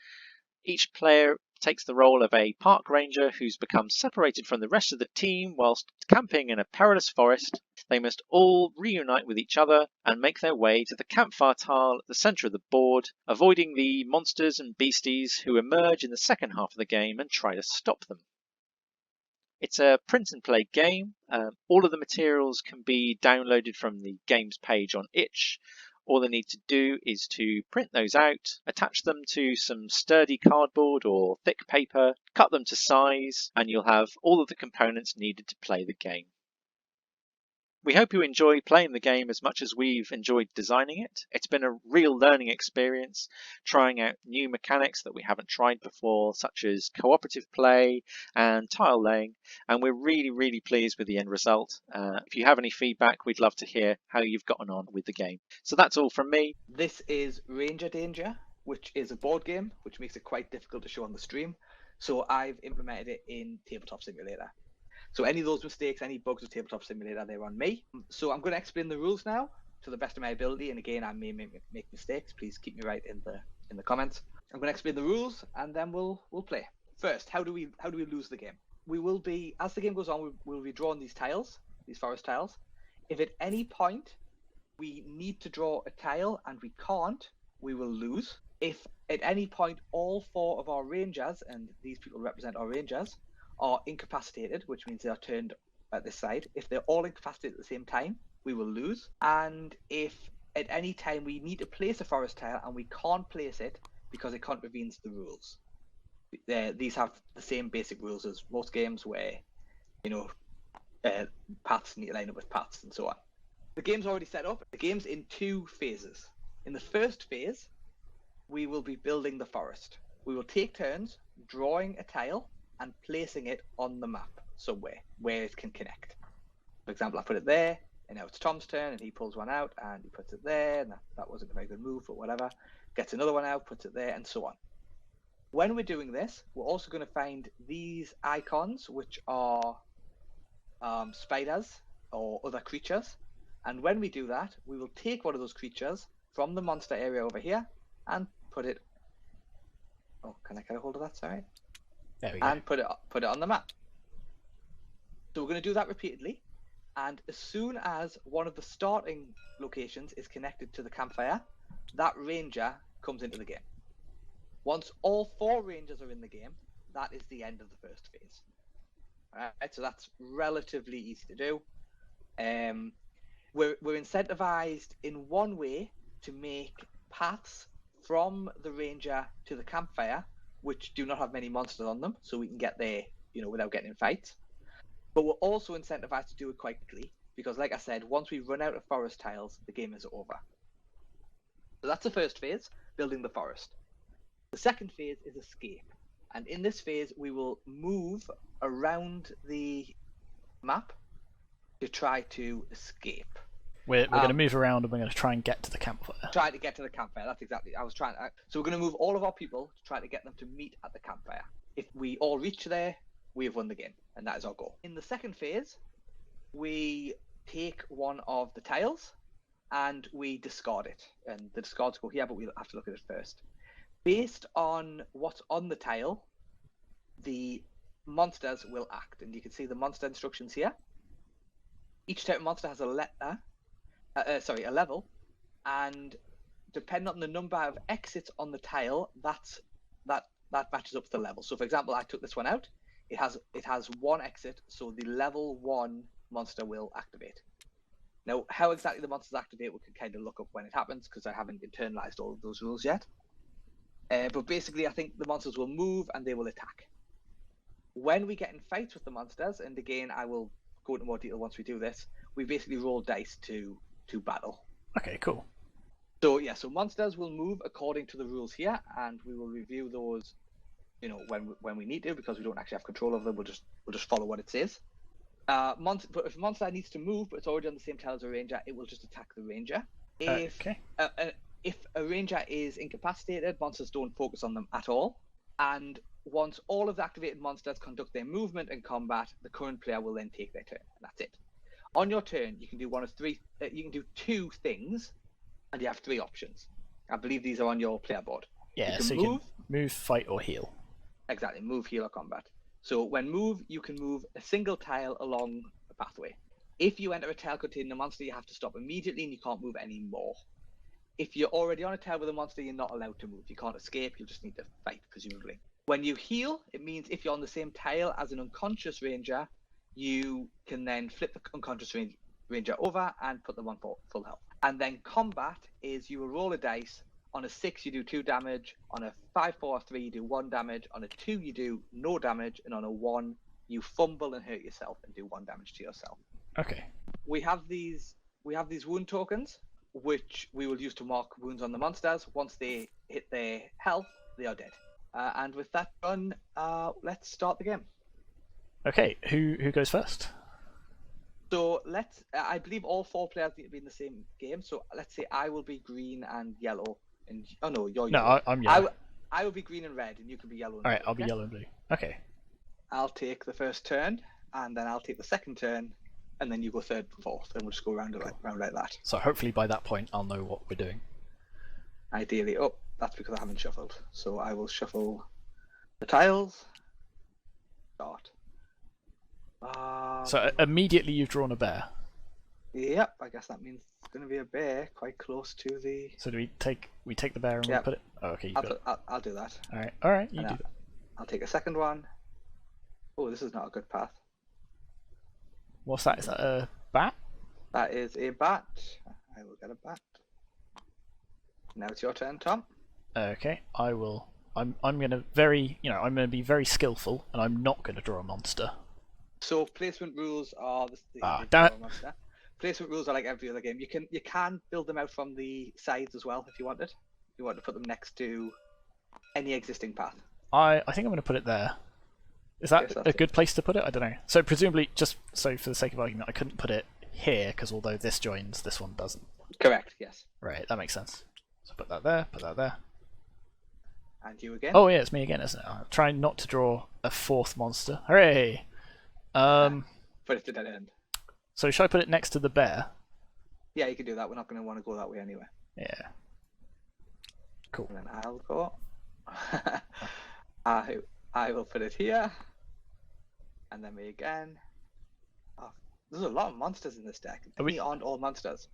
Each player takes the role of a park ranger who's become separated from the rest of the team whilst camping in a perilous forest. They must all reunite with each other and make their way to the campfire tile at the centre of the board, avoiding the monsters and beasties who emerge in the second half of the game and try to stop them. It's a print and play game. All of the materials can be downloaded from the games page on itch. All they need to do is to print those out, attach them to some sturdy cardboard or thick paper, cut them to size, and you'll have all of the components needed to play the game. We hope you enjoy playing the game as much as we've enjoyed designing it. It's been a real learning experience, trying out new mechanics that we haven't tried before, such as cooperative play and tile laying, and we're really pleased with the end result. If you have any feedback, we'd love to hear how you've gotten on with the game. So that's all from me. This is Ranger Danger, which is a board game, which makes it quite difficult to show on the stream. So I've implemented it in Tabletop Simulator. So any of those mistakes, any bugs with Tabletop Simulator, they're on me. So I'm going to explain the rules now to the best of my ability. And again, I may make mistakes. Please keep me right in the comments. I'm going to explain the rules, and then we'll play. First, how do we lose the game? We will be, as the game goes on, we'll be drawing these tiles, these forest tiles. If at any point we need to draw a tile and we can't, we will lose. If at any point all 4 of our rangers, and these people represent our rangers, are incapacitated, which means they are turned at this side. If they're all incapacitated at the same time, we will lose. And if at any time we need to place a forest tile and we can't place it because it contravenes the rules. These have the same basic rules as most games where, paths need to line up with paths and so on. The game's already set up. The game's in 2 phases. In the first phase, we will be building the forest. We will take turns drawing a tile and placing it on the map somewhere where it can connect. For example, I put it there, and now it's Tom's turn, and he pulls one out, and he puts it there, and that wasn't a very good move, but whatever. Gets another one out, puts it there, and so on. When we're doing this, we're also going to find these icons, which are spiders or other creatures. And when we do that, we will take one of those creatures from the monster area over here and put it... Oh, can I get a hold of that? Sorry. There we go. And put it on the map. So we're going to do that repeatedly, and as soon as one of the starting locations is connected to the campfire, that ranger comes into the game. Once all 4 rangers are in the game, that is the end of the first phase. Alright, so that's relatively easy to do. We're incentivized in one way to make paths from the ranger to the campfire which do not have many monsters on them, so we can get there, without getting in fights. But we're also incentivized to do it quite quickly, because like I said, once we run out of forest tiles, the game is over. So that's the first phase, building the forest. The second phase is escape. And in this phase, we will move around the map to try to escape. We're going to move around, and we're going to try and get to the campfire. Try to get to the campfire. That's exactly. So we're going to move all of our people to try to get them to meet at the campfire. If we all reach there, we have won the game, and that is our goal. In the second phase, we take one of the tiles and we discard it. And the discards go here, but we'll have to look at it first. Based on what's on the tile, the monsters will act, and you can see the monster instructions here. Each type of monster has a level, and depending on the number of exits on the tile, that matches up to the level. So for example, I took this one out. it has one exit, so the level 1 monster will activate. Now, how exactly the monsters activate, we can kind of look up when it happens, because I haven't internalized all of those rules yet. But basically, I think the monsters will move and they will attack. When we get in fights with the monsters, and again, I will go into more detail once we do this, we basically roll dice to battle. Okay, cool. So yeah, so monsters will move according to the rules here, and we will review those, when we need to, because we don't actually have control of them. We'll just follow what it says. But if a monster needs to move, but it's already on the same tile as a ranger, it will just attack the ranger. If a ranger is incapacitated, monsters don't focus on them at all. And once all of the activated monsters conduct their movement in combat, the current player will then take their turn, and that's it. On your turn, you can do one of three. You can do 2 things, and you have 3 options. I believe these are on your player board. Yeah, you can move, fight, or heal. Exactly, move, heal, or combat. So when move, you can move a single tile along a pathway. If you enter a tile containing a monster, you have to stop immediately and you can't move anymore. If you're already on a tile with a monster, you're not allowed to move. You can't escape, you'll just need to fight, presumably. When you heal, it means if you're on the same tile as an unconscious ranger, you can then flip the unconscious ranger over and put them on full health. And then combat is you will roll a dice. On a 6, you do 2 damage. On a 5, 4, or 3, you do 1 damage. On a 2, you do no damage. And on a 1, you fumble and hurt yourself and do 1 damage to yourself. Okay. We have these wound tokens, which we will use to mark wounds on the monsters. Once they hit their health, they are dead. And with that done, let's start the game. Okay, who goes first? So I believe all 4 players need to be in the same game. So let's say I will be green and yellow. Oh no, you're yellow. No, I'm yellow. I will be green and red, and you can be yellow and All right, blue. I'll be yellow and blue. Okay. I'll take the first turn, and then I'll take the second turn, and then you go third and fourth, and we'll just go round like that. So hopefully by that point I'll know what we're doing. Ideally. Oh, that's because I haven't shuffled. So I will shuffle the tiles. Start. So immediately you've drawn a bear. Yep, I guess that means it's going to be a bear quite close to the... So do we take the bear and we put it... Oh, okay, I'll do that. Alright, you do that. I'll take a second one. Oh, this is not a good path. What's that? Is that a bat? That is a bat. I will get a bat. Now it's your turn, Tom. Okay, I will... I'm gonna I'm gonna be very skillful, and I'm not gonna draw a monster. So placement rules are damn it. Monster. Placement rules are like every other game. You can build them out from the sides as well if you wanted. You want to put them next to any existing path. I think I'm going to put it there. Is that a good place to put it? I don't know. So presumably, just so for the sake of argument, I couldn't put it here because although this joins, this one doesn't. Correct. Yes. Right. That makes sense. So put that there. Put that there. And you again. Oh yeah, it's me again, isn't it? I'm trying not to draw a 4th monster. Hooray! But it's a dead end. So should I put it next to the bear? Yeah, you can do that. We're not going to want to go that way anyway. Yeah. Cool. And then I'll go. I will put it here. And then me again. Oh, there's a lot of monsters in this deck. We aren't all monsters.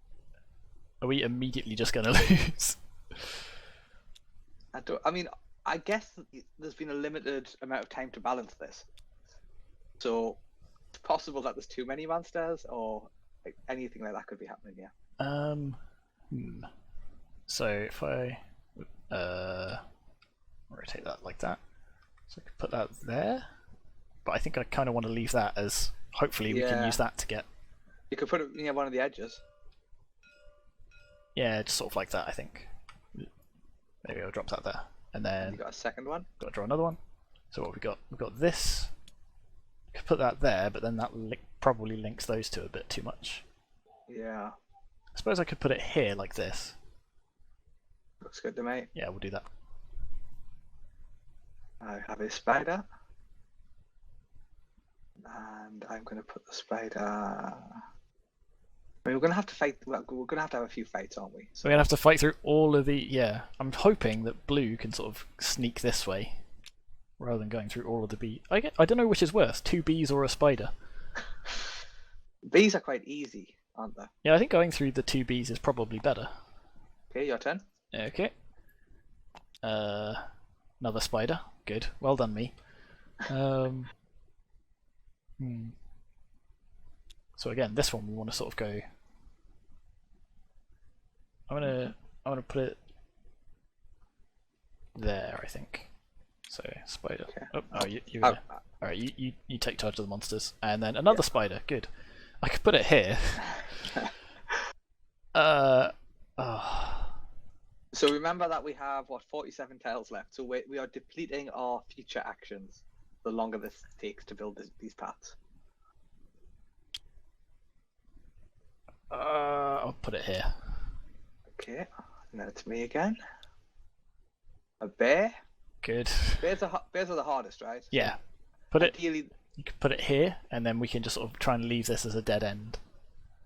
Are we immediately just going to lose? I guess there's been a limited amount of time to balance this. So it's possible that there's too many monsters or anything like that could be happening, yeah. So if I rotate that like that, so I could put that there, but I think I kind of want to leave that as hopefully we can use that to get... You could put it near one of the edges. Yeah, just sort of like that, I think. Maybe I'll drop that there. And then... You got a second one? Got to draw another one. So what we got? We've got this. Could put that there, but then that probably links those two a bit too much. Yeah. I suppose I could put it here like this. Looks good to me. Yeah, we'll do that. I have a spider. And I'm going to put the spider... we're going to have to fight. We're going to have a few fights, aren't we? So we're going to have to fight through all of the... Yeah, I'm hoping that blue can sort of sneak this way rather than going through all of the bees. I don't know which is worse, 2 bees or a spider. Bees are quite easy, aren't they? Yeah, I think going through the 2 bees is probably better. Okay, your turn. Okay. Another spider. Good. Well done, me. So again, this one we want to sort of go. I'm gonna put it there, I think. So spider. Okay. All right. You take charge of the monsters, and then another spider. Good. I could put it here. So remember that we have 47 tiles left. So we are depleting our future actions the longer this takes to build these paths. I'll put it here. Okay, and then it's me again. A bear. Good. Bears are the hardest, right? Yeah. Put it. Ideally, You can put it here, and then we can just sort of try and leave this as a dead end.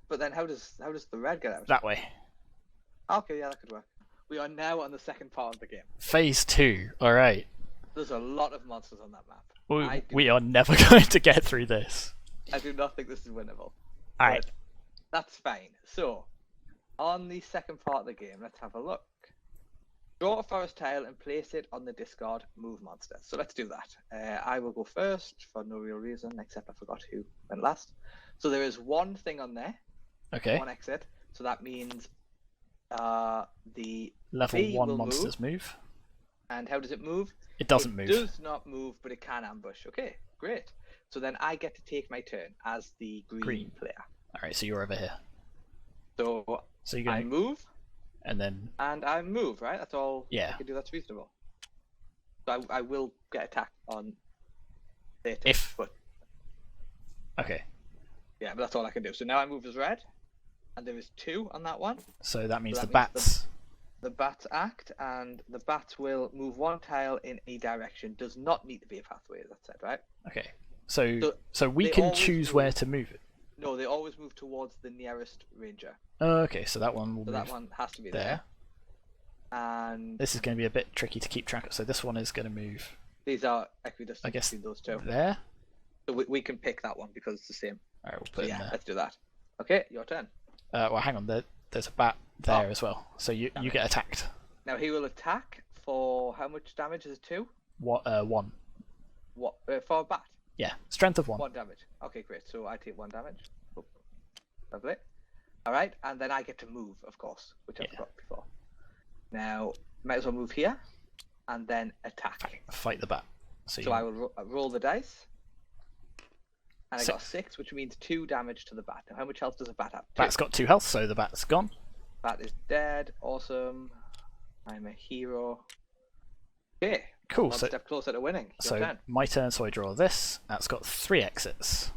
but then how does the red get out? That way. Okay, yeah, that could work. We are now on the second part of the game. Phase 2. All right. There's a lot of monsters on that map. We are never going to get through this. I do not think this is winnable. All right. But that's fine. So, on the second part of the game, let's have a look. Draw a forest tile and place it on the discard move monster. So let's do that. I will go first for no real reason, except I forgot who went last. So there is one thing on there, Okay. one exit. So that means the Level bee 1 will monsters move. And how does it move? It doesn't move. It does not move, but it can ambush. Okay, great. So then I get to take my turn as the green player. All right. So you're over here. So So I move. and then And I move, right? That's all Yeah. I can do. That's reasonable. So I will get attacked on later. But okay. yeah, but that's all I can do. So now I move as red, and there is 2 on that one. So that means that the means bats. The bats act, and the bats will move 1 tile in any direction. Does not need to be a pathway. That's said, right? Okay. So So we they can always choose move- where to move it. No, they always move towards the nearest ranger. Okay. So that one will So move that one has to be there. there. And This is going to be a bit tricky to keep track of. So this one is going to move these are equidistant I guess between those 2. there. So we can pick that one because it's the same. All right. We'll So put it in yeah, there. let's do that. Okay, your turn. Well, hang on. There's a bat there Oh. as well. So you Damn it. get attacked. Now he will attack for how much damage? Is it 2? What? 1. What for a bat? Yeah. Strength of 1. 1 damage. Okay, great. So I take 1 damage. Oh, lovely. All right, and then I get to move, of course, which I Yeah. forgot before. Now might as well move here, and then attack. Fight the bat. So, So I will roll the dice, and I got 6. 6, which means 2 damage to the bat. Now how much health does a bat have? 2. Bat's got 2 health, so the bat's gone. Bat is dead. Awesome. I'm a hero. Okay. Cool. One So step closer to winning. Your turn. my turn. So I draw this. That's got 3 exits.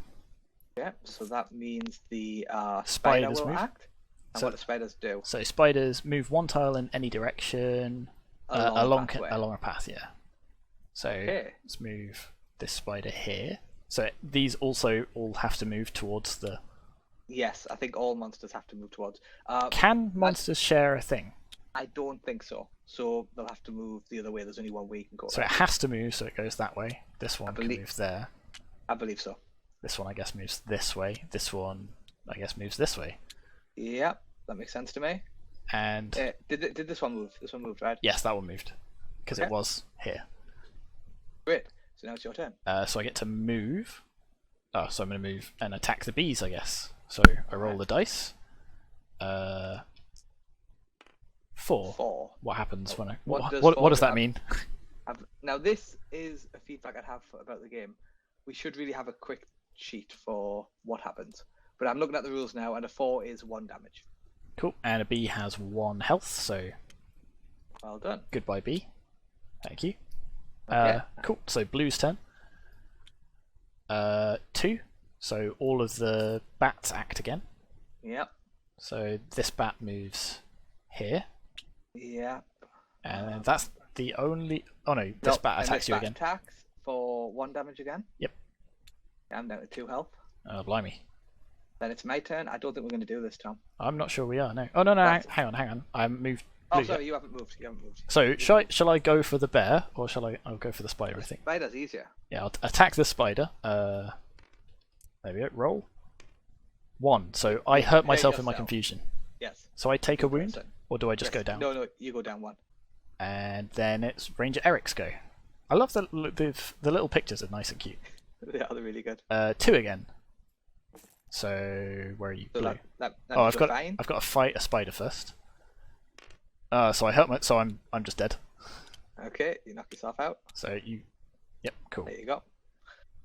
Yeah, so that means the spider Spiders will move. act. And So- what do spiders do? So spiders move 1 tile in any direction Along a pathway. along a path. Yeah. So Okay. let's move this spider here. So these also all have to move towards the. Yes, I think all monsters have to move towards. Can monsters share a thing? I don't think so. So they'll have to move the other way. There's only one way you can go. So it has to move, so it goes that way. This one can believe- move there. I believe so. This one, I guess, moves this way. This one, I guess, moves this way. Yeah, that makes sense to me. And Did this one move? This one moved, right? yes, that one moved because it Okay. was here. Great. So now it's your turn. So I get to move. Oh, so I'm going to move and attack the bees, I guess. So I roll the dice. 4. 4. What happens when I? What What, does what, four does do? that mean? Now this is a feedback I'd have about the game. We should really have a quick sheet for what happens. But I'm looking at the rules now, and a 4 is 1 damage. Cool. And a bee has 1 health, so Well done. goodbye bee. Thank you. Okay. Cool. So blue's turn. 2. So all of the bats act again. Yep. So this bat moves here, Yeah. and that's the only. Oh no, this bat and attacks this you bat again. Attacks for 1 damage again. Yep. I'm down to 2 health. Oh blimey! Then it's my turn. I don't think we're going to do this, Tom. I'm not sure we are. No. Oh no, That's- hang on. I moved. Oh, blue sorry, yet. you haven't moved. You haven't moved. So shall I go for the bear or shall I'll go for the spider? I think. Spider's easier. Yeah, I'll attack the spider. There we go. Roll. 1. So I hurt myself in my yourself. confusion. Yes. So I take a Good wound, person. or do I just Yes. go down? No, you go down 1. And then it's Ranger Eric's go. I love the little pictures are nice and cute. Yeah, they're really good. 2 again. So where are you? So Blue. that Oh, means we're fine. I've got to fight a spider first. So I hurt my. So I'm just dead. Okay, you knock yourself out. So you. Yep. Cool. There you go.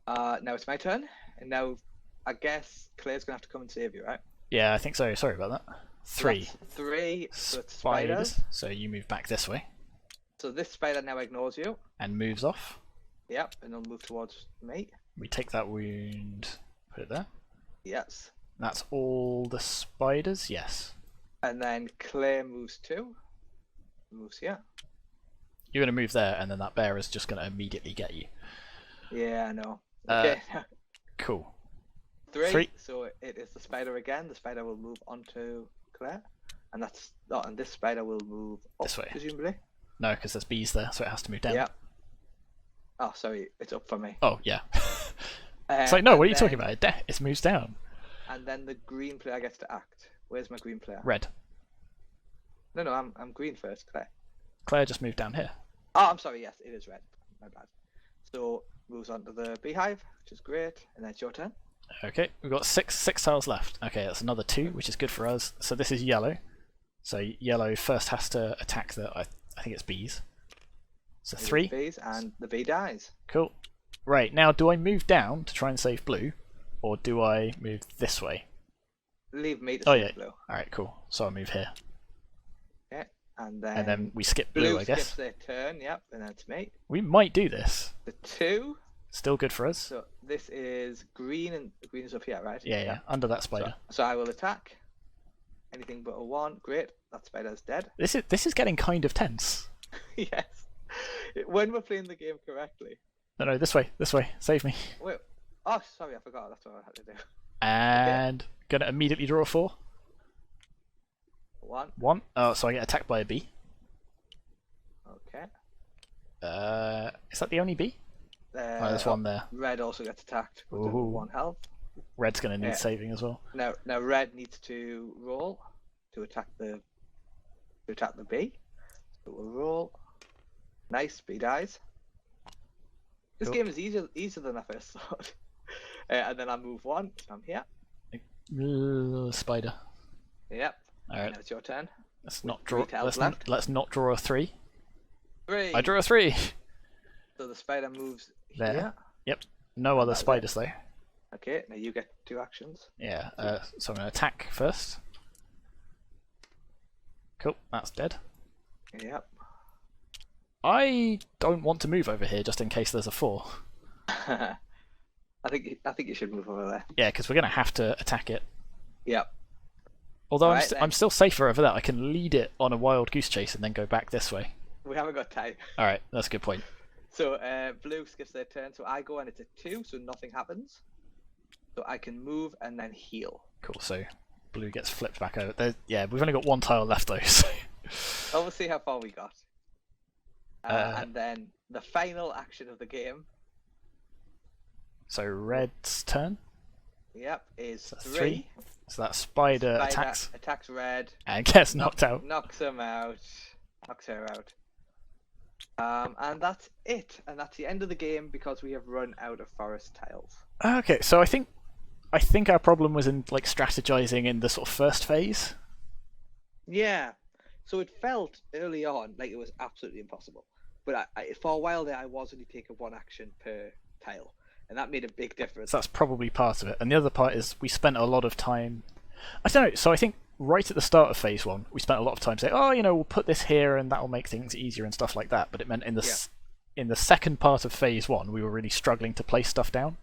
Now it's my turn, and now I guess Claire's gonna have to come and save you, right? Yeah, I think so. Sorry about that. So 3 that's 3. So it's spiders. spiders. So you move back this way So this spider now ignores you. and moves off. Yep, and it'll move towards me. We take that wound. Put it there. Yes. That's all the spiders. Yes. And then Claire moves 2. Moves here. You're gonna move there, and then that bear is just gonna immediately get you. Yeah, I know. Uh, Okay. Cool. 3. 3. So it is the spider again. The spider will move onto Claire, and that's and this spider will move up, This way. presumably. No, because there's bees there, so it has to move down. Yeah. Oh, sorry, it's up for me. Oh yeah. It's like, no, what are you talking about? It moves down. And then the green player gets to act. Where's my green player? Red. No, I'm green first, Claire. Claire just moved down here. Oh, I'm sorry. Yes, it is red. My bad. So moves on to the beehive, which is great, and then it's your turn. Okay, we've got six tiles left. Okay, that's another 2, which is good for us. So this is yellow. So yellow first has to attack the. I think it's bees. So 3. Bees, and the bee dies. Cool. Right, now do I move down to try and save blue, or do I move this way? Leave me to Oh save yeah. blue. Alright, cool. So I move here. Okay, and then we skip blue, I guess. skips their turn. Yep, and then it's me. We might do this. The 2. Still good for us. So this is green, and green is up here, right? Yeah, under that spider. So I will attack. Anything but a 1. Great. That spider's dead. This is getting kind of tense. Yes. When we're playing the game correctly. No, this way, save me. Wait. Oh, sorry, I forgot. That's what I had to do. And gonna immediately draw a 4. 1. Oh, so I get attacked by a bee. Okay. Is that the only bee? Oh, there's one there. Red also gets attacked with Ooh. 1 health. Red's gonna need Yeah. saving as well. Now red needs to roll to attack the bee. So we'll roll. Nice, bee dies. This Cool. game is easier than I first thought. And then I move 1. So I'm here. Spider. Yep. Alright, Now it's your turn. let's not 3 draw. tiles Let's left. not draw a 3. 3. I drew a 3. So the spider moves There. here. Yep. No other That's it. spiders though. Okay, now you get 2 actions. Yeah. So I'm gonna attack first. Cool. That's dead. Yep. I don't want to move over here just in case there's a 4. I think you should move over there. Yeah, because we're gonna have to attack it. Yep. Although Alright, then. I'm still safer over there. I can lead it on a wild goose chase and then go back this way. We haven't got time. All right, that's a good point. So blue skips their turn, so I go and it's a 2, so nothing happens. So I can move and then heal. Cool. So blue gets flipped back over. Yeah, we've only got 1 tile left though. So. Oh, we'll see how far we got. And then the final action of the game. So red's turn. Yep, is So 3. So that spider Spider attacks red. and gets knocked out. Knocks him out. Knocks her out. And that's it. And that's the end of the game because we have run out of forest tiles. Okay, so I think our problem was in like strategizing in the sort of first phase. Yeah. So it felt early on like it was absolutely impossible. But for a while there, I was only taking 1 action per tile. And that made a big difference. So that's probably part of it. And the other part is we spent a lot of time. I don't know. So I think right at the start of phase 1, we spent a lot of time saying, "Oh, we'll put this here, and that'll make things easier and stuff like that." But it meant in the second part of phase 1, we were really struggling to place stuff down.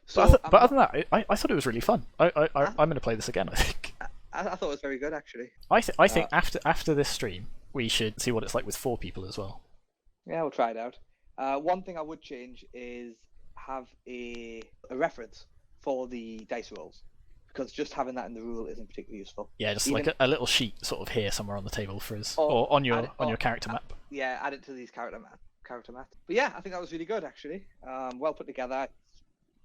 So, but other than that, I thought it was really fun. I'm going to play this again. I think. I thought it was very good actually. I think after this stream, we should see what it's like with 4 people as well. Yeah, we'll try it out. One thing I would change is have a reference for the dice rolls, because just having that in the rule isn't particularly useful. Yeah, just like a little sheet sort of here somewhere on the table for us, Or or on your character map. Yeah, add it to these character map. But yeah, I think that was really good actually. Well put together.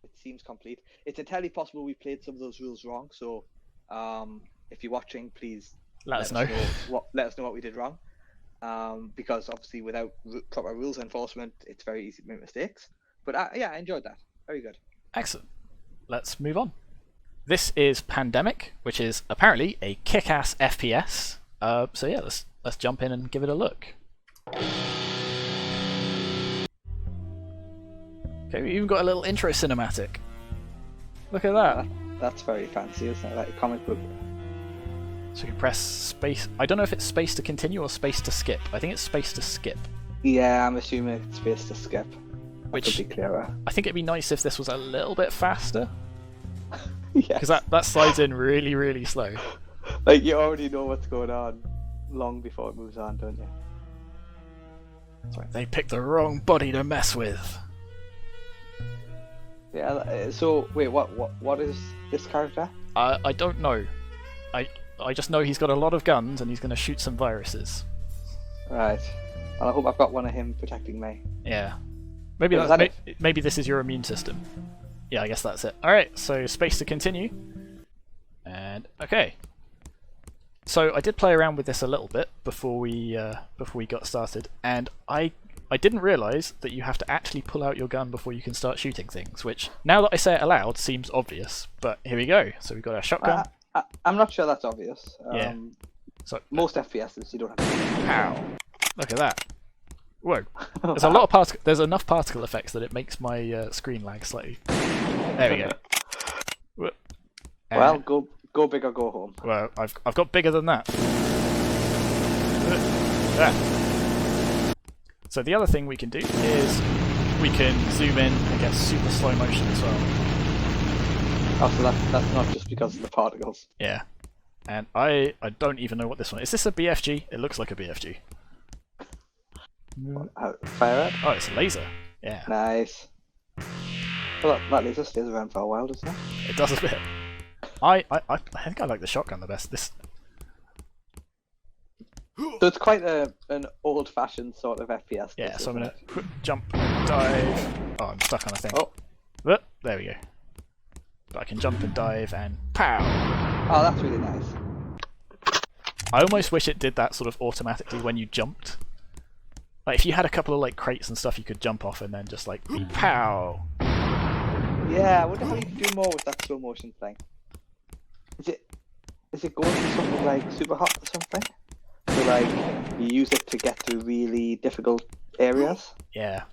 It seems complete. It's entirely possible we played some of those rules wrong. So if you're watching, please Let us know. Let us know what we did wrong. Because obviously without proper rules enforcement, it's very easy to make mistakes. But yeah, I enjoyed that. Very good. Excellent. Let's move on. This is Pandemic, which is apparently a kick-ass FPS. So yeah, let's jump in and give it a look. Okay, we even got a little intro cinematic. Look at that. That's very fancy, isn't it? Like a comic book. So you can press space. I don't know if it's space to continue or space to skip. I think it's space to skip. Yeah, I'm assuming it's space to skip. Which could be clearer. I think it'd be nice if this was a little bit faster. Yes. Because that slides in really, really slow. Like, you already know what's going on long before it moves on, don't you? Sorry, they picked the wrong body to mess with. Yeah, so, wait, what is this character? I don't know. I just know he's got a lot of guns and he's going to shoot some viruses. Right. Well, I hope I've got one of him protecting me. Yeah. Maybe Is that's, that maybe this is your immune system. Yeah, I guess that's it. Alright, so space to continue. And, okay. So I did play around with this a little bit before we got started, and I didn't realise that you have to actually pull out your gun before you can start shooting things, which, now that I say it aloud, seems obvious. But here we go. So we've got our shotgun. I'm not sure that's obvious. Yeah. So most FPSs you don't have to. Pow! Look at that. Whoa. There's a lot of there's enough particle effects that it makes my screen lag slightly. There we go. Whoop. Well, go big or go home. Well, I've got bigger than that. There. So the other thing we can do is we can zoom in and get super slow motion as well. Oh, so that's not just because of the particles. Yeah. And I don't even know what this one is. Is this a BFG? It looks like a BFG. Fire it. Oh, it's a laser. Yeah. Nice. Well, that laser stays around for a while, doesn't it? It does a bit. I think I like the shotgun the best. This. So it's quite an old-fashioned sort of FPS. Yeah. So I'm gonna jump, dive. Oh, I'm stuck on a thing. Oh. There we go. But I can jump and dive and pow. Oh, that's really nice. I almost wish it did that sort of automatically when you jumped. Like if you had a couple of like crates and stuff, you could jump off and then just like be pow. Yeah, I wonder how you can do more with that slow motion thing. Is it going to something like super hot or something? So like you use it to get through really difficult areas? Yeah.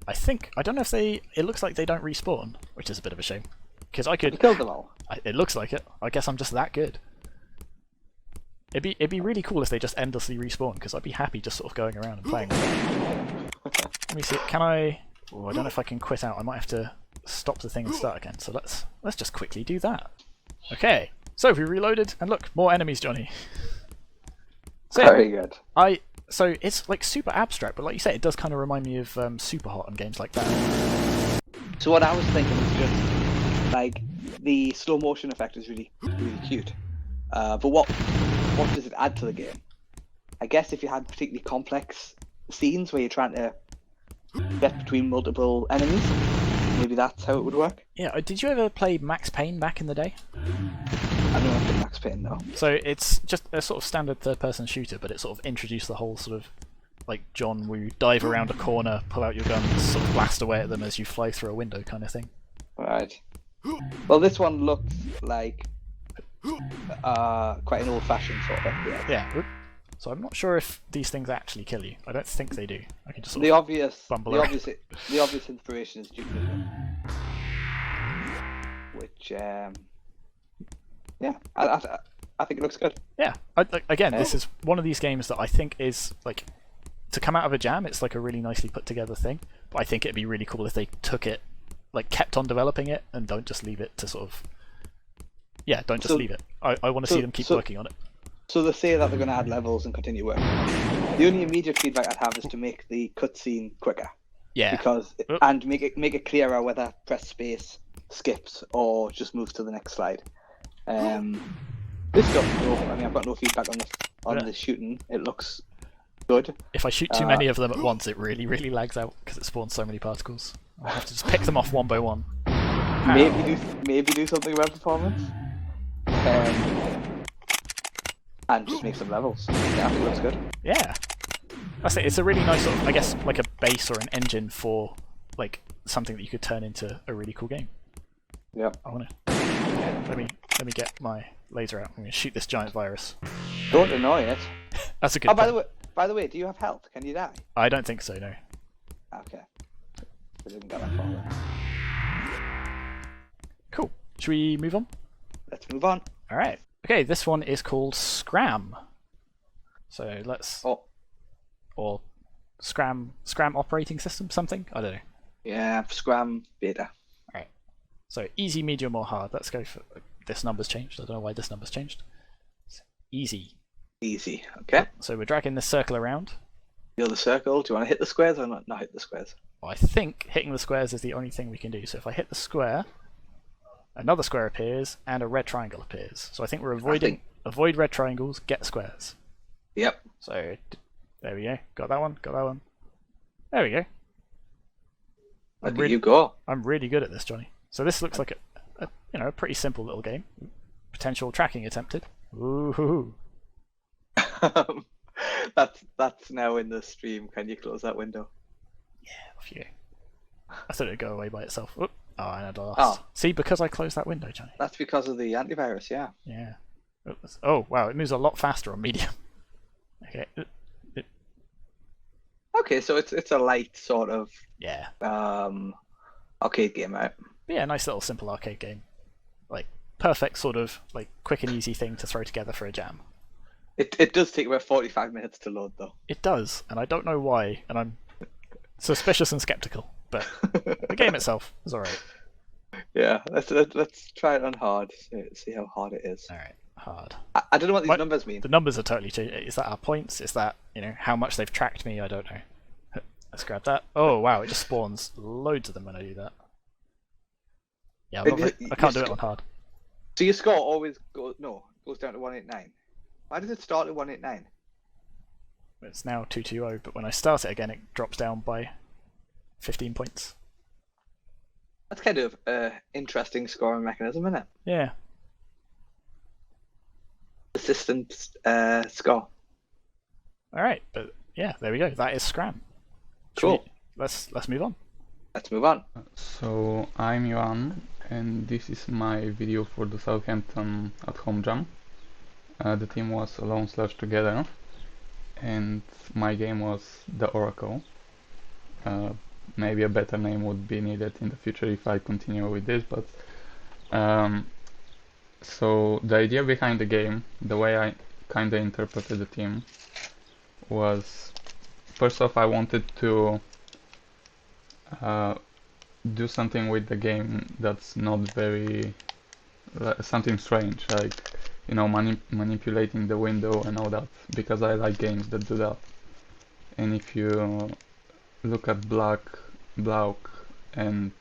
I don't know if they. It looks like they don't respawn, which is a bit of a shame. Because I could. You killed them all. It looks like it. I guess I'm just that good. It'd be really cool if they just endlessly respawn, because I'd be happy just sort of going around and playing with them. Let me see. Can I? Oh, I don't know if I can quit out. I might have to stop the thing and start again. So let's just quickly do that. Okay. So we reloaded, and look, more enemies, Johnny. So, very good. So it's like super abstract, but like you say, it does kind of remind me of Superhot and games like that. So what I was thinking was just like the slow motion effect is really cute, but what does it add to the game? I guess if you had particularly complex scenes where you're trying to get between multiple enemies, maybe that's how it would work. Yeah. Did you ever play Max Payne back in the day? I don't know if Max Payne though. So it's just a sort of standard third-person shooter, but it sort of introduced the whole sort of like John Woo dive around a corner, pull out your guns, sort of blast away at them as you fly through a window kind of thing. Right. Well, this one looks like quite an old-fashioned sort of FPS. Yeah. So I'm not sure if these things actually kill you. I don't think they do. I can just sort The of obvious inspiration is Duke Nukem, which yeah, I think it looks good. Yeah. This is one of these games that I think is like to come out of a jam. It's like a really nicely put together thing. But I think it'd be really cool if they took it, like kept on developing it, and don't just leave it to sort of. Yeah, don't just leave it. I want to see them keep working on it. So they say that they're going to add levels and continue working. The only immediate feedback I'd have is to make the cutscene quicker. Yeah. And make it clearer whether press space skips or just moves to the next slide. This stuff, I've got no feedback on the shooting. It looks good. If I shoot too many of them at once, it really, really lags out because it spawns so many particles. I have to just pick them off one by one. Maybe do something about performance. And just make some levels. Yeah, I think it looks good. Yeah. I say it's a really nice sort of, I guess, like a base or an engine for like something that you could turn into a really cool game. Yep. I wanna let me get my laser out. I'm gonna shoot this giant virus. Don't annoy it. That's a good. Oh, by the way, do you have health? Can you die? I don't think so. No. Okay. We didn't get that far then. Cool. Should we move on? Let's move on. All right. Okay. This one is called Scram. So let's. Oh. Or Scram operating system, something? I don't know. Yeah, Scram beta. Alright. So easy, medium, or hard. Let's go for this number's changed. I don't know why this number's changed. It's easy. Easy. Okay. So we're dragging this circle around. Feel the circle. Do you want to hit the squares or not hit the squares? Well, I think hitting the squares is the only thing we can do. So if I hit the square, another square appears and a red triangle appears. So I think we're avoid red triangles, get squares. Yep. So there we go. Got that one. Got that one. There we go. Look at you go. I'm really good at this, Johnny. So this looks like a pretty simple little game. Potential tracking attempted. Ooh. That's now in the stream. Can you close that window? Yeah, off you go. I thought it'd go away by itself. Oop. Oh, and I lost. Oh. See, because I closed that window, Johnny. That's because of the antivirus, yeah. Yeah. Oh, wow, it moves a lot faster on medium. Okay. Okay, so it's a light sort of Yeah. arcade game, right? But yeah, nice little simple arcade game. Like perfect sort of like quick and easy thing to throw together for a jam. It does take about 45 minutes to load though. It does, and I don't know why, and I'm suspicious and skeptical, but the game itself is alright. Yeah, let's try it on hard. See how hard it is. Alright, hard. I don't know what these numbers mean. The numbers are totally changed. Is that our points? Is that, how much they've tracked me? I don't know. Let's grab that. Oh wow, it just spawns loads of them when I do that. Yeah, I can't do it on hard. So your score always goes down to 189. Why does it start at 189? It's now 220, but when I start it again, it drops down by 15 points. That's kind of interesting scoring mechanism, isn't it? Yeah. Assistant score. All right, but yeah, there we go. That is Scram. Cool. Let's move on. Let's move on. So I'm Johan, and this is my video for the Southampton at home jam. The team was alone/together, and my game was the Oracle. Maybe a better name would be needed in the future if I continue with this, but so the idea behind the game, the way I kinda interpreted the team, was first off I wanted to do something with the game that's not very something strange, like manipulating the window and all that, because I like games that do that. And if you look at Block and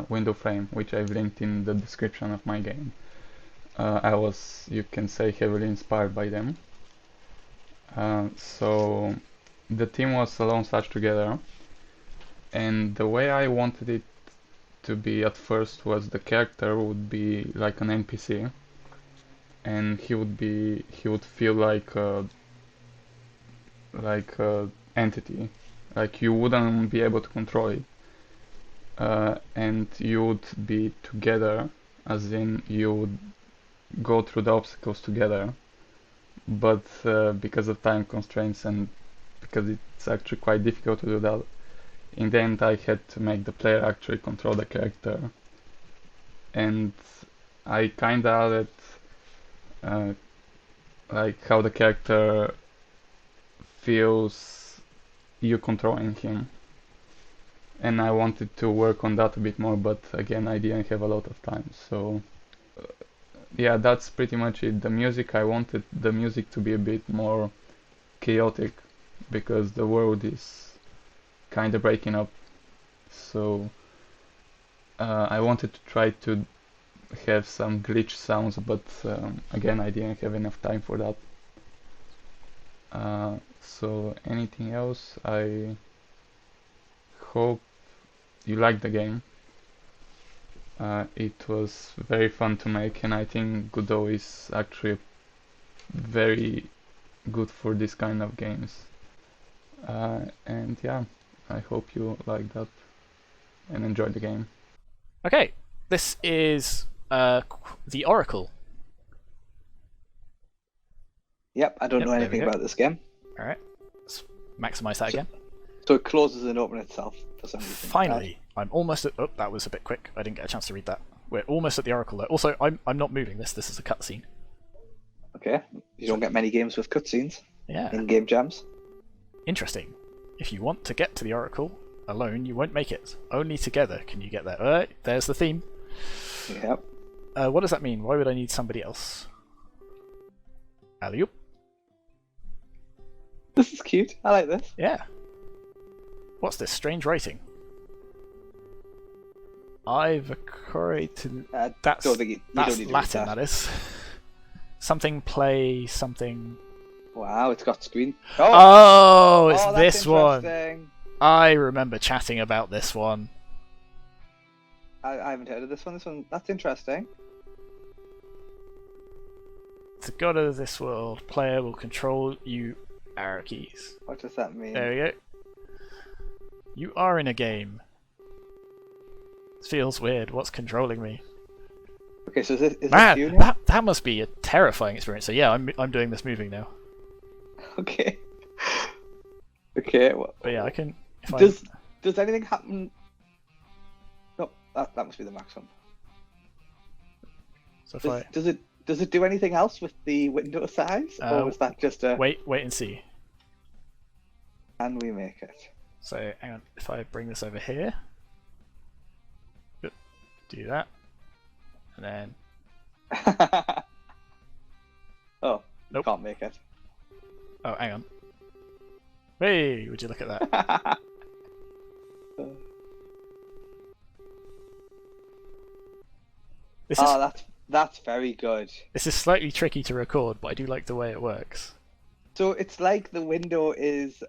Window Frame, which I've linked in the description of my game, I was, you can say, heavily inspired by them. So the team was alone/together, and the way I wanted it to be at first was the character would be like an NPC, and he would feel like a entity, like you wouldn't be able to control it, and you would be together, as in you would go through the obstacles together, but because of time constraints and because it's actually quite difficult to do that, in the end I had to make the player actually control the character, and I kinda added like how the character feels you controlling him, and I wanted to work on that a bit more, but again I didn't have a lot of time, so yeah, that's pretty much it. The music, I wanted the music to be a bit more chaotic because the world is kind of breaking up, so I wanted to try to have some glitch sounds, but again I didn't have enough time for that. So anything else, I hope you like the game. It was very fun to make, and I think Godot is actually very good for this kind of games. And yeah, I hope you like that. and enjoy the game. Okay, this is the Oracle. Yep, I don't know there we anything go. about this game. All right, let's maximize that again. So it closes and opens itself for some reason. Finally, I'm almost at. Oh, that was a bit quick. I didn't get a chance to read that. We're almost at the Oracle though. Also, I'm not moving this. This is a cutscene. Okay, you don't get many games with cutscenes Yeah. in game jams. Interesting. If you want to get to the Oracle alone, you won't make it. Only together can you get there. Alright, there's the theme. Yep. What does that mean? Why would I need somebody else? Alley-oop. This is cute. I like this. Yeah. What's this strange writing? I've created. That's don't think you don't need to read Latin. that. That is. Something play something. Wow, it's got screen. Oh, it's that's this one. interesting. I remember chatting about this one. I haven't heard of this one. That's interesting. The god of this world, player will control you arrow keys. What does that mean? There we go. You are in a game. This feels weird. What's controlling me? Okay, so is this you Man, now? that must be a terrifying experience. So yeah, I'm doing this moving now. Okay. Okay. Well, But yeah, I can. If does anything happen? No, that must be the maximum. So if I Does it do anything else with the window size, or was that just a? wait and see. Can we make it? So hang on, if I bring this over here, do that, and then Oh, Nope. can't make it. oh, hang on. Hey, would you look at that? This is That's very good. this is slightly tricky to record, but I do like the way it works. So it's like the window is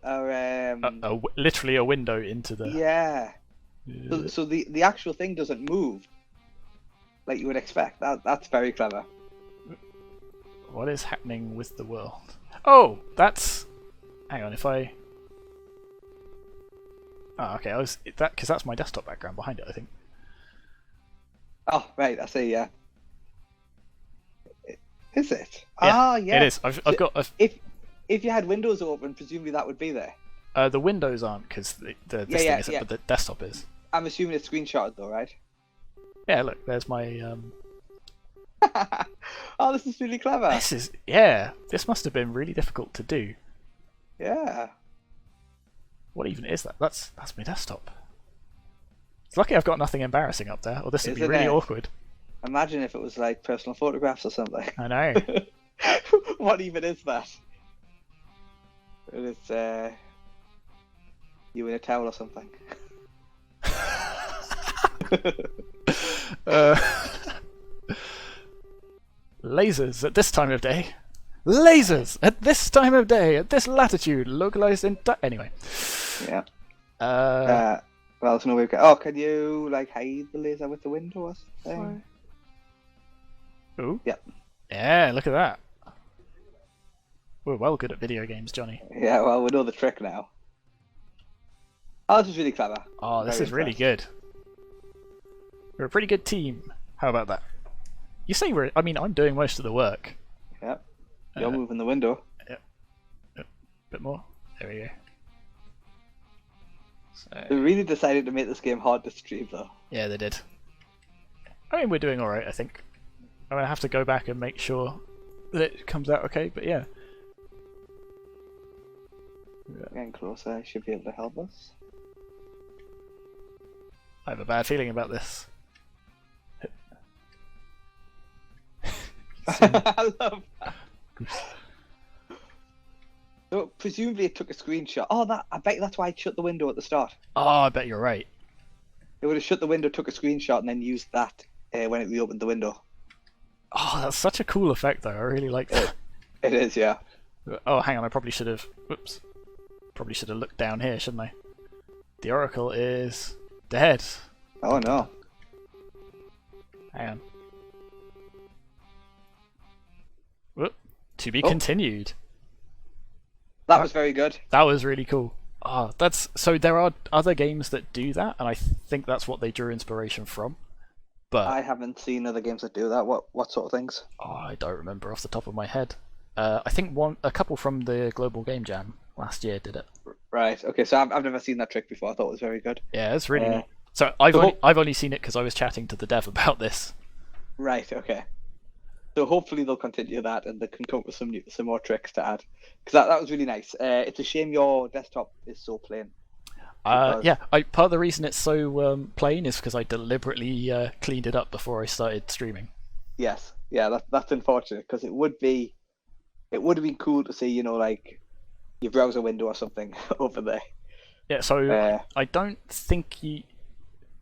Literally a window into the. yeah. So the actual thing doesn't move like you would expect. That's very clever. What is happening with the world? Oh, that's. Hang on, if I. Oh, okay. Because that's my desktop background behind it, I think. Oh, right. I see. Yeah. Is it? Yeah, Ah, yeah. it is. I've got. If you had Windows open, presumably that would be there. The windows aren't because this thing isn't, but the desktop is. I'm assuming it's screenshotted though, right? Yeah, look, there's my. Oh, this is really clever. This must have been really difficult to do. Yeah. What even is that? That's my desktop. It's lucky I've got nothing embarrassing up there, or this would be Isn't really it? awkward. Imagine if it was like personal photographs or something. I know. What even is that? It's you in a towel or something. Lasers at this time of day. Lasers at this time of day, at this latitude, localized in. Anyway. Yeah. Uh, Well, there's no way. Oh, can you like hide the laser with the window or something? Ooh. Yep. Yeah, look at that. We're well good at video games, Johnny. Yeah. Well, we know the trick now. Oh, this is really clever. Oh, this Very is really impressed. good. We're a pretty good team. How about that? You say we're. I mean, I'm doing most of the work. Yep. You're moving the window. Bit more. There we go. So, They really decided to make this game hard to stream, though. yeah, they did. I mean, we're doing all right, I think. I'm gonna have to go back and make sure that it comes out okay. But yeah. Getting closer, I should be able to help us. I have a bad feeling about this. I love that. So presumably it took a screenshot. Oh, I bet that's why it shut the window at the start. Oh, I bet you're right. It would have shut the window, took a screenshot, and then used that when it reopened the window. Oh, that's such a cool effect, though. I really like that. It is, yeah. Oh, hang on. I probably should have. Whoops. Probably should have looked down here, shouldn't I? The Oracle is dead. Oh no. Hang on. Whoop. To be Oh. continued. That was very good. That was really cool. That's so. There are other games that do that, and I think that's what they drew inspiration from. But I haven't seen other games that do that. What sort of things? I don't remember off the top of my head. I think a couple from the Global Game Jam last year did it. Right. Okay. So I've never seen that trick before. I thought it was very good. Yeah, it's really neat. So I've only seen it because I was chatting to the dev about this. Right. Okay. So hopefully they'll continue that and they can come up with some more tricks to add, because that was really nice. It's a shame your desktop is so plain. Yeah, part of the reason it's so plain is because I deliberately cleaned it up before I started streaming. Yes. Yeah. That's unfortunate, because it would have been cool to see, like your browser window or something over there. Yeah. So I don't think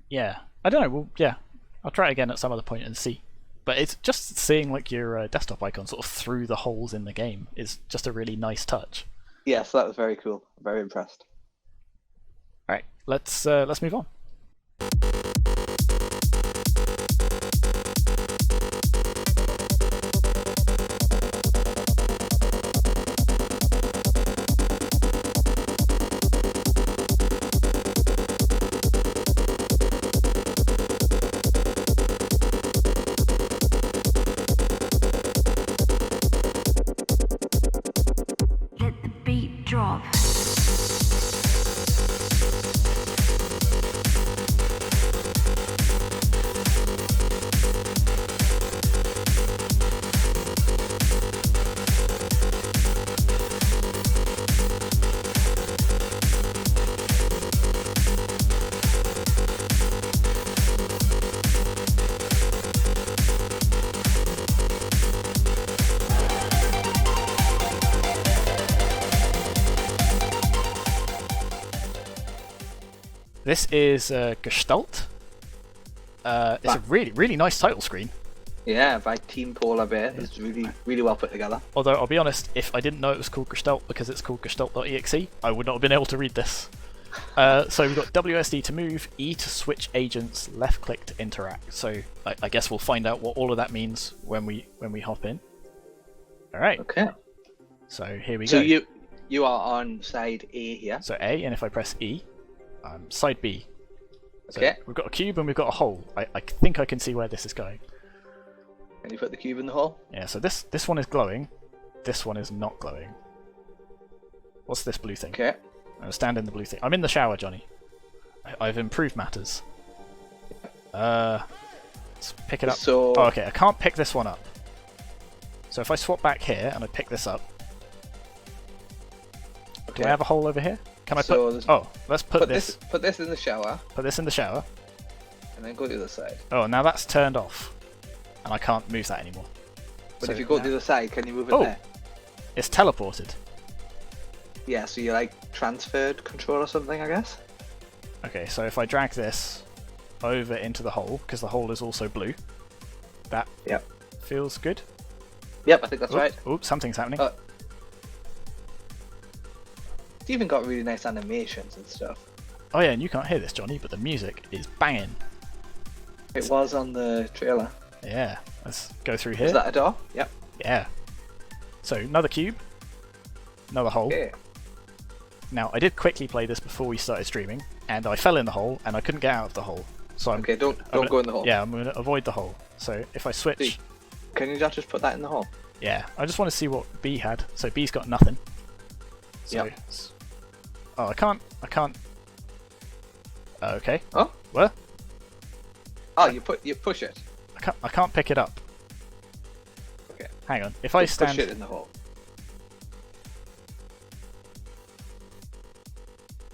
Yeah. I don't know. Well, yeah. I'll try it again at some other point and see. But it's just seeing like your desktop icon sort of through the holes in the game is just a really nice touch. Yes, that was very cool. I'm very impressed. All right, let's move on. Let the beat drop. This is Gestalt. It's a really, really nice title screen. Yeah, by Team Polar Bear. It's really, really well put together. Although, I'll be honest, if I didn't know it was called Gestalt because it's called Gestalt.exe, I would not have been able to read this. So we've got WSD to move, E to switch agents, left click to interact. So I guess we'll find out what all of that means when we hop in. All right. Okay. So here we So go. you are on side A here. So A, and if I press E, side B. So Okay. we've got a cube and we've got a hole. I think I can see where this is going. Can you put the cube in the hole? Yeah, so this one is glowing. This one is not glowing. What's this blue thing? Okay. I'll stand in the blue thing. I'm in the shower, Johnny. I've improved matters. Let's pick it up. So- Oh, okay, I can't pick this one up. So if I swap back here and I pick this up, do I have a hole over here? Can I So put? there's- Oh, let's put this. Put this in the shower, Put this in the shower. and then go to the other side. Oh, now that's turned off, and I can't move that anymore. But So if you go to now- the other side, can you move it Oh. there? It's teleported. Yeah, so you like transferred control or something, I guess. Okay, so if I drag this over into the hole, because the hole is also blue, that Yep. feels good. Yep, I think that's Oop, right. Oops, something's happening. It's even got really nice animations and stuff. Oh yeah, and you can't hear this, Johnny, but the music is banging. It was on the trailer. Yeah, let's go through here. Is that a door? Yep. Yeah. So another cube, another hole. Okay. Now I did quickly play this before we started streaming, and I fell in the hole, and I couldn't get out of the hole. So I'm Okay, don't gonna- go in the hole. Yeah, I'm going to avoid the hole. So if I switch, See. Can you not just put that in the hole? yeah, I just want to see what B had. So B's got nothing. So, Yep. oh, I can't. Okay. Oh? What? Oh, you push it. I can't pick it up. Okay. Hang on. If I Just stand, push it in the hole.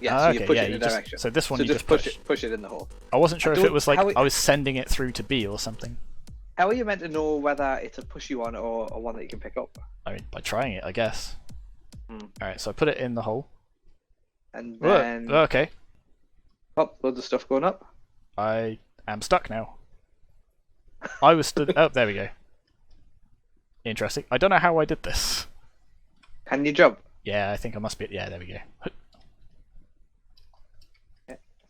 Yeah, so okay, you push yeah, it in you a just- direction. so this one so you just just push it in the hole. I wasn't sure I if it don't- was like how it- I was sending it through to B or something. How are you meant to know whether it's a push you one or one that you can pick up? I mean, by trying it, I guess. Hmm. All right, so I put it in the hole. And Whoa, then okay, oh, loads of stuff going up. I am stuck now. I was stood. Oh, there we go. Interesting. I don't know how I did this. Can you jump? Yeah, I think I must be. Yeah, there we go.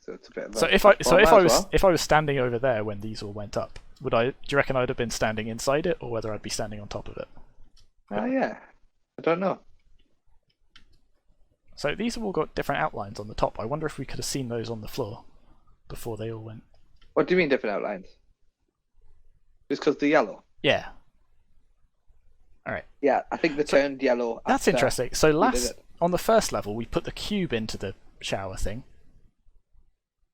So it's a bit. Of a So if I was standing over there when these all went up, do you reckon I'd have been standing inside it, or whether I'd be standing on top of it? yeah, I don't know. So these have all got different outlines on the top. I wonder if we could have seen those on the floor before they all went. What do you mean different outlines? Just because they're yellow? Yeah. All right. Yeah, I think they turned yellow. That's after interesting. So we did it. on the first level, we put the cube into the shower thing,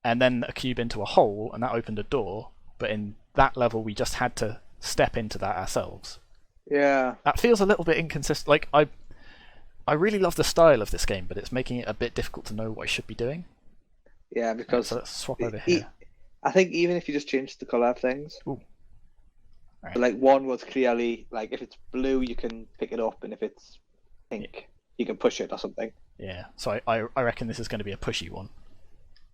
and then a cube into a hole, and that opened a door. But in that level, we just had to step into that ourselves. Yeah. That feels a little bit inconsistent. Like I really love the style of this game, but it's making it a bit difficult to know what I should be doing. Yeah, because So let's swap over here. I think even if you just change the colour of things, Ooh. Right. so like one was clearly like if it's blue you can pick it up, and if it's pink you can push it or something. Yeah, so I reckon this is going to be a pushy one,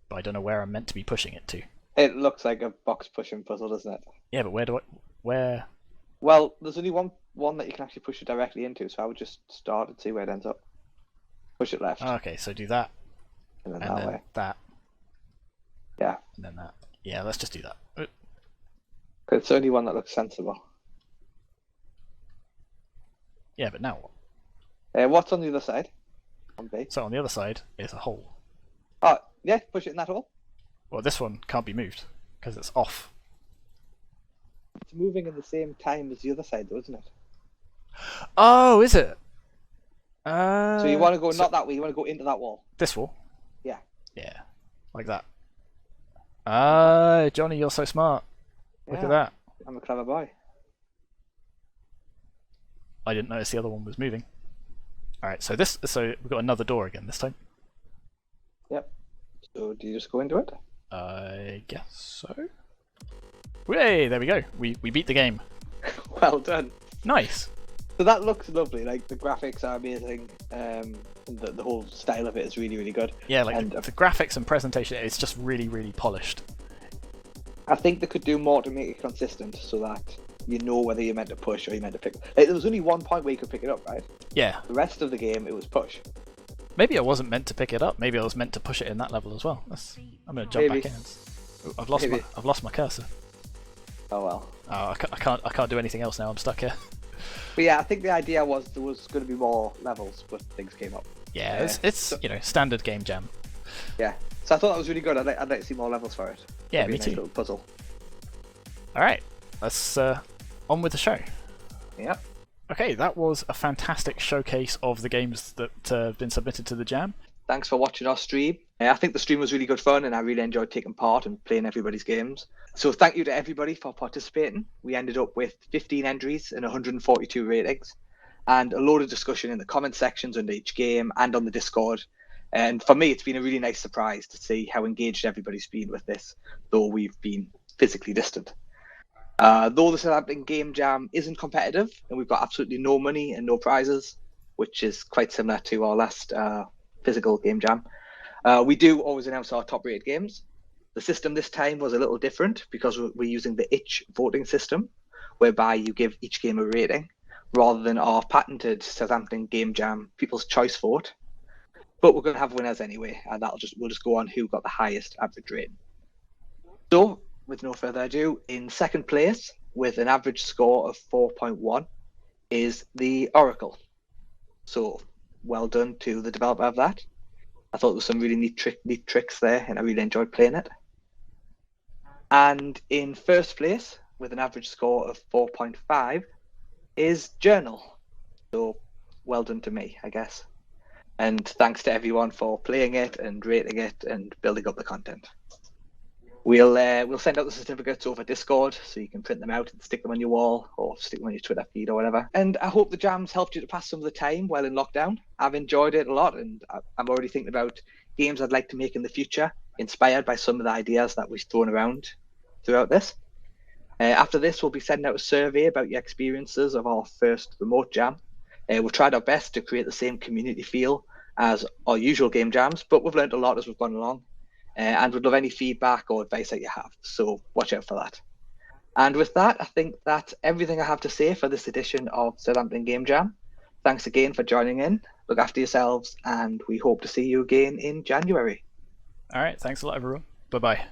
but I don't know where I'm meant to be pushing it to. It looks like a box pushing puzzle, doesn't it? Yeah, but where? Well, there's only one that you can actually push it directly into, so I would just start and see where it ends up. Push it left. Okay, so do that, and then and that then way. that, Yeah. and then that. Yeah, let's just do that. It's the only one that looks sensible. Yeah, but now what? What's on the other side? On B. So on the other side is a hole. Oh, yeah, push it in that hole. Well, this one can't be moved because it's off. It's moving in the same time as the other side, though, isn't it? Oh, is it? So you want to go not that way, you want to go into that wall. This wall? Yeah. Yeah, like that. Johnny, you're so smart. Look at that. I'm a clever boy. I didn't notice the other one was moving. Alright, so we've got another door again this time. Yep. So do you just go into it? I guess so. Hey, there we go. We beat the game. Well done. Nice. So that looks lovely. Like the graphics are amazing. And the whole style of it is really, really good. Yeah, like and the graphics and presentation, it's just really, really polished. I think they could do more to make it consistent, so that you know whether you're meant to push or you're meant to pick. Like, there was only one point where you could pick it up, right? Yeah. The rest of the game, it was push. Maybe I wasn't meant to pick it up. Maybe I was meant to push it in that level as well. I'm going to jump Maybe. back in. Oh, I've lost my cursor. Oh well. Oh, I can't do anything else now. I'm stuck here. But yeah, I think the idea was there was going to be more levels, but things came up. Yeah, it's standard game jam. Yeah. So I thought that was really good. I'd like to see more levels for it. Yeah, It'd be me a nice too. little puzzle. All right, let's on with the show. Yeah. Okay, that was a fantastic showcase of the games that have been submitted to the jam. Thanks for watching our stream. I think the stream was really good fun, and I really enjoyed taking part and playing everybody's games. So thank you to everybody for participating. We ended up with 15 entries and 142 ratings, and a load of discussion in the comment sections under each game and on the Discord. And for me, it's been a really nice surprise to see how engaged everybody's been with this, though we've been physically distant. Though the Southampton Game Jam isn't competitive, and we've got absolutely no money and no prizes, which is quite similar to our last physical Game Jam, we do always announce our top-rated games. The system this time was a little different because we're using the itch voting system, whereby you give each game a rating, rather than our patented Southampton Game Jam People's Choice vote. But we're going to have winners anyway, and we'll just go on who got the highest average rating. So, with no further ado, in second place, with an average score of 4.1, is the Oracle. So, well done to the developer of that. I thought there was some really neat tricks there, and I really enjoyed playing it. And in first place, with an average score of 4.5, is Journal. So, well done to me, I guess. And thanks to everyone for playing it and rating it and building up the content. We'll send out the certificates over Discord, so you can print them out and stick them on your wall or stick them on your Twitter feed or whatever. And I hope the jam's helped you to pass some of the time while in lockdown. I've enjoyed it a lot, and I'm already thinking about games I'd like to make in the future, inspired by some of the ideas that we've thrown around throughout this. After this, we'll be sending out a survey about your experiences of our first remote jam. We've tried our best to create the same community feel as our usual game jams, but we've learned a lot as we've gone along. And would love any feedback or advice that you have, so watch out for that. And with that, I think that's everything I have to say for this edition of Southampton Game Jam. Thanks again for joining in. Look after yourselves, and we hope to see you again in January. All right, thanks a lot, everyone. Bye-bye.